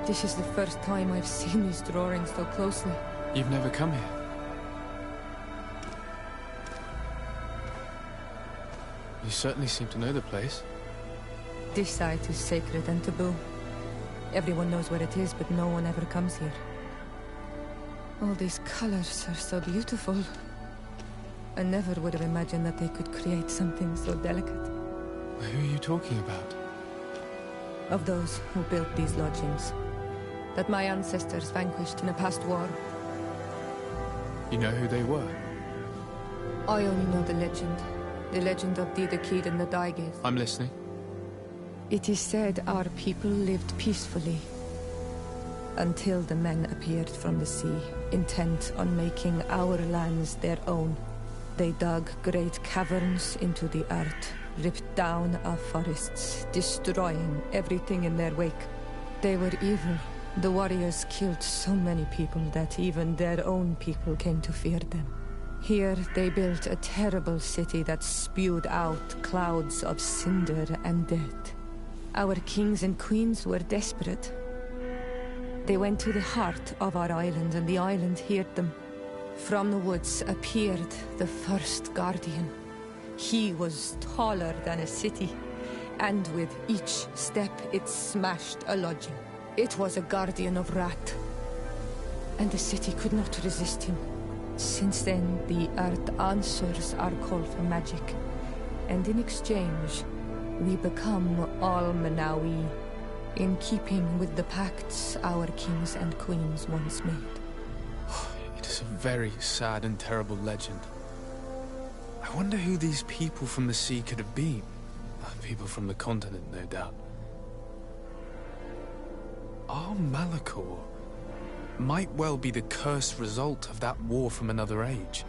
This is the first time I've seen these drawings so closely. You've never come here? You certainly seem to know the place. This site is sacred and taboo. Everyone knows where it is, but no one ever comes here. All these colors are so beautiful. I never would have imagined that they could create something so delicate. Who are you talking about? Of those who built these lodgings. That my ancestors vanquished in a past war. You know who they were? I only know the legend. The legend of Didakid and the Daigith. I'm listening. It is said our people lived peacefully. Until the men appeared from the sea, intent on making our lands their own. They dug great caverns into the earth, ripped down our forests, destroying everything in their wake. They were evil. The warriors killed so many people that even their own people came to fear them. Here they built a terrible city that spewed out clouds of cinder and death. Our kings and queens were desperate. They went to the heart of our island, and the island heard them. From the woods appeared the first guardian. He was taller than a city, and with each step it smashed a lodging. It was a guardian of Rat, and the city could not resist him. Since then, the earth answers our call for magic, and in exchange, we become Almanawi, in keeping with the pacts our kings and queens once made. It is a very sad and terrible legend. I wonder who these people from the sea could have been. People from the continent, no doubt. Our Malachor might well be the cursed result of that war from another age.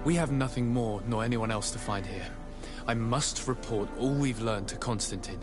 We have nothing more, nor anyone else to find here. I must report all we've learned to Constantine.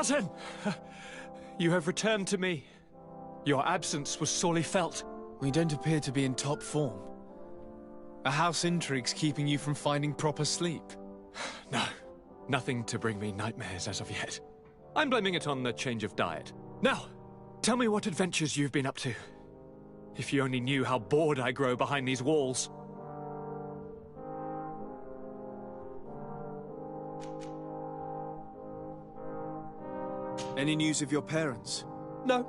Cousin! You have returned to me. Your absence was sorely felt. We don't appear to be in top form. A house intrigue's keeping you from finding proper sleep. No, nothing to bring me nightmares as of yet. I'm blaming it on the change of diet. Now, tell me what adventures you've been up to. If you only knew how bored I grow behind these walls. Any news of your parents? No.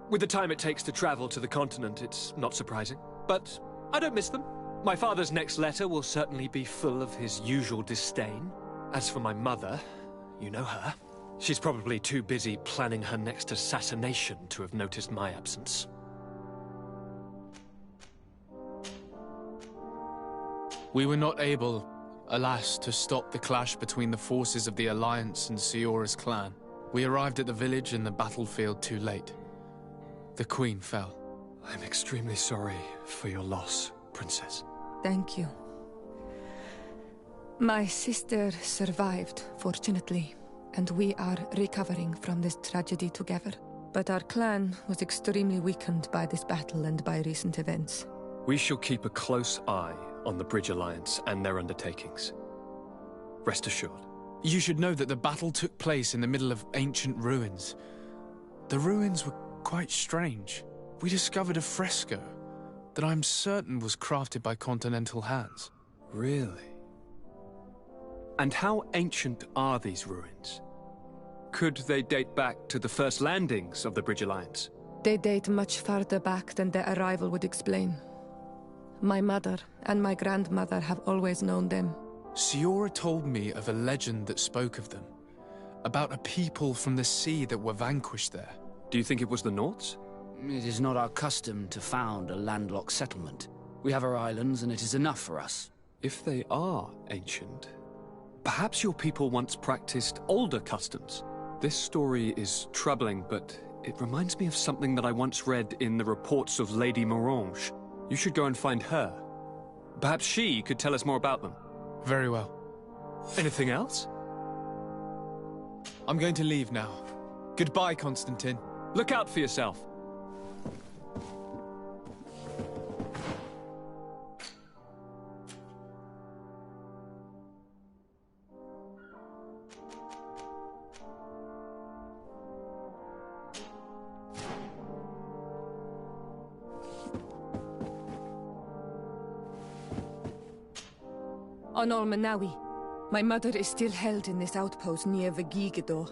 With the time it takes to travel to the continent, it's not surprising. But I don't miss them. My father's next letter will certainly be full of his usual disdain. As for my mother, you know her. She's probably too busy planning her next assassination to have noticed my absence. We were not able, alas, to stop the clash between the forces of the Alliance and Siora's clan. We arrived at the village and the battlefield too late. The Queen fell. I'm extremely sorry for your loss, Princess. Thank you. My sister survived, fortunately, and we are recovering from this tragedy together. But our clan was extremely weakened by this battle and by recent events. We shall keep a close eye on the Bridge Alliance and their undertakings. Rest assured. You should know that the battle took place in the middle of ancient ruins. The ruins were quite strange. We discovered a fresco that I'm certain was crafted by continental hands. Really? And how ancient are these ruins? Could they date back to the first landings of the Bridge Alliance? They date much farther back than their arrival would explain. My mother and my grandmother have always known them. Siora told me of a legend that spoke of them, about a people from the sea that were vanquished there. Do you think it was the Nords? It is not our custom to found a landlocked settlement. We have our islands, and it is enough for us. If they are ancient, perhaps your people once practiced older customs. This story is troubling, but it reminds me of something that I once read in the reports of Lady Morange. You should go and find her. Perhaps she could tell us more about them. Very well. Anything else? I'm going to leave now. Goodbye, Constantine. Look out for yourself. On Almanawi, my mother is still held in this outpost near Vegigador.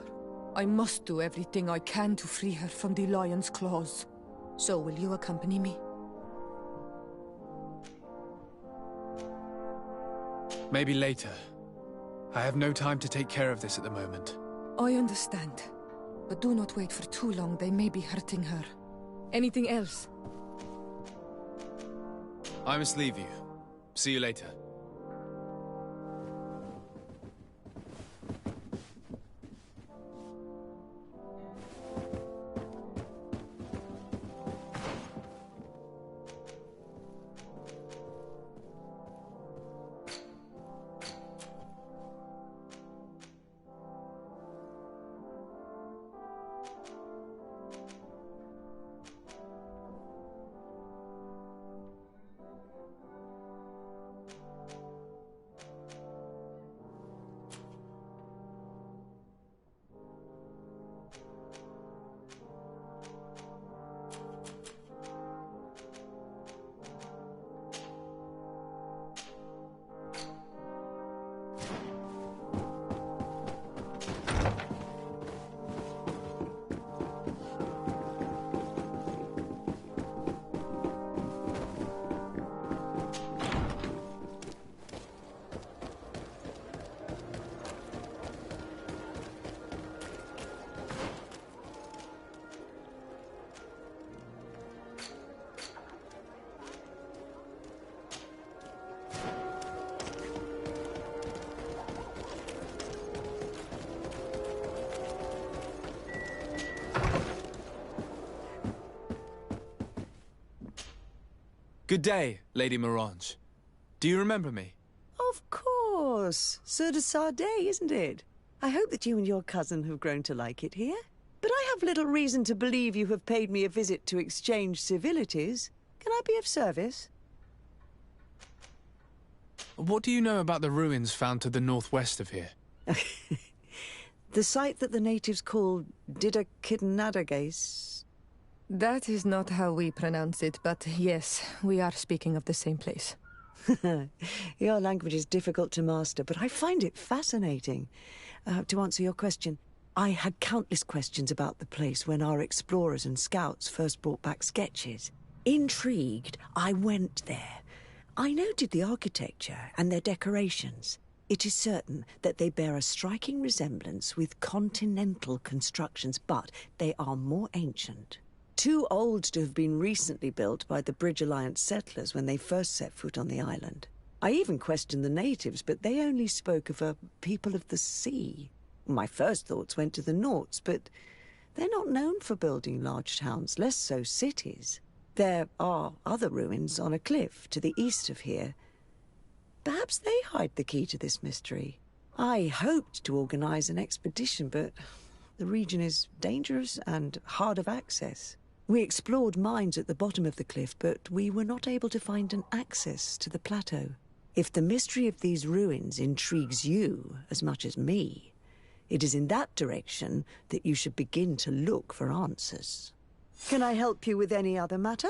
I must do everything I can to free her from the lion's claws. So will you accompany me? Maybe later. I have no time to take care of this at the moment. I understand. But do not wait for too long, they may be hurting her. Anything else? I must leave you. See you later. Good day, Lady Morange. Do you remember me? Of course. Sir de Sardet, isn't it? I hope that you and your cousin have grown to like it here. But I have little reason to believe you have paid me a visit to exchange civilities. Can I be of service? What do you know about the ruins found to the northwest of here? The site that the natives call Didakidnadagais. That is not how we pronounce it, but yes, we are speaking of the same place. Your language is difficult to master, but I find it fascinating. To answer your question, I had countless questions about the place when our explorers and scouts first brought back sketches. Intrigued, I went there. I noted the architecture and their decorations. It is certain that they bear a striking resemblance with continental constructions, but they are more ancient. Too old to have been recently built by the Bridge Alliance settlers when they first set foot on the island. I even questioned the natives, but they only spoke of a people of the sea. My first thoughts went to the Nauts, but they're not known for building large towns, less so cities. There are other ruins on a cliff to the east of here. Perhaps they hide the key to this mystery. I hoped to organize an expedition, but the region is dangerous and hard of access. We explored mines at the bottom of the cliff, but we were not able to find an access to the plateau. If the mystery of these ruins intrigues you as much as me, it is in that direction that you should begin to look for answers. Can I help you with any other matter?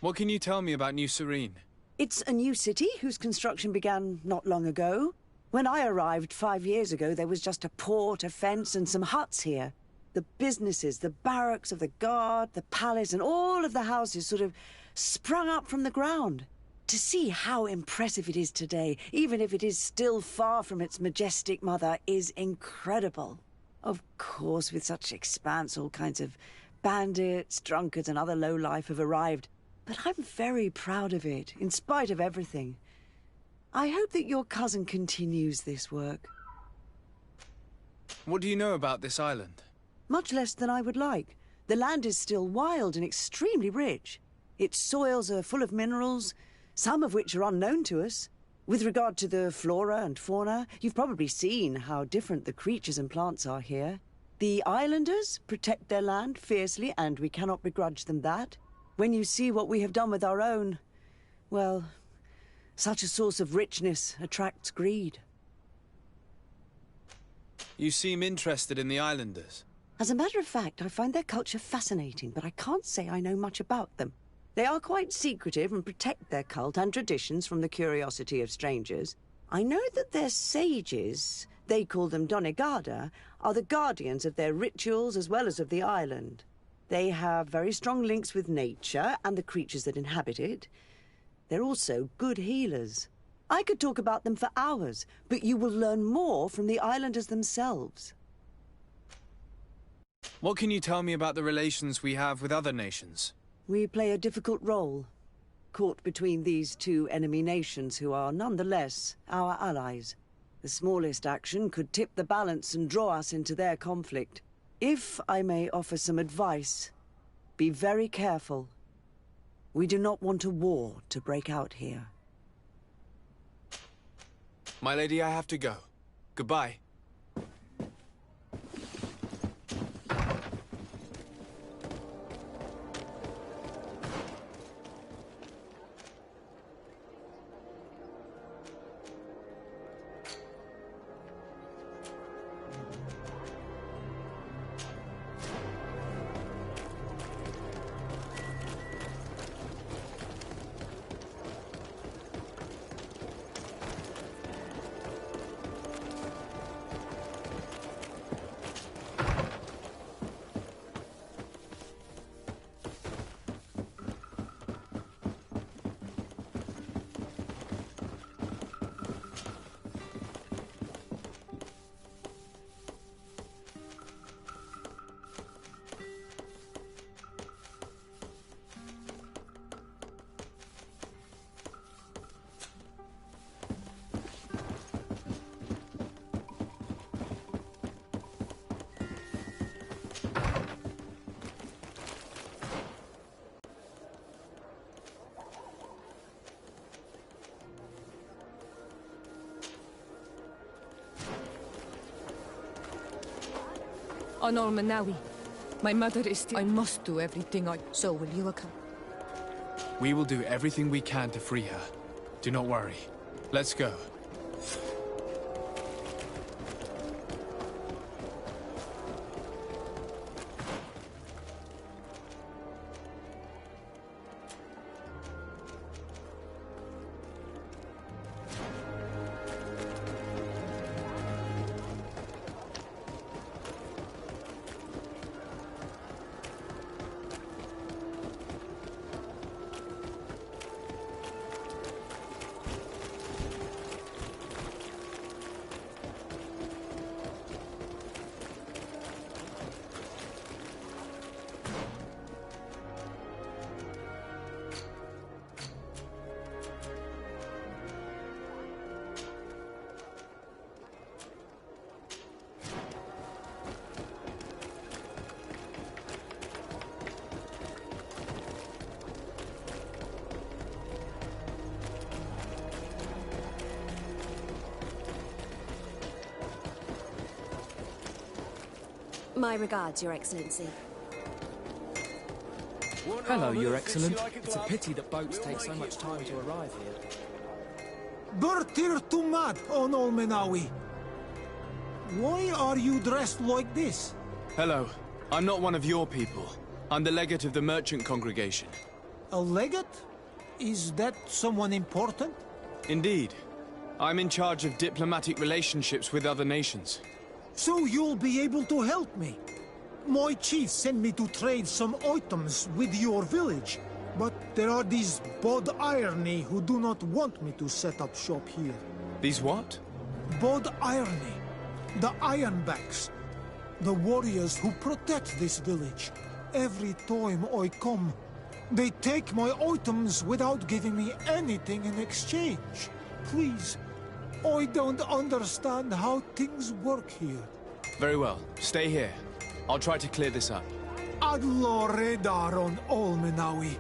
What can you tell me about New Serene? It's a new city whose construction began not long ago. When I arrived 5 years ago, there was just a port, a fence, and some huts here. The businesses, the barracks of the guard, the palace, and all of the houses sort of sprung up from the ground. To see how impressive it is today, even if it is still far from its majestic mother, is incredible. Of course, with such expanse, all kinds of bandits, drunkards, and other lowlife have arrived. But I'm very proud of it, in spite of everything. I hope that your cousin continues this work. What do you know about this island? Much less than I would like. The land is still wild and extremely rich. Its soils are full of minerals, some of which are unknown to us. With regard to the flora and fauna, you've probably seen how different the creatures and plants are here. The islanders protect their land fiercely, and we cannot begrudge them that. When you see what we have done with our own, well, such a source of richness attracts greed. You seem interested in the islanders. As a matter of fact, I find their culture fascinating, but I can't say I know much about them. They are quite secretive and protect their cult and traditions from the curiosity of strangers. I know that their sages, they call them Donegada, are the guardians of their rituals as well as of the island. They have very strong links with nature and the creatures that inhabit it. They're also good healers. I could talk about them for hours, but you will learn more from the islanders themselves. What can you tell me about the relations we have with other nations? We play a difficult role, caught between these two enemy nations who are nonetheless our allies. The smallest action could tip the balance and draw us into their conflict. If I may offer some advice, be very careful. We do not want a war to break out here. My lady, I have to go. Goodbye. On Olmanawi. My mother is still... I must do everything I... So will you, Akam? We will do everything we can to free her. Do not worry. Let's go. My regards, Your Excellency. Hello, Your Excellence. It's a pity that boats take so much time to arrive here. Bertir Tumad on Olmenawi. Why are you dressed like this? Hello. I'm not one of your people. I'm the legate of the merchant congregation. A legate? Is that someone important? Indeed. I'm in charge of diplomatic relationships with other nations. So you'll be able to help me. My chief sent me to trade some items with your village, but there are these Bod Irony who do not want me to set up shop here. These what? Bod Irony. The Ironbacks. The warriors who protect this village. Every time I come, they take my items without giving me anything in exchange. Please. I don't understand how things work here. Very well. Stay here. I'll try to clear this up. Adlo Redar on Olmenawi.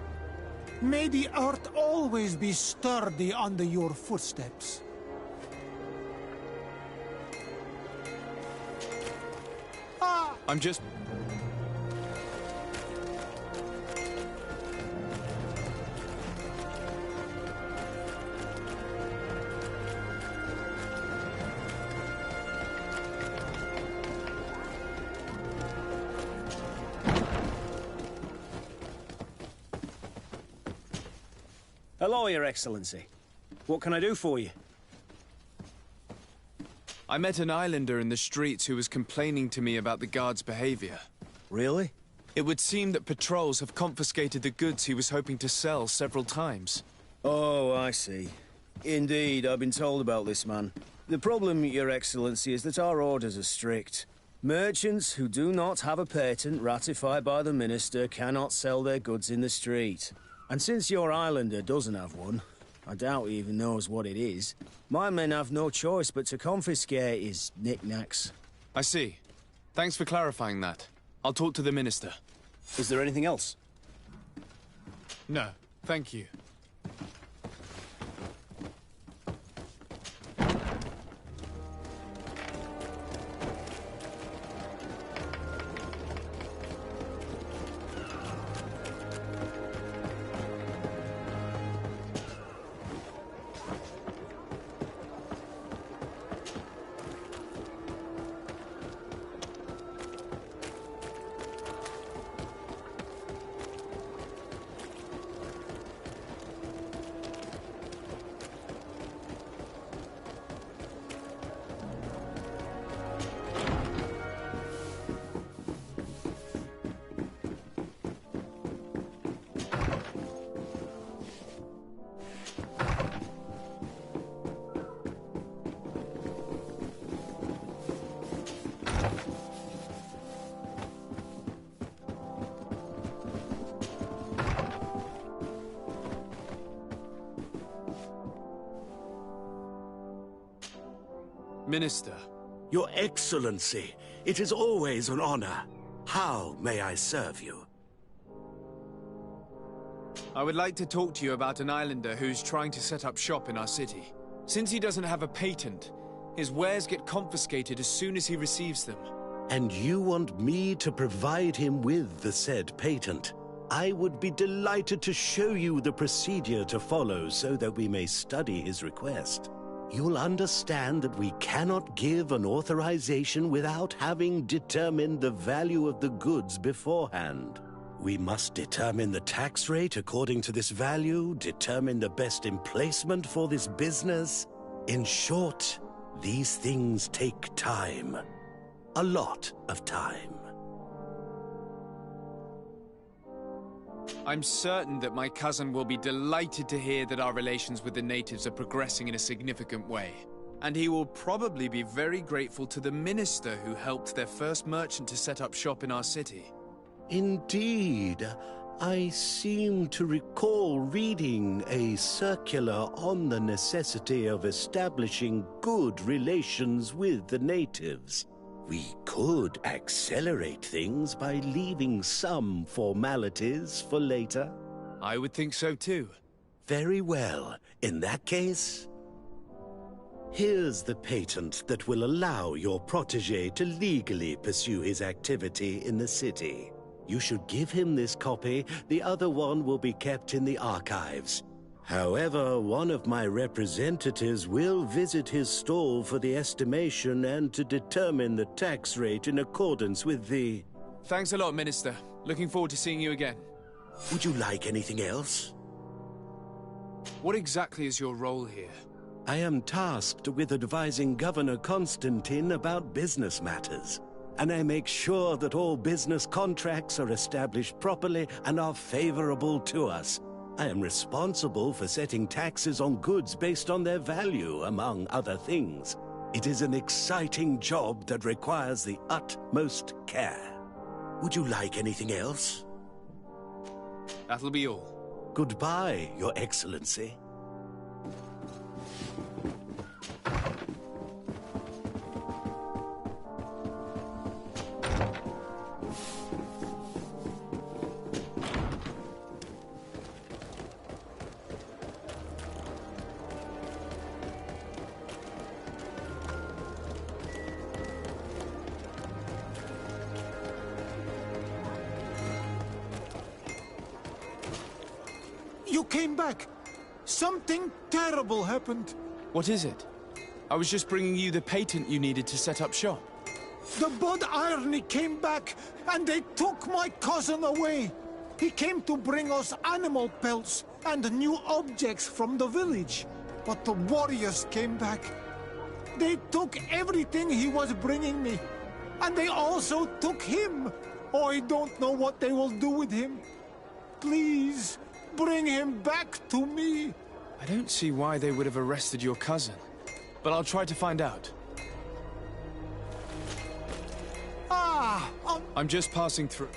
May the earth always be sturdy under your footsteps. I'm just... Hello, Your Excellency. What can I do for you? I met an islander in the streets who was complaining to me about the guard's behavior. Really? It would seem that patrols have confiscated the goods he was hoping to sell several times. Oh, I see. Indeed, I've been told about this man. The problem, Your Excellency, is that our orders are strict. Merchants who do not have a patent ratified by the Minister cannot sell their goods in the street. And since your islander doesn't have one, I doubt he even knows what it is, my men have no choice but to confiscate his knickknacks. I see. Thanks for clarifying that. I'll talk to the Minister. Is there anything else? No, thank you. Minister. Your Excellency, it is always an honor. How may I serve you? I would like to talk to you about an islander who's trying to set up shop in our city. Since he doesn't have a patent, his wares get confiscated as soon as he receives them. and you want me to provide him with the said patent, I would be delighted to show you the procedure to follow so that we may study his request. You'll understand that we cannot give an authorization without having determined the value of the goods beforehand. We must determine the tax rate according to this value, determine the best emplacement for this business. In short, these things take time. A lot of time. I'm certain that my cousin will be delighted to hear that our relations with the natives are progressing in a significant way. And he will probably be very grateful to the minister who helped their first merchant to set up shop in our city. Indeed. I seem to recall reading a circular on the necessity of establishing good relations with the natives. We could accelerate things by leaving some formalities for later. I would think so too. Very well. In that case, here's the patent that will allow your protege to legally pursue his activity in the city. You should give him this copy. The other one will be kept in the archives. However, one of my representatives will visit his stall for the estimation and to determine the tax rate in accordance with the... Thanks a lot, Minister. Looking forward to seeing you again. Would you like anything else? What exactly is your role here? I am tasked with advising Governor Constantine about business matters. And I make sure that all business contracts are established properly and are favorable to us. I am responsible for setting taxes on goods based on their value, among other things. It is an exciting job that requires the utmost care. Would you like anything else? That'll be all. Goodbye, Your Excellency. You came back. Something terrible happened. What is it? I was just bringing you the patent you needed to set up shop. The Bud Irony came back, and they took my cousin away. He came to bring us animal pelts and new objects from the village. But the warriors came back. They took everything he was bringing me. And they also took him. Oh, I don't know what they will do with him. Please, bring him back to me. I don't see why they would have arrested your cousin, but I'll try to find out. I'm just passing through.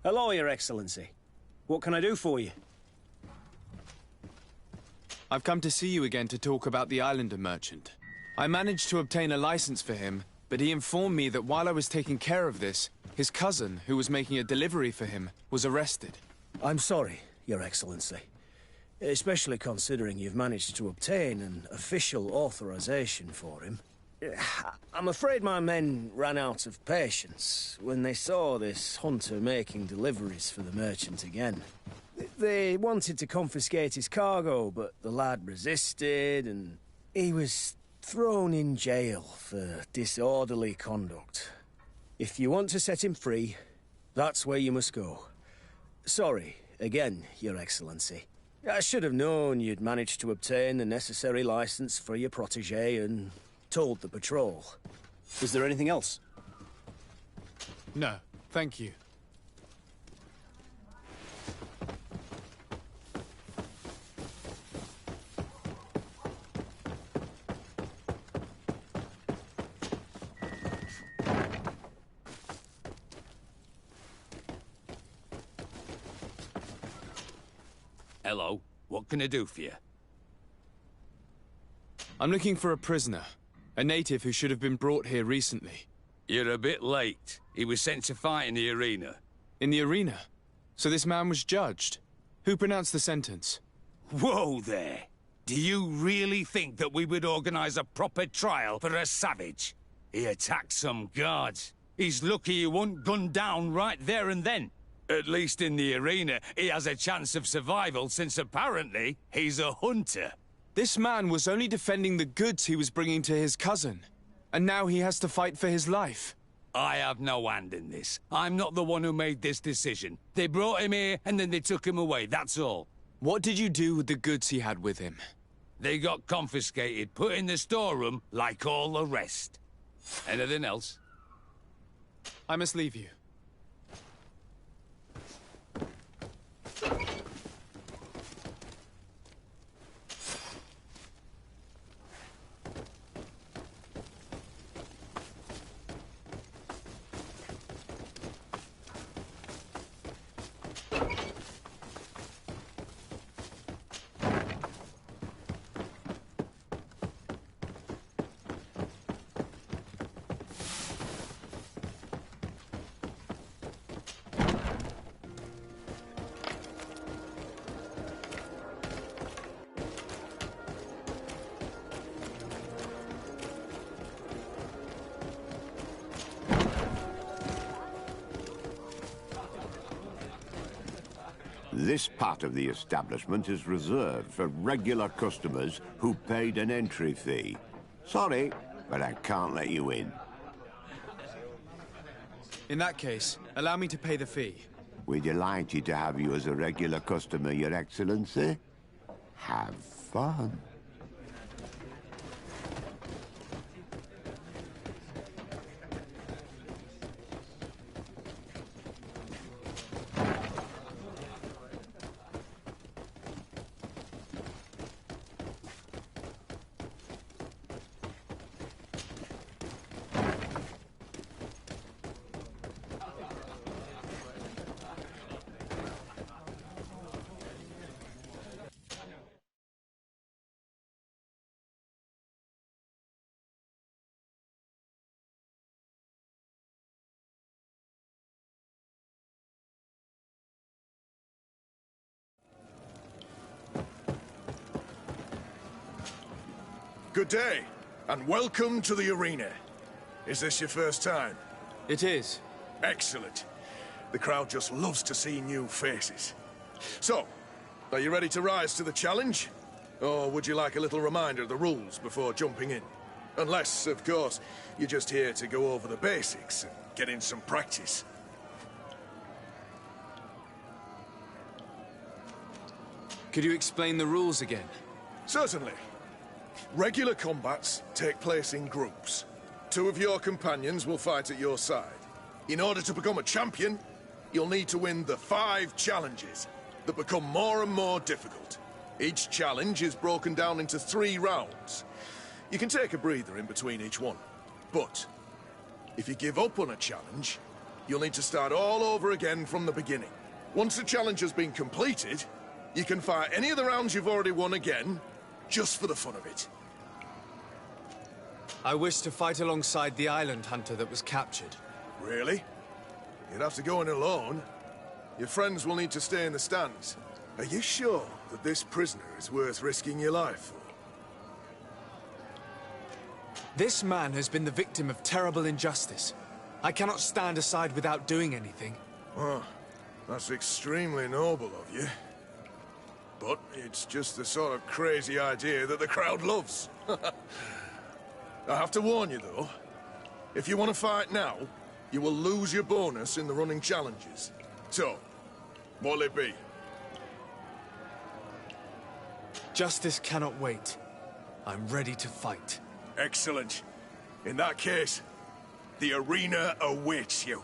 Hello, Your Excellency. What can I do for you? I've come to see you again to talk about the Islander merchant. I managed to obtain a license for him, but he informed me that while I was taking care of this, his cousin, who was making a delivery for him, was arrested. I'm sorry, Your Excellency. Especially considering you've managed to obtain an official authorization for him. I'm afraid my men ran out of patience when they saw this hunter making deliveries for the merchant again. They wanted to confiscate his cargo, but the lad resisted, and he was thrown in jail for disorderly conduct. If you want to set him free, that's where you must go. Sorry, again, Your Excellency. I should have known you'd managed to obtain the necessary license for your protege and told the patrol. Was there anything else? No, thank you. Hello, what can I do for you? I'm looking for a prisoner. A native who should have been brought here recently. You're a bit late. He was sent to fight in the arena. In the arena? So this man was judged? Who pronounced the sentence? Whoa there! Do you really think that we would organize a proper trial for a savage? He attacked some guards. He's lucky he wasn't gunned down right there and then. At least in the arena, he has a chance of survival since apparently he's a hunter. This man was only defending the goods he was bringing to his cousin. And now he has to fight for his life. I have no hand in this. I'm not the one who made this decision. They brought him here and then they took him away, that's all. What did you do with the goods he had with him? They got confiscated, put in the storeroom like all the rest. Anything else? I must leave you. This part of the establishment is reserved for regular customers who paid an entry fee. Sorry, but I can't let you in. In that case, allow me to pay the fee. We're delighted to have you as a regular customer, Your Excellency. Have fun. Good day, and welcome to the arena. Is this your first time? It is. Excellent. The crowd just loves to see new faces. So, are you ready to rise to the challenge? Or would you like a little reminder of the rules before jumping in? Unless, of course, you're just here to go over the basics and get in some practice. Could you explain the rules again? Certainly. Regular combats take place in groups. 2 of your companions will fight at your side. In order to become a champion, you'll need to win the 5 challenges that become more and more difficult. Each challenge is broken down into 3 rounds. You can take a breather in between each one. But if you give up on a challenge, you'll need to start all over again from the beginning. Once the challenge has been completed, you can fight any of the rounds you've already won again, just for the fun of it. I wish to fight alongside the island hunter that was captured. Really? You'd have to go in alone. Your friends will need to stay in the stands. Are you sure that this prisoner is worth risking your life for? This man has been the victim of terrible injustice. I cannot stand aside without doing anything. Oh, that's extremely noble of you. But it's just the sort of crazy idea that the crowd loves. I have to warn you, though. If you want to fight now, you will lose your bonus in the running challenges. So, what'll it be? Justice cannot wait. I'm ready to fight. Excellent. In that case, the arena awaits you.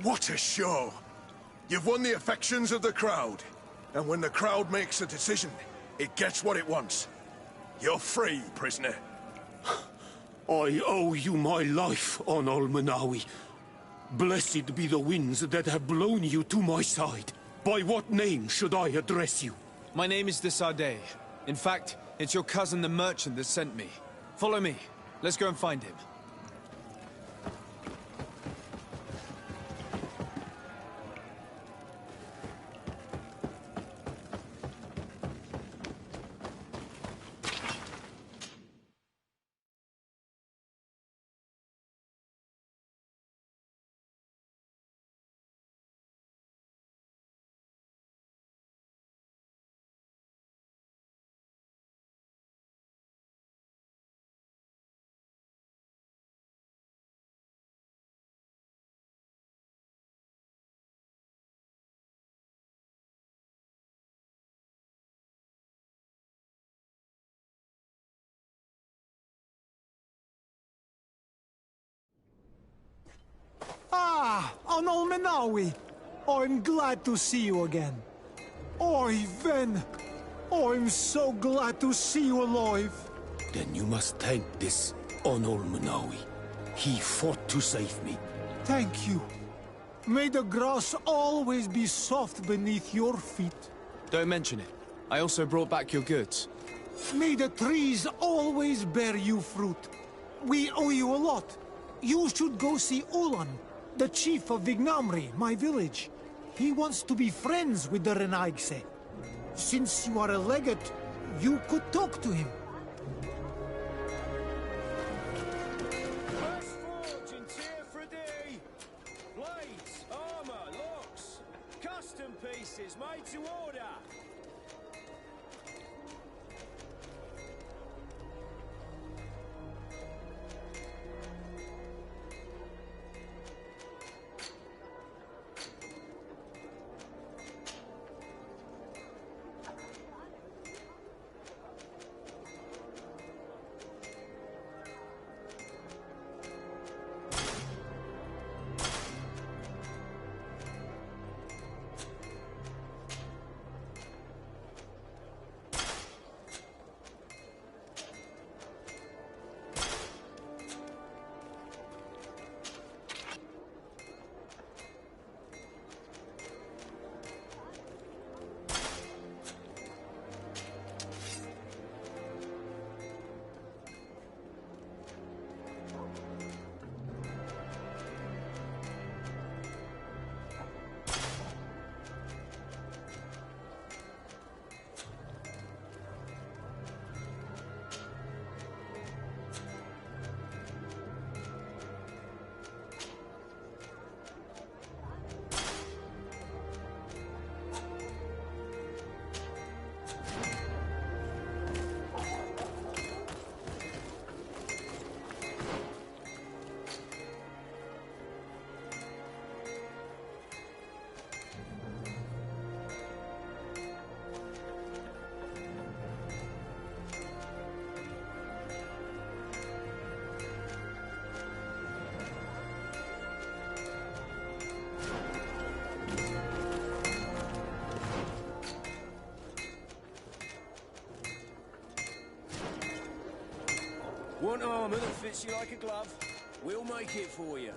What a show! You've won the affections of the crowd. And when the crowd makes a decision, it gets what it wants. You're free, prisoner. I owe you my life, on Almanawi. Blessed be the winds that have blown you to my side. By what name should I address you? My name is Desade. In fact, it's your cousin the merchant that sent me. Follow me. Let's go and find him. Ah, Almanawi. I'm glad to see you again. Oi, Ven. I'm so glad to see you alive. Then you must thank this Almanawi. He fought to save me. Thank you. May the grass always be soft beneath your feet. Don't mention it. I also brought back your goods. May the trees always bear you fruit. We owe you a lot. You should go see Ulan, the chief of Vignamri, my village. He wants to be friends with the Renaigse. Since you are a legate, you could talk to him. First forge in tier for D. Blades, armor, locks, custom pieces made to order. Want armor that fits you like a glove? We'll make it for you.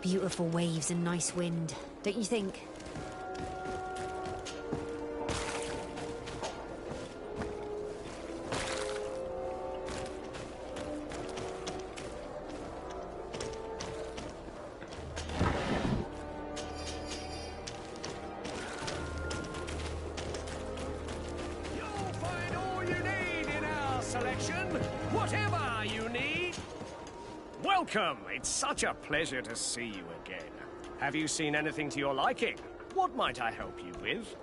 Beautiful waves and nice wind, don't you think? Whatever you need. Welcome. It's such a pleasure to see you again. Have you seen anything to your liking? What might I help you with?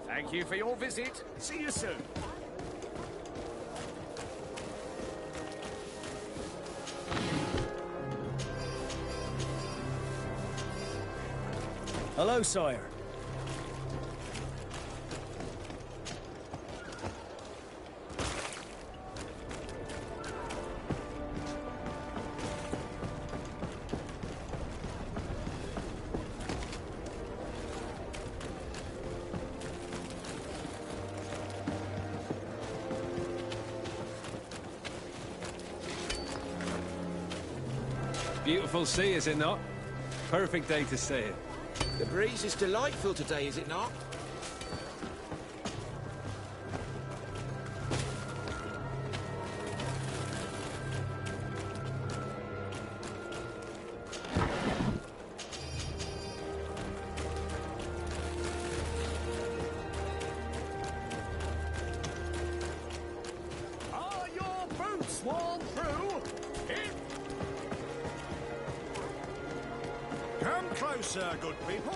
Thank you for your visit. See you soon. Hello, sire. Beautiful sea, is it not? Perfect day to sail. The breeze is delightful today, is it not? Are your boots worn through? Come closer, good people.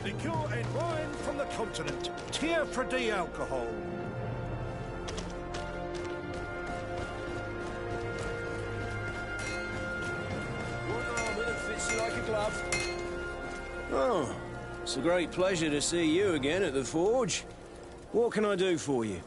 Liqueur and wine from the continent. Tier-free alcohol. One armour that fits you like a glove. Oh, it's a great pleasure to see you again at the forge. What can I do for you?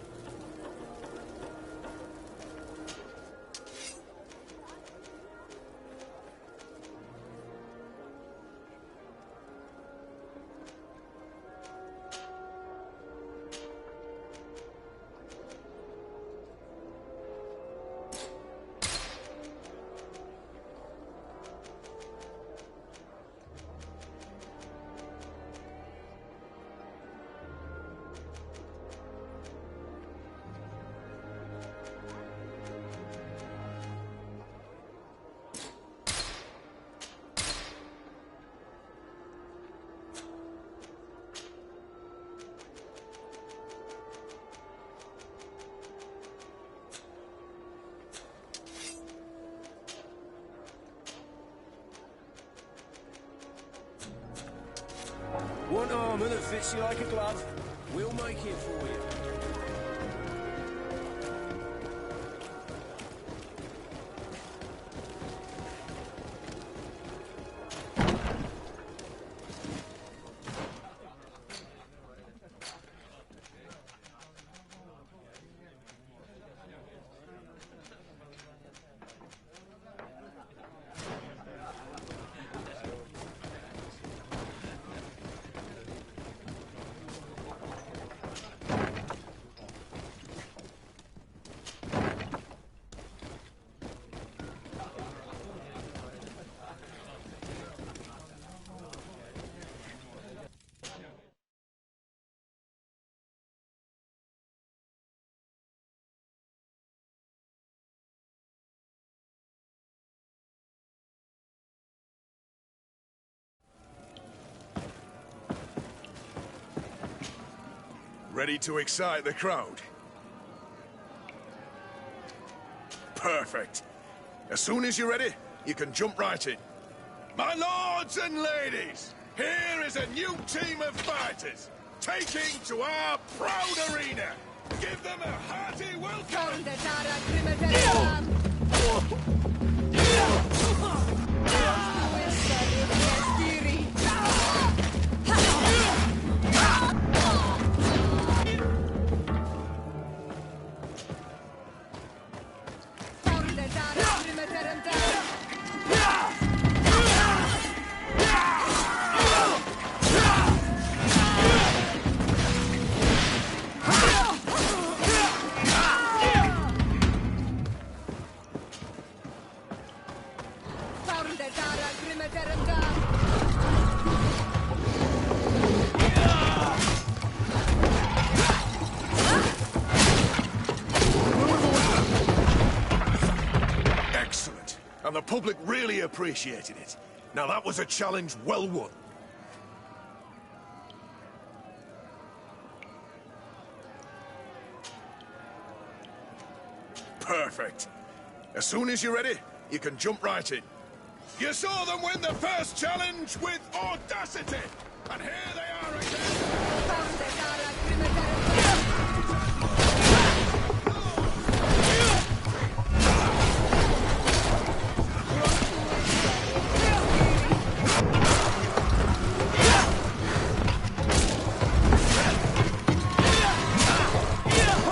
Want armour that fits you like a glove? We'll make it for you. Ready to excite the crowd? Perfect. As soon as you're ready, you can jump right in. My lords and ladies, here is a new team of fighters. taking to our proud arena. Give them a hearty welcome. Excellent. And the public really appreciated it. Now that was a challenge well won. Perfect. As soon as you're ready, you can jump right in. You saw them win the first challenge with audacity, and here they are again.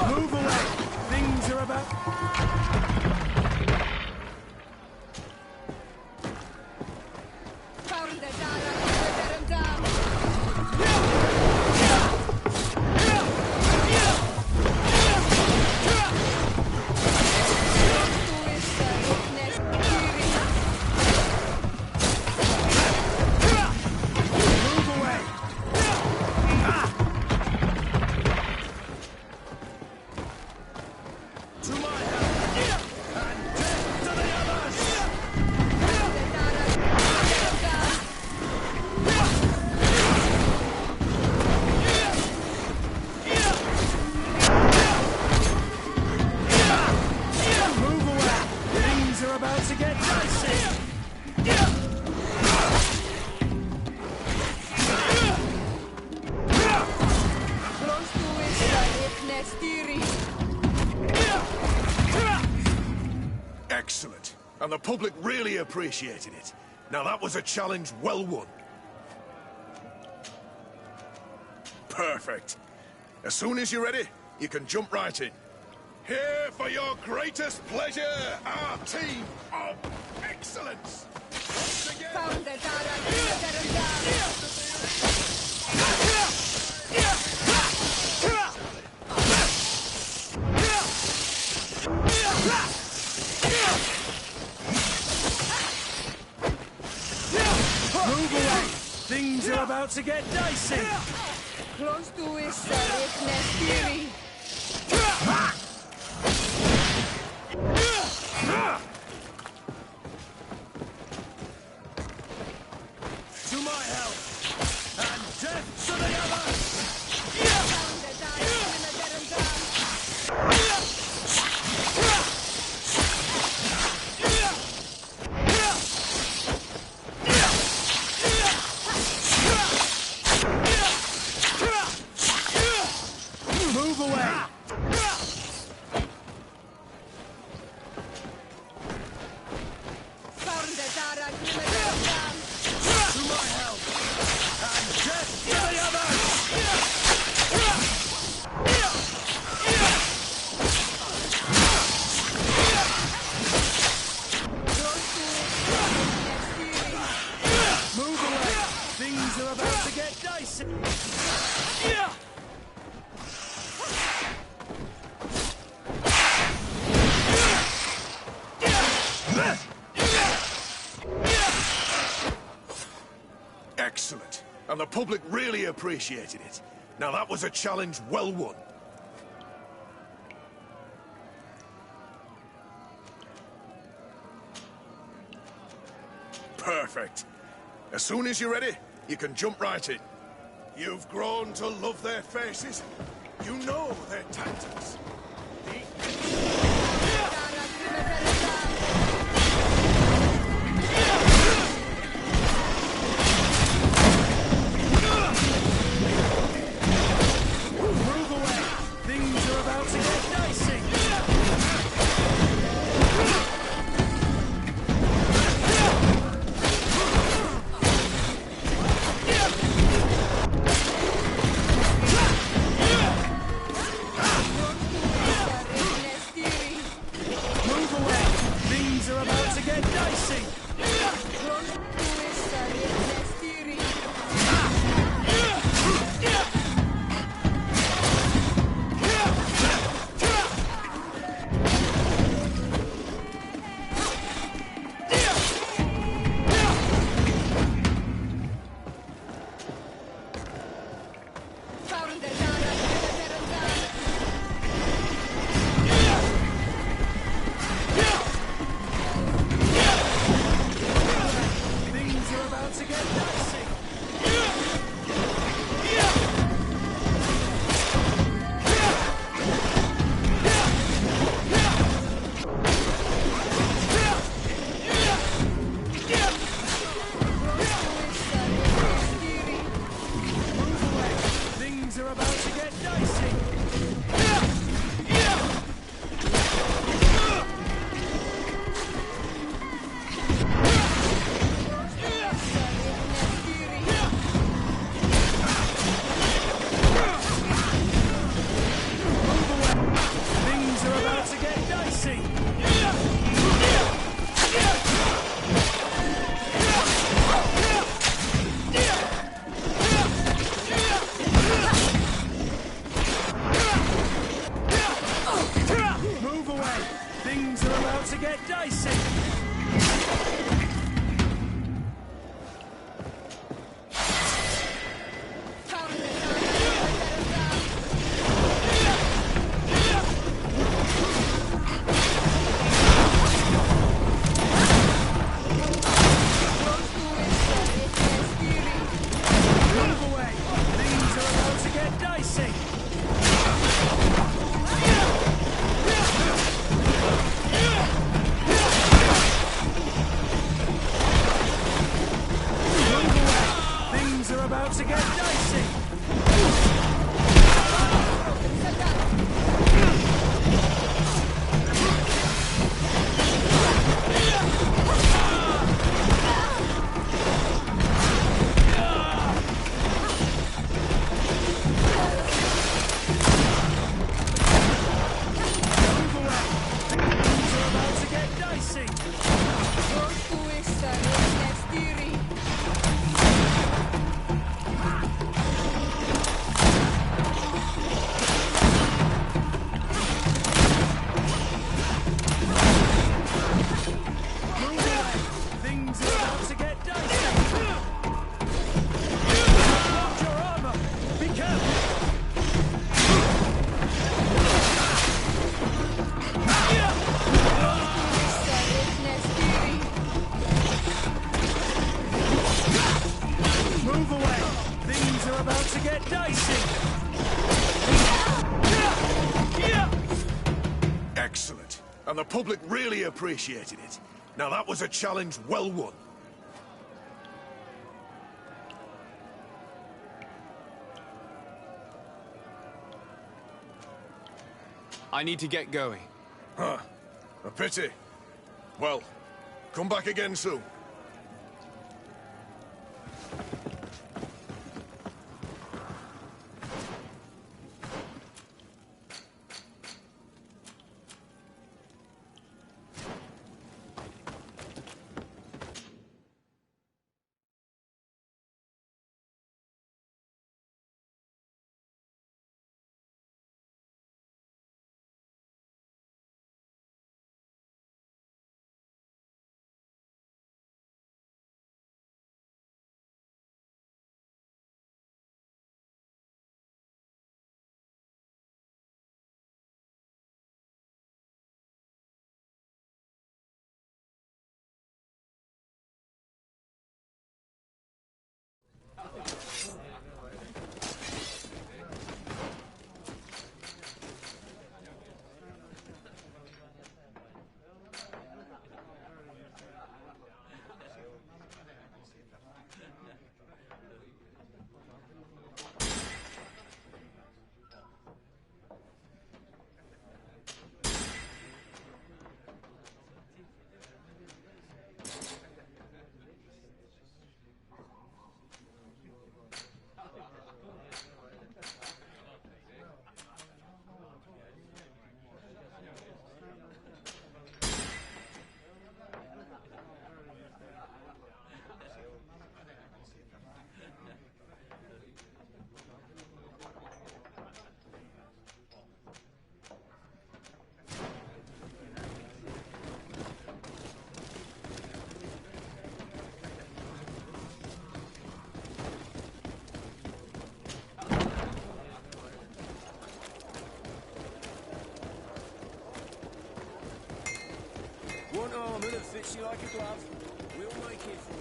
Move away! Things are about... Excellent. And the public really appreciated it. Now that was a challenge well won. Perfect. As soon as you're ready, you can jump right in. Here for your greatest pleasure, our team of excellence. Once again... Move away! Things are about to get dicey! Close to it, Nestiri. To my help! And death to the others! Move away! To my help! And death to the others! Move away! Things are about to get dicey! Excellent. And the public really appreciated it. Now that was a challenge well won. Perfect. As soon as you're ready, you can jump right in. You've grown to love their faces. You know their tactics. about to get dicey. Excellent. And the public really appreciated it. Now that was a challenge well won. I need to get going. Huh. A pity. Well, come back again soon. One armor that fits you like a glove. We'll make it for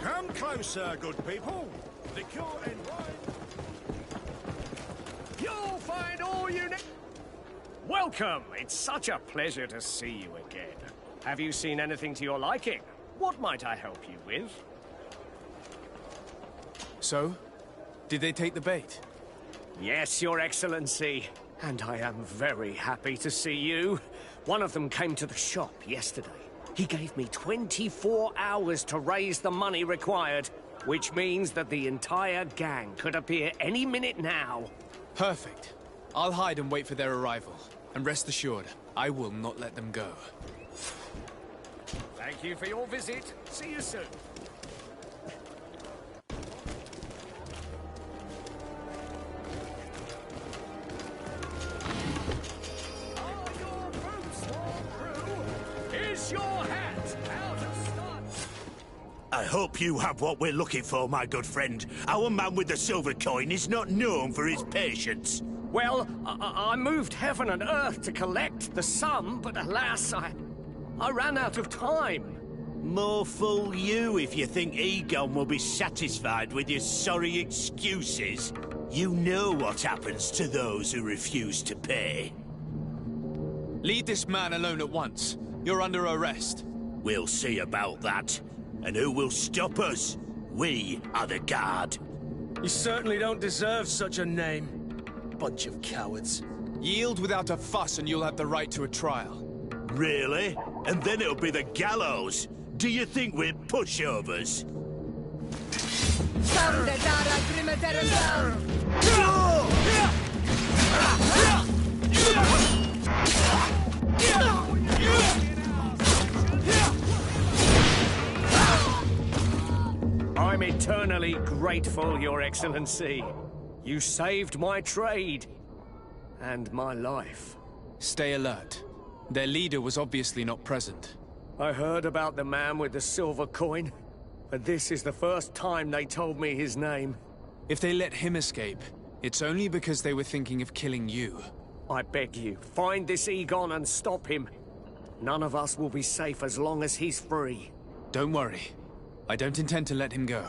you. Come closer, good people. Liquor and wine. You'll find all you need. Welcome. It's such a pleasure to see you again. Have you seen anything to your liking? What might I help you with? So, did they take the bait? Yes, Your Excellency. And I am very happy to see you. One of them came to the shop yesterday. He gave me 24 hours to raise the money required, which means that the entire gang could appear any minute now. Perfect. I'll hide and wait for their arrival. And rest assured, I will not let them go. Thank you for your visit. See you soon. I hope you have what we're looking for, my good friend. Our man with the silver coin is not known for his patience. Well, I moved heaven and earth to collect the sum, but alas, I ran out of time. More fool you if you think Egon will be satisfied with your sorry excuses. You know what happens to those who refuse to pay. Leave this man alone at once. You're under arrest. We'll see about that. And who will stop us? We are the guard. You certainly don't deserve such a name. Bunch of cowards. Yield without a fuss and you'll have the right to a trial. Really? And then it'll be the gallows. Do you think we're pushovers? I'm eternally grateful, Your Excellency. You saved my trade and my life. Stay alert. Their leader was obviously not present. I heard about the man with the silver coin, but this is the first time they told me his name. If they let him escape, it's only because they were thinking of killing you. I beg you, find this Egon and stop him. None of us will be safe as long as he's free. Don't worry. I don't intend to let him go.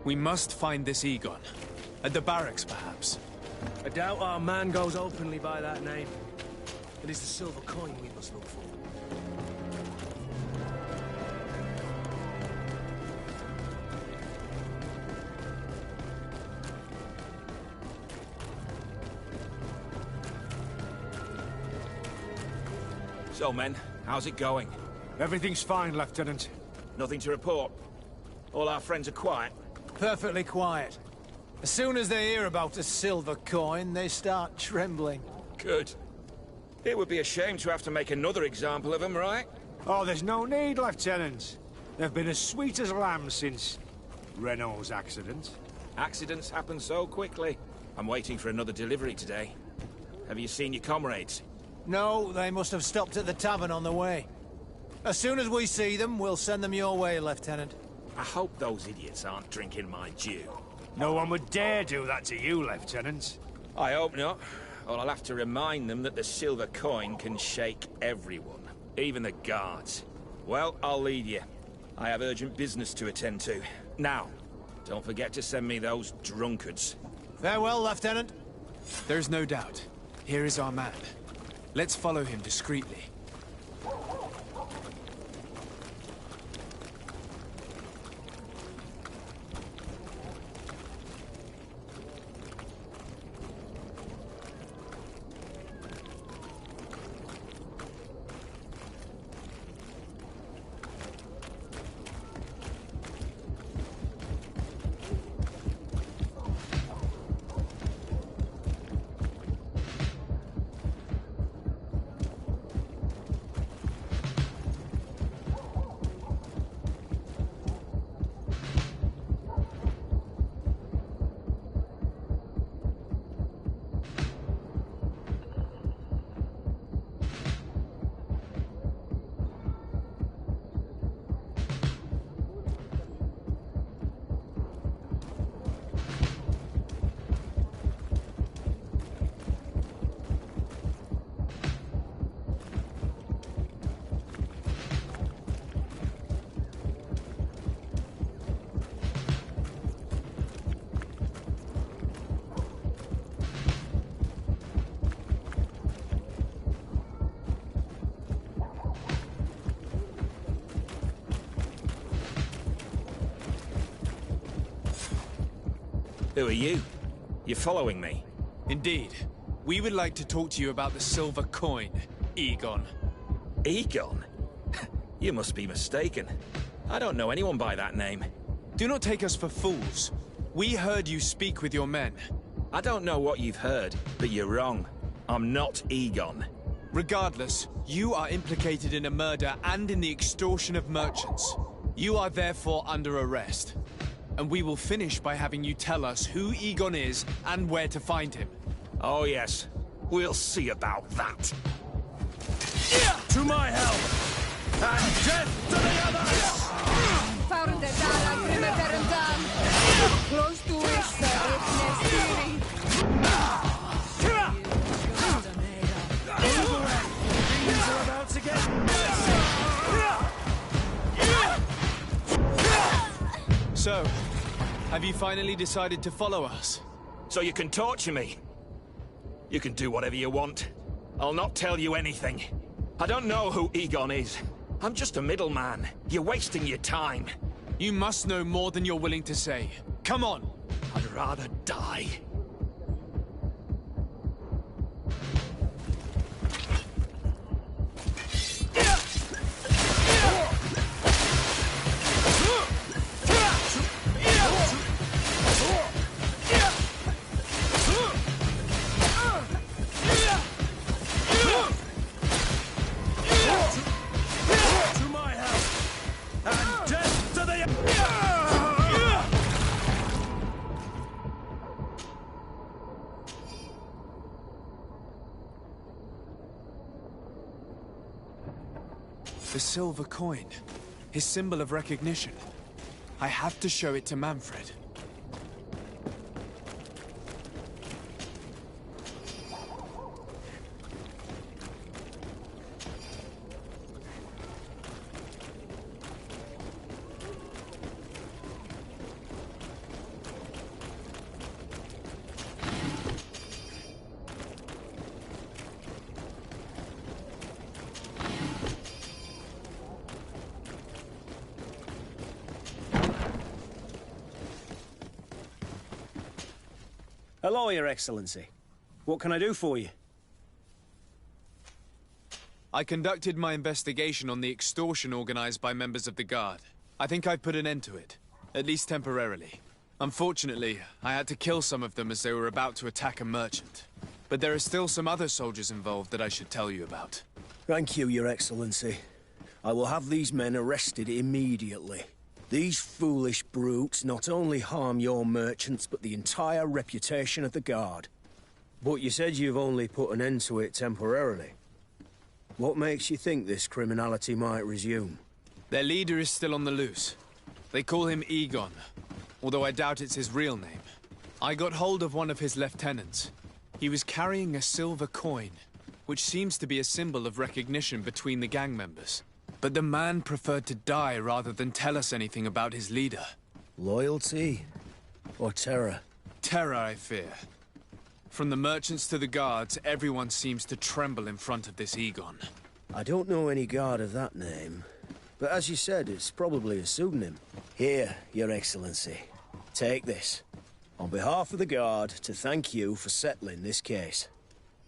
We must find this Egon. At the barracks, perhaps. I doubt our man goes openly by that name. It is the silver coin we must look for. So, men, how's it going? Everything's fine, Lieutenant. Nothing to report? All our friends are quiet? Perfectly quiet. As soon as they hear about a silver coin, they start trembling. Good. It would be a shame to have to make another example of them, right? Oh, there's no need, Lieutenant. They've been as sweet as lambs since Renault's accident. Accidents happen so quickly. I'm waiting for another delivery today. Have you seen your comrades? No, they must have stopped at the tavern on the way. As soon as we see them, we'll send them your way, Lieutenant. I hope those idiots aren't drinking my dew. No one would dare do that to you, Lieutenant. I hope not. Or I'll have to remind them that the silver coin can shake everyone, even the guards. Well, I'll leave you. I have urgent business to attend to. Now, don't forget to send me those drunkards. Farewell, Lieutenant. There's no doubt. Here is our man. Let's follow him discreetly. Who are you? You're following me? Indeed. We would like to talk to you about the silver coin, Egon. Egon? You must be mistaken. I don't know anyone by that name. Do not take us for fools. We heard you speak with your men. I don't know what you've heard, but you're wrong. I'm not Egon. Regardless, you are implicated in a murder and in the extortion of merchants. You are therefore under arrest. And we will finish by having you tell us who Egon is and where to find him. Oh yes, we'll see about that. To my help! And death to the others! Found the Dara Grimeterendam. Close to it, Things are about to get So, have you finally decided to follow us? So you can torture me. You can do whatever you want. I'll not tell you anything. I don't know who Egon is. I'm just a middleman. You're wasting your time. You must know more than you're willing to say. Come on! I'd rather die. The silver coin. His symbol of recognition. I have to show it to Manfred. Hello, Your Excellency. What can I do for you? I conducted my investigation on the extortion organized by members of the Guard. I think I've put an end to it, at least temporarily. Unfortunately, I had to kill some of them as they were about to attack a merchant. But there are still some other soldiers involved that I should tell you about. Thank you, Your Excellency. I will have these men arrested immediately. These foolish brutes not only harm your merchants, but the entire reputation of the Guard. But you said you've only put an end to it temporarily. What makes you think this criminality might resume? Their leader is still on the loose. They call him Egon, although I doubt it's his real name. I got hold of one of his lieutenants. He was carrying a silver coin, which seems to be a symbol of recognition between the gang members. But the man preferred to die rather than tell us anything about his leader. Loyalty? Or terror? Terror, I fear. From the merchants to the guards, everyone seems to tremble in front of this Egon. I don't know any guard of that name. But as you said, it's probably a pseudonym. Here, Your Excellency. Take this. On behalf of the Guard, to thank you for settling this case.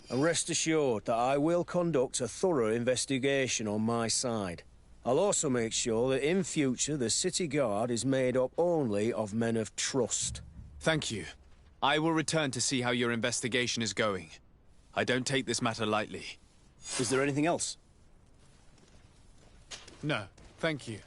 And rest assured that I will conduct a thorough investigation on my side. I'll also make sure that in future the City Guard is made up only of men of trust. Thank you. I will return to see how your investigation is going. I don't take this matter lightly. Is there anything else? No, thank you.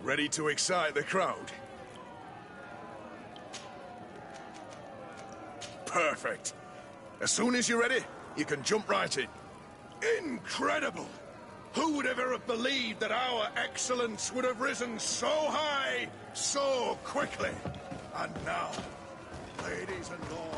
Ready to excite the crowd? Perfect. As soon as you're ready, you can jump right in. Incredible! Who would ever have believed that our excellence would have risen so high, so quickly? And now, ladies and lords...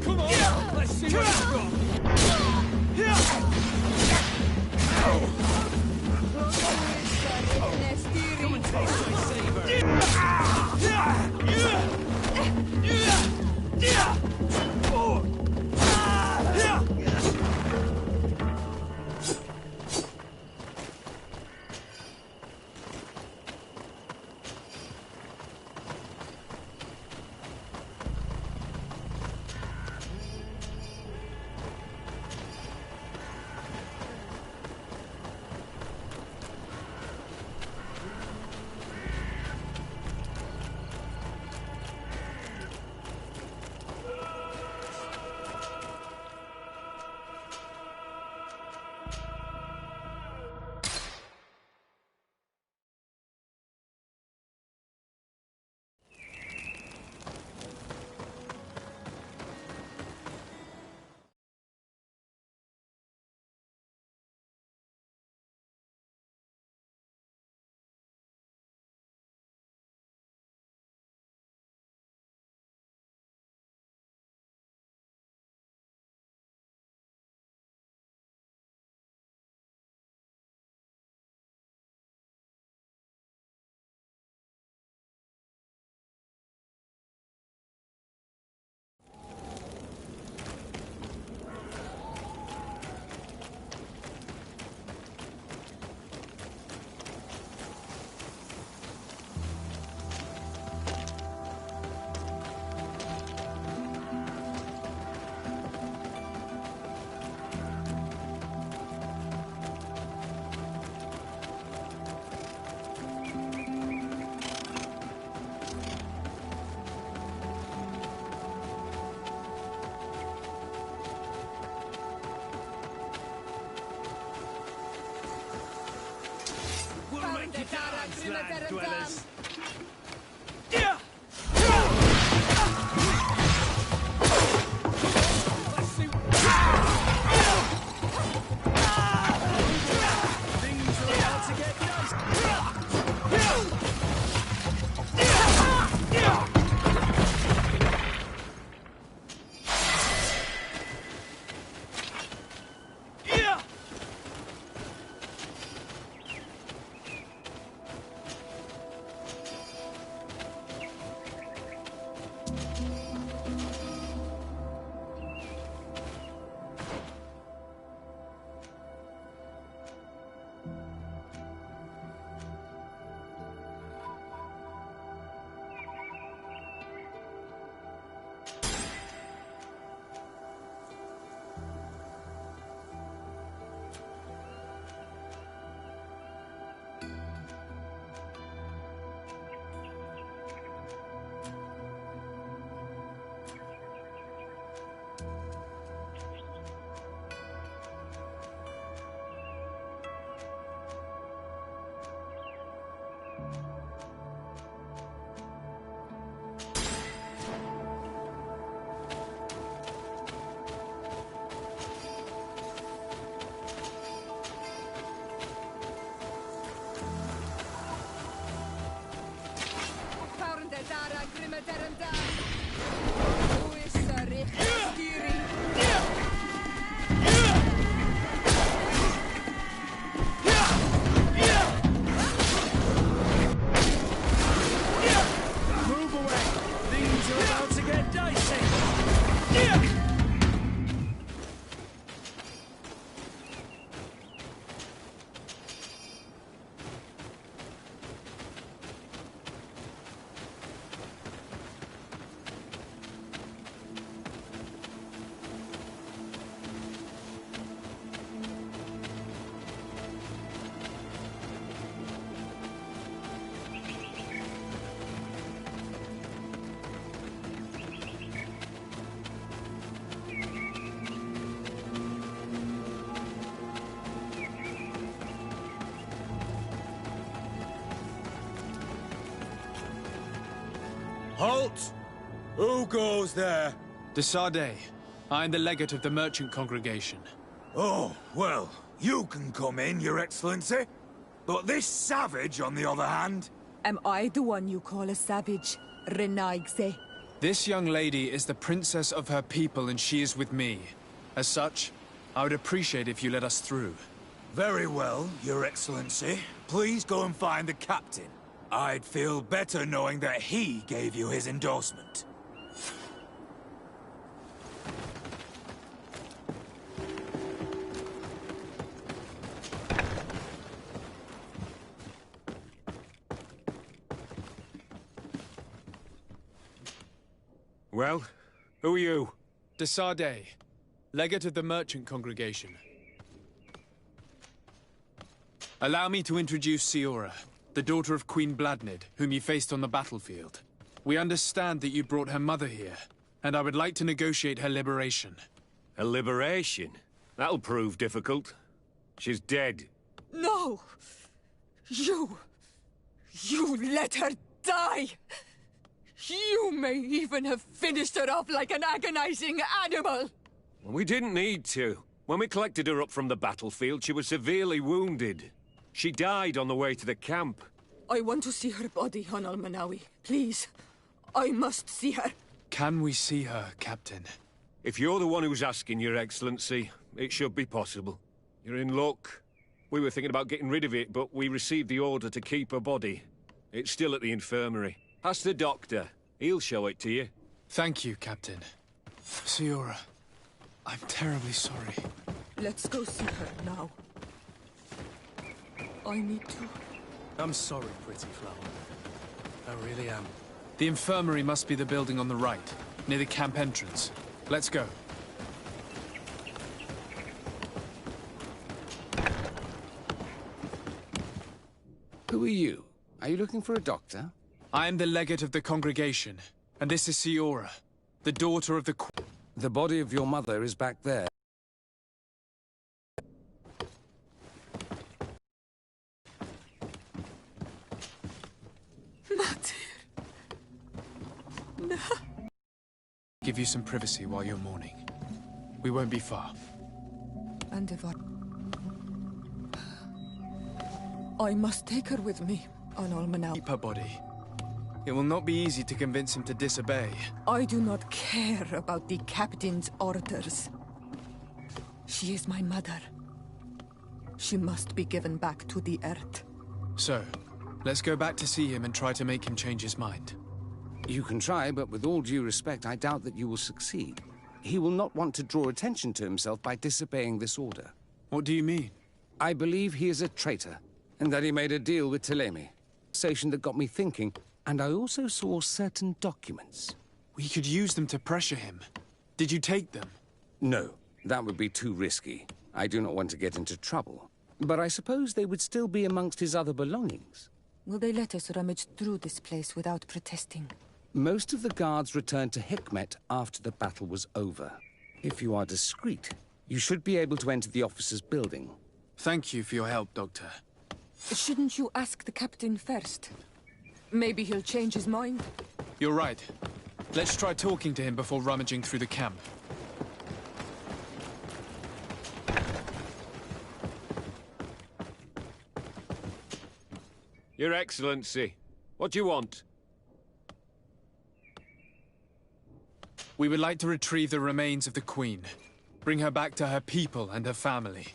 Come on, let's see what it's got. Come and taste my land dwellers. Move away! Things are about to get dicey! Halt! Who goes there? De Sardet. I am the legate of the merchant congregation. Oh, well, you can come in, Your Excellency. But this savage, on the other hand... Am I the one you call a savage, Renaigse? This young lady is the princess of her people and she is with me. As such, I would appreciate if you let us through. Very well, Your Excellency. Please go and find the captain. I'd feel better knowing that he gave you his endorsement. Well, who are you? De Sardet, legate of the merchant congregation. Allow me to introduce Siora, the daughter of Queen Bladnid, whom you faced on the battlefield. We understand that you brought her mother here, and I would like to negotiate her liberation. A liberation? That'll prove difficult. She's dead. No! You let her die! You may even have finished her off like an agonizing animal! We didn't need to. When we collected her up from the battlefield, she was severely wounded. She died on the way to the camp. I want to see her body, on Almanawi. Please. I must see her. Can we see her, Captain? If you're the one who's asking, Your Excellency, it should be possible. You're in luck. We were thinking about getting rid of it, but we received the order to keep her body. It's still at the infirmary. Ask the doctor. He'll show it to you. Thank you, Captain. Siora, I'm terribly sorry. Let's go see her now. I need to... I'm sorry, pretty flower. I really am. The infirmary must be the building on the right, near the camp entrance. Let's go. Who are you? Are you looking for a doctor? I am the legate of the congregation, and this is Siora, the daughter of the... The body of your mother is back there. No. Give you some privacy while you're mourning. We won't be far. And if I must take her with me on Almanawi. Keep her body. It will not be easy to convince him to disobey. I do not care about the captain's orders. She is my mother. She must be given back to the earth. So, let's go back to see him and try to make him change his mind. You can try, but with all due respect, I doubt that you will succeed. He will not want to draw attention to himself by disobeying this order. What do you mean? I believe he is a traitor, and that he made a deal with Thélème. Conversation that got me thinking, and I also saw certain documents. We could use them to pressure him. Did you take them? No, that would be too risky. I do not want to get into trouble. But I suppose they would still be amongst his other belongings. Will they let us rummage through this place without protesting? Most of the guards returned to Hikmet after the battle was over. If you are discreet, you should be able to enter the officers' building. Thank you for your help, Doctor. Shouldn't you ask the captain first? Maybe he'll change his mind. You're right. Let's try talking to him before rummaging through the camp. Your Excellency, what do you want? We would like to retrieve the remains of the Queen. Bring her back to her people and her family.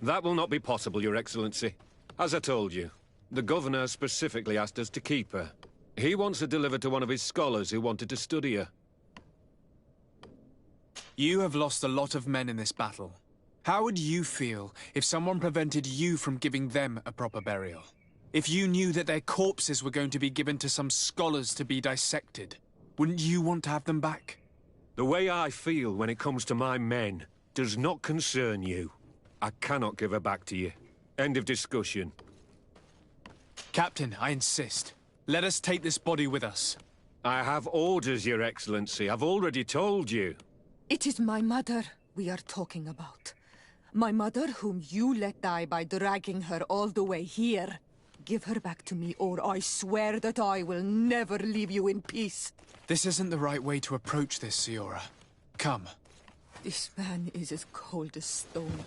That will not be possible, Your Excellency. As I told you, the Governor specifically asked us to keep her. He wants her delivered to one of his scholars who wanted to study her. You have lost a lot of men in this battle. How would you feel if someone prevented you from giving them a proper burial? If you knew that their corpses were going to be given to some scholars to be dissected, wouldn't you want to have them back? The way I feel when it comes to my men does not concern you. I cannot give her back to you. End of discussion. Captain, I insist. Let us take this body with us. I have orders, Your Excellency. I've already told you. It is my mother we are talking about. My mother whom you let die by dragging her all the way here. Give her back to me, or I swear that I will never leave you in peace. This isn't the right way to approach this, Siora. Come. This man is as cold as stone.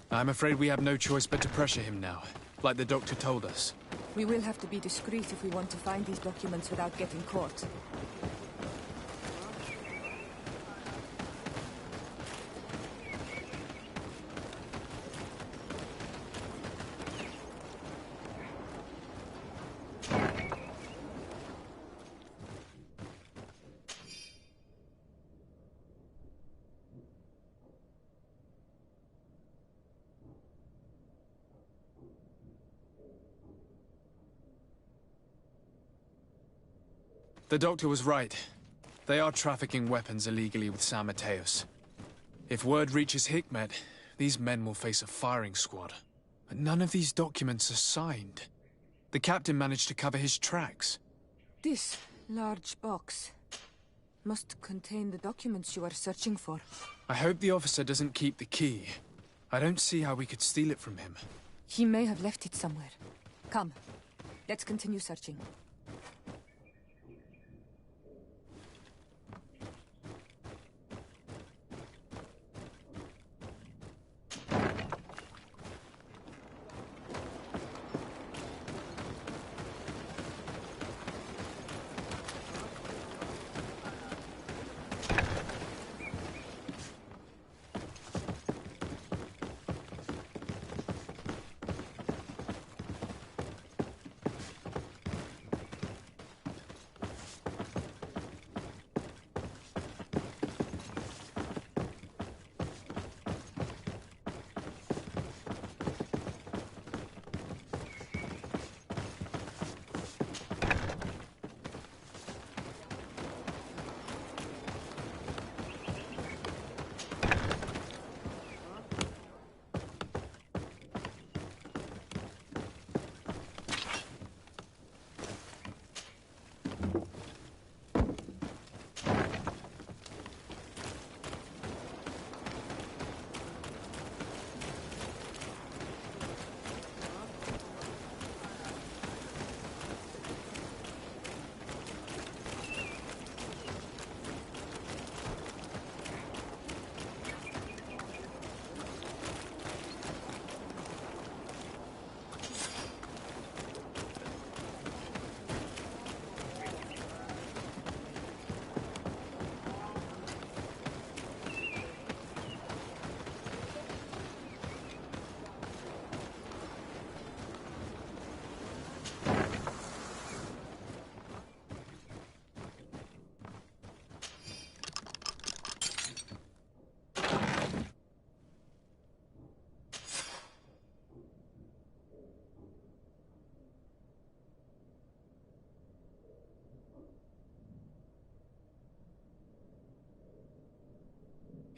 I'm afraid we have no choice but to pressure him now, like the doctor told us. We will have to be discreet if we want to find these documents without getting caught. The doctor was right. They are trafficking weapons illegally with San Mateos. If word reaches Hikmet, these men will face a firing squad. But none of these documents are signed. The captain managed to cover his tracks. This large box must contain the documents you are searching for. I hope the officer doesn't keep the key. I don't see how we could steal it from him. He may have left it somewhere. Come, let's continue searching.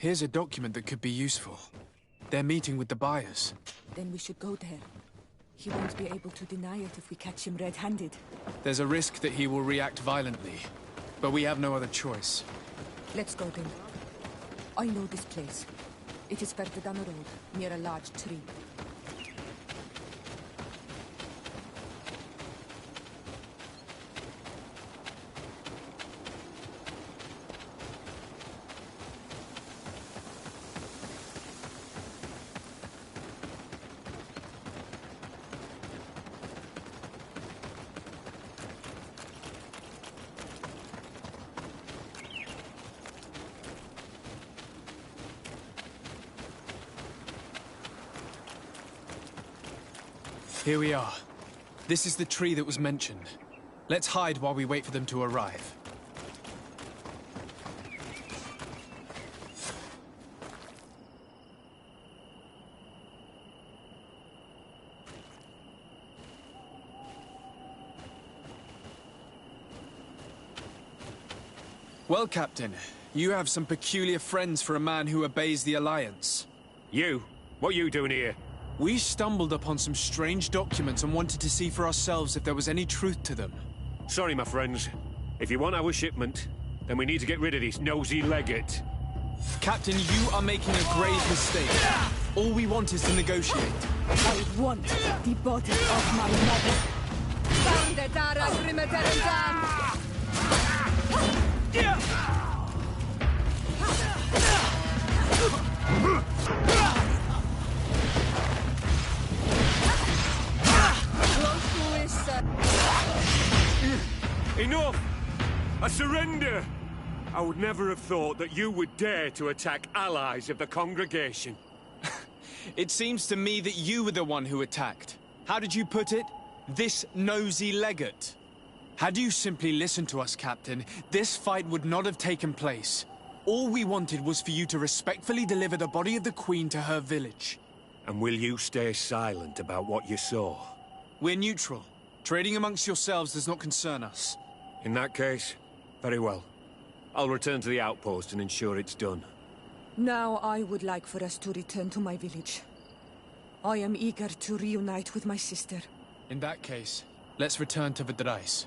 Here's a document that could be useful. They're meeting with the buyers. Then we should go there. He won't be able to deny it if we catch him red-handed. There's a risk that he will react violently, but we have no other choice. Let's go then. I know this place. It is further down the road, near a large tree. Here we are. This is the tree that was mentioned. Let's hide while we wait for them to arrive. Well, Captain, you have some peculiar friends for a man who obeys the Alliance. You? What are you doing here? We stumbled upon some strange documents and wanted to see for ourselves if there was any truth to them. Sorry, my friends. If you want our shipment, then we need to get rid of this nosy legate. Captain, you are making a grave mistake. All we want is to negotiate. I want the body of my mother. Enough! I surrender! I would never have thought that you would dare to attack allies of the congregation. It seems to me that you were the one who attacked. How did you put it? This nosy legate. Had you simply listened to us, Captain, this fight would not have taken place. All we wanted was for you to respectfully deliver the body of the Queen to her village. And will you stay silent about what you saw? We're neutral. Trading amongst yourselves does not concern us. In that case, very well. I'll return to the outpost and ensure it's done. Now I would like for us to return to my village. I am eager to reunite with my sister. In that case, let's return to Vidrais.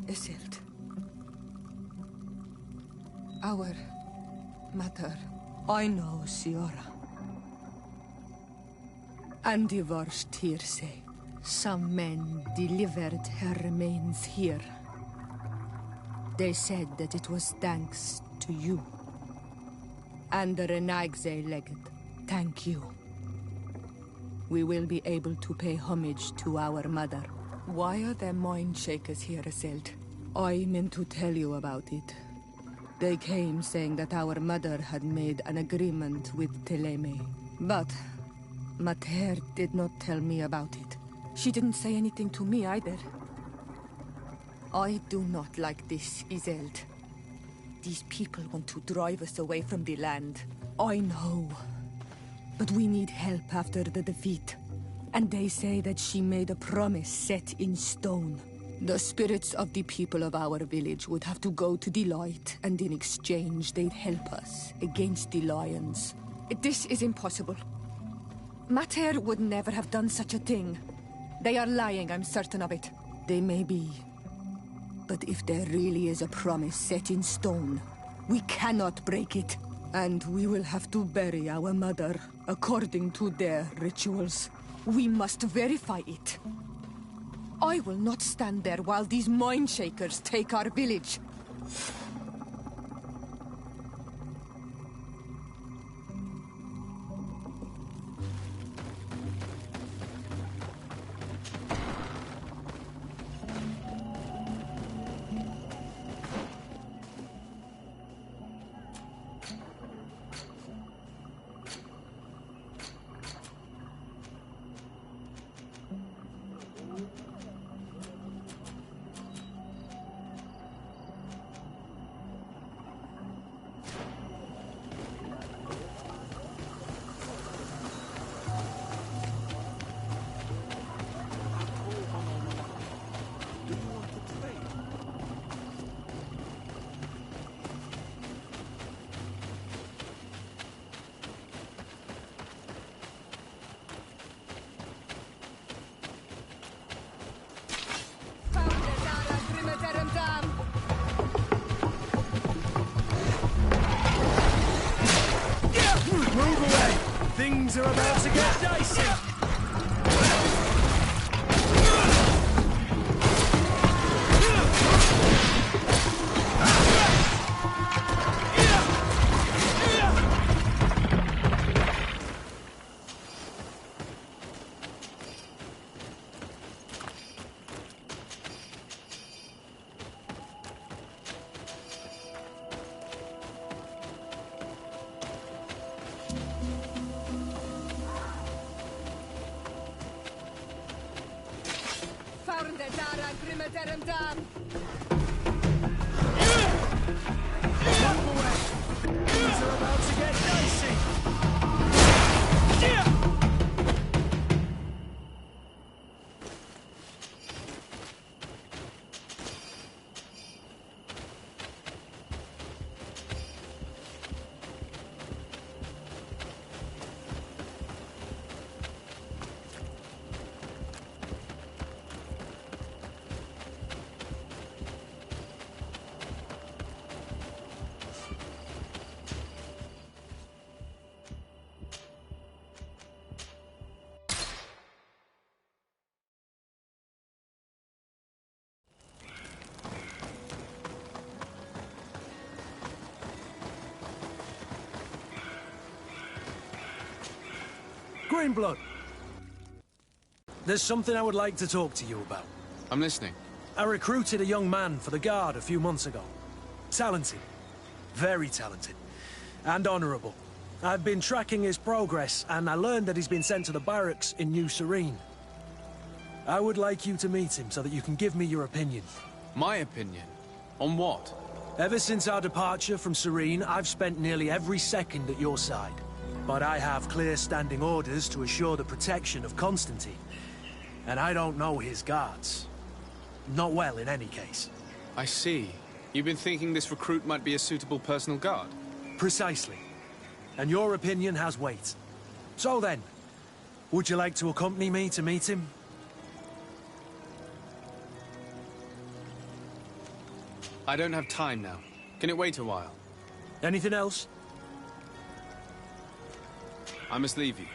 Isildt. Our mother. I know, Siora. And the worst here say, some men delivered her remains here. They said that it was thanks to you. And the Renagze legate, thank you. We will be able to pay homage to our mother. Why are there mind shakers here, Isildt? I meant to tell you about it. They came saying that our mother had made an agreement with Teleme. But Mater did not tell me about it. She didn't say anything to me either. I do not like this, Isildt. These people want to drive us away from the land. I know. But we need help after the defeat. And they say that she made a promise set in stone. The spirits of the people of our village would have to go to the light, and in exchange they'd help us against the lions. This is impossible. Mater would never have done such a thing. They are lying, I'm certain of it. They may be. But if there really is a promise set in stone, we cannot break it. And we will have to bury our mother according to their rituals. We must verify it. I will not stand there while these mind shakers take our village. Move away! Things are about to get dicey! Dara Grimaterum Dam. Move away. Things are about to get dicey. Yeah. Greenblood, there's something I would like to talk to you about. I'm listening. I recruited a young man for the Guard a few months ago. Talented. Very talented. And honourable. I've been tracking his progress, and I learned that he's been sent to the barracks in New Serene. I would like you to meet him so that you can give me your opinion. My opinion? On what? Ever since our departure from Serene, I've spent nearly every second at your side. But I have clear standing orders to assure the protection of Constantine. And I don't know his guards. Not well, in any case. I see. You've been thinking this recruit might be a suitable personal guard? Precisely. And your opinion has weight. So then, would you like to accompany me to meet him? I don't have time now. Can it wait a while? Anything else? I must leave you.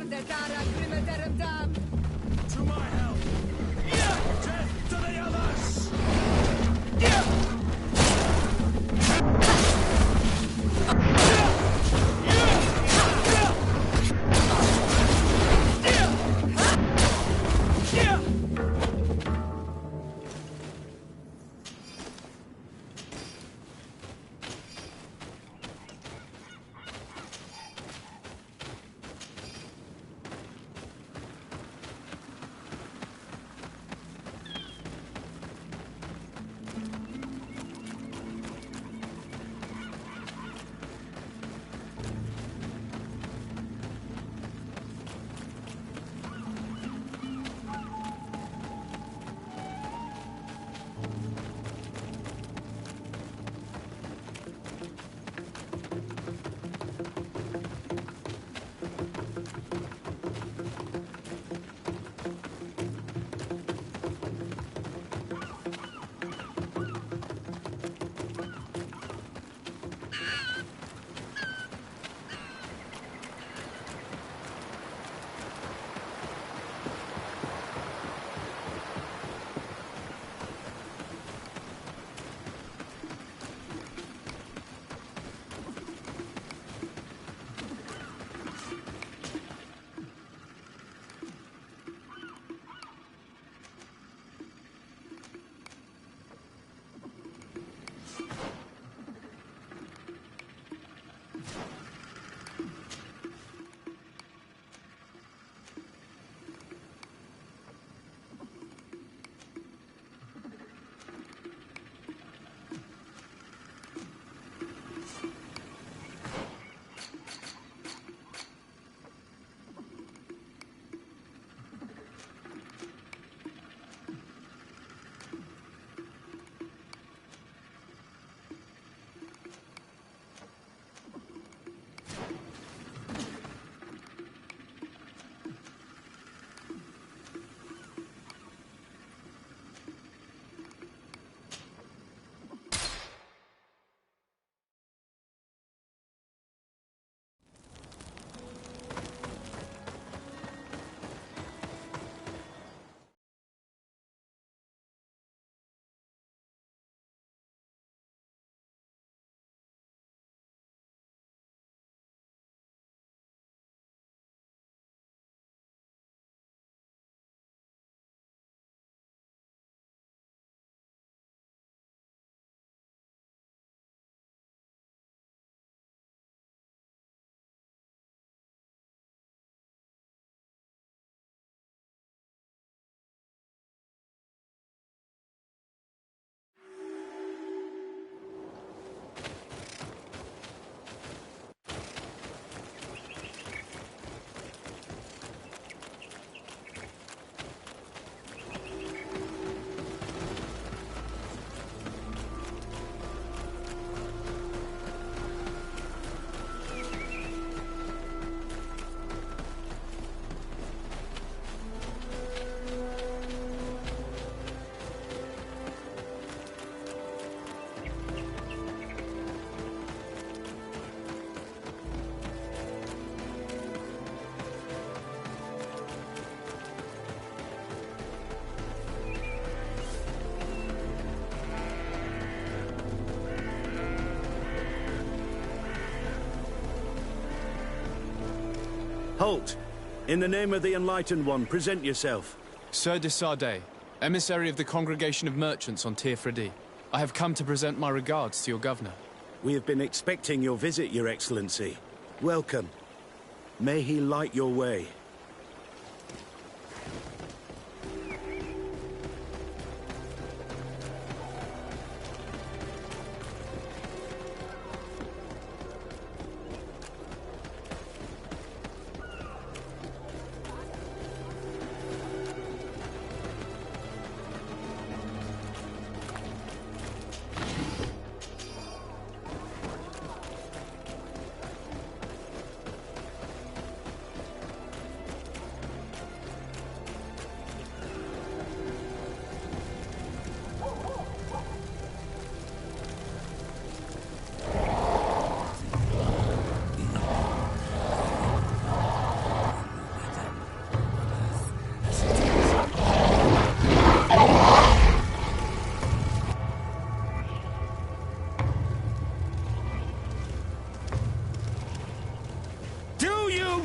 To my help! Death to the others! Halt! In the name of the Enlightened One, present yourself. Sir de Sardet, emissary of the Congregation of Merchants on Tir-Fredi. I have come to present my regards to your governor. We have been expecting your visit, Your Excellency. Welcome. May he light your way.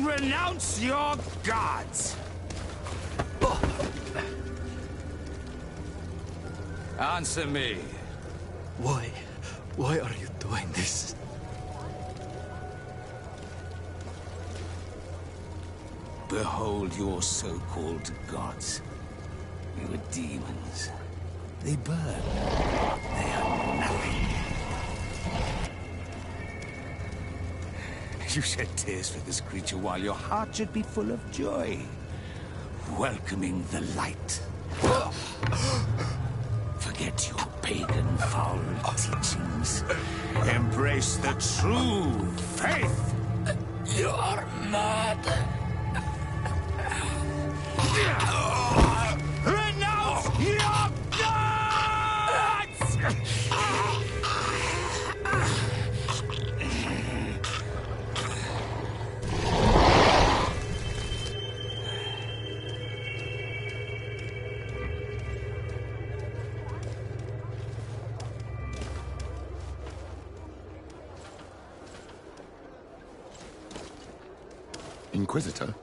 renounce your gods! Answer me. Why? Why are you doing this? Behold your so-called gods. They were demons. They burn. They are nothing. You shed tears for this creature while your heart should be full of joy. Welcoming the light. Forget your pagan foul teachings. Embrace the true faith. You are mad. Renounce your gods! Inquisitor?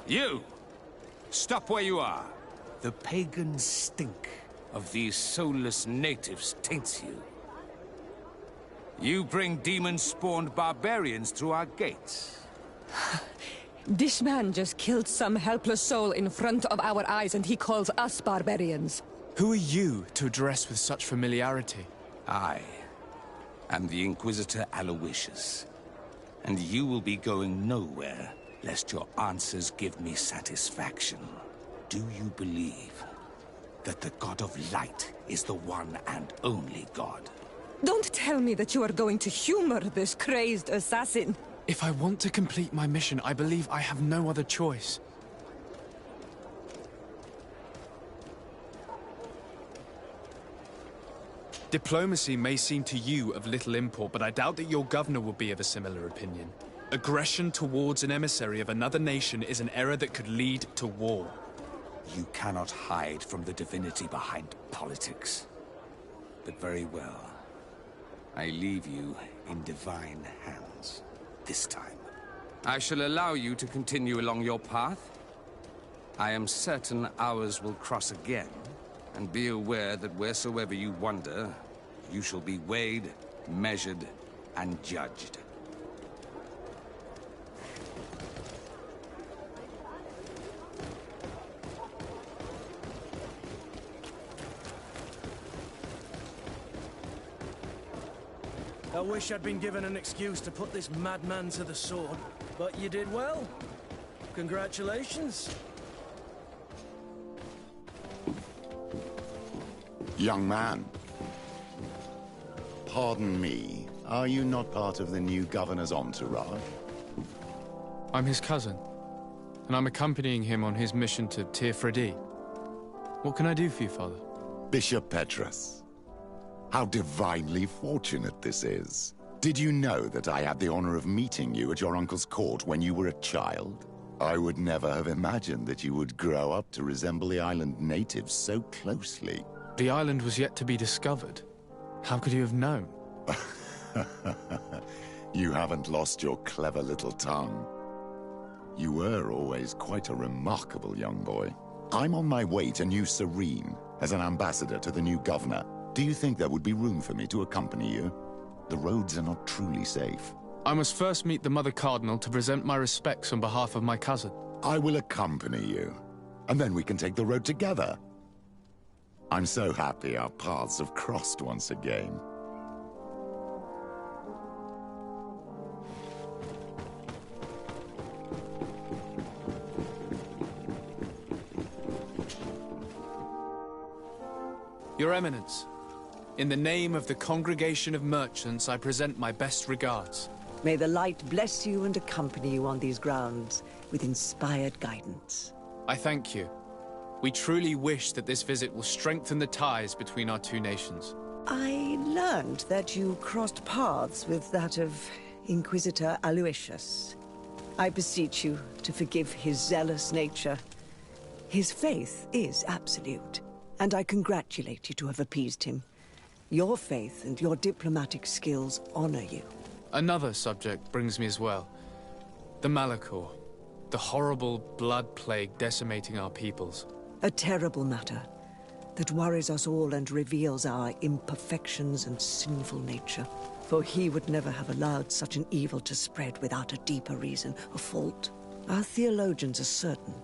You! Stop where you are. The pagan stink of these soulless natives taints you. You bring demon-spawned barbarians through our gates. This man just killed some helpless soul in front of our eyes, and he calls us barbarians. Who are you to address with such familiarity? I am the Inquisitor Aloysius, and you will be going nowhere lest your answers give me satisfaction. Do you believe that the God of Light is the one and only God? Don't tell me that you are going to humor this crazed assassin. If I want to complete my mission, I believe I have no other choice. Diplomacy may seem to you of little import, but I doubt that your governor will be of a similar opinion. Aggression towards an emissary of another nation is an error that could lead to war. You cannot hide from the divinity behind politics. But very well. I leave you in divine hands. This time. I shall allow you to continue along your path. I am certain ours will cross again. And be aware that wheresoever you wander, you shall be weighed, measured, and judged. I wish I'd been given an excuse to put this madman to the sword, but you did well. Congratulations. Young man. Pardon me, are you not part of the new governor's entourage? I'm his cousin, and I'm accompanying him on his mission to Teofredi. What can I do for you, Father? Bishop Petrus. How divinely fortunate this is. Did you know that I had the honor of meeting you at your uncle's court when you were a child? I would never have imagined that you would grow up to resemble the island natives so closely. The island was yet to be discovered. How could you have known? You haven't lost your clever little tongue. You were always quite a remarkable young boy. I'm on my way to New Serene as an ambassador to the new governor. Do you think there would be room for me to accompany you? The roads are not truly safe. I must first meet the Mother Cardinal to present my respects on behalf of my cousin. I will accompany you, and then we can take the road together. I'm so happy our paths have crossed once again. Your Eminence, in the name of the Congregation of Merchants, I present my best regards. May the light bless you and accompany you on these grounds with inspired guidance. I thank you. We truly wish that this visit will strengthen the ties between our two nations. I learned that you crossed paths with that of Inquisitor Aloysius. I beseech you to forgive his zealous nature. His faith is absolute, and I congratulate you to have appeased him. Your faith and your diplomatic skills honor you. Another subject brings me as well. The Malachor. The horrible blood plague decimating our peoples. A terrible matter that worries us all and reveals our imperfections and sinful nature. For he would never have allowed such an evil to spread without a deeper reason, a fault. Our theologians are certain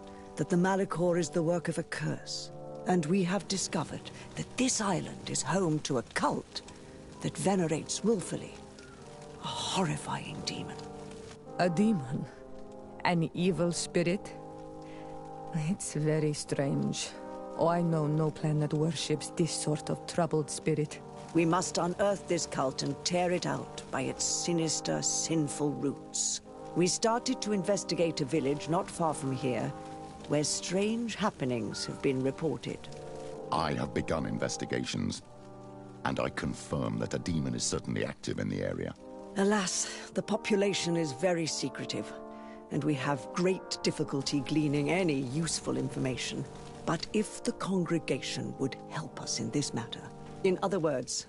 that the Malachor is the work of a curse, and we have discovered that this island is home to a cult that venerates willfully a horrifying demon. A demon? An evil spirit? It's very strange. Oh, I know no planet worships this sort of troubled spirit. We must unearth this cult and tear it out by its sinister, sinful roots. We started to investigate a village not far from here, where strange happenings have been reported. I have begun investigations, and I confirm that a demon is certainly active in the area. Alas, the population is very secretive, and we have great difficulty gleaning any useful information. But if the congregation would help us in this matter, in other words,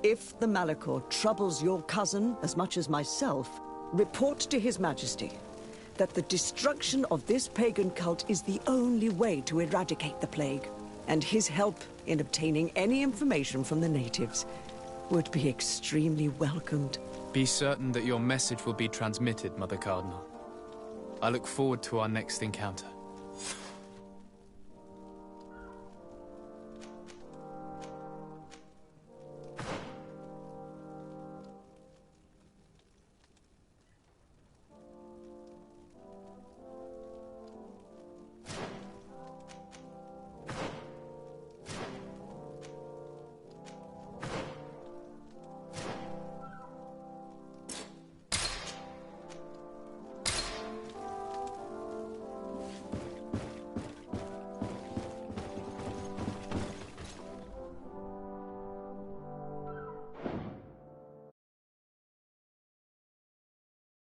if the Malachor troubles your cousin as much as myself, report to His Majesty that the destruction of this pagan cult is the only way to eradicate the plague, and his help in obtaining any information from the natives would be extremely welcomed. Be certain that your message will be transmitted, Mother Cardinal. I look forward to our next encounter.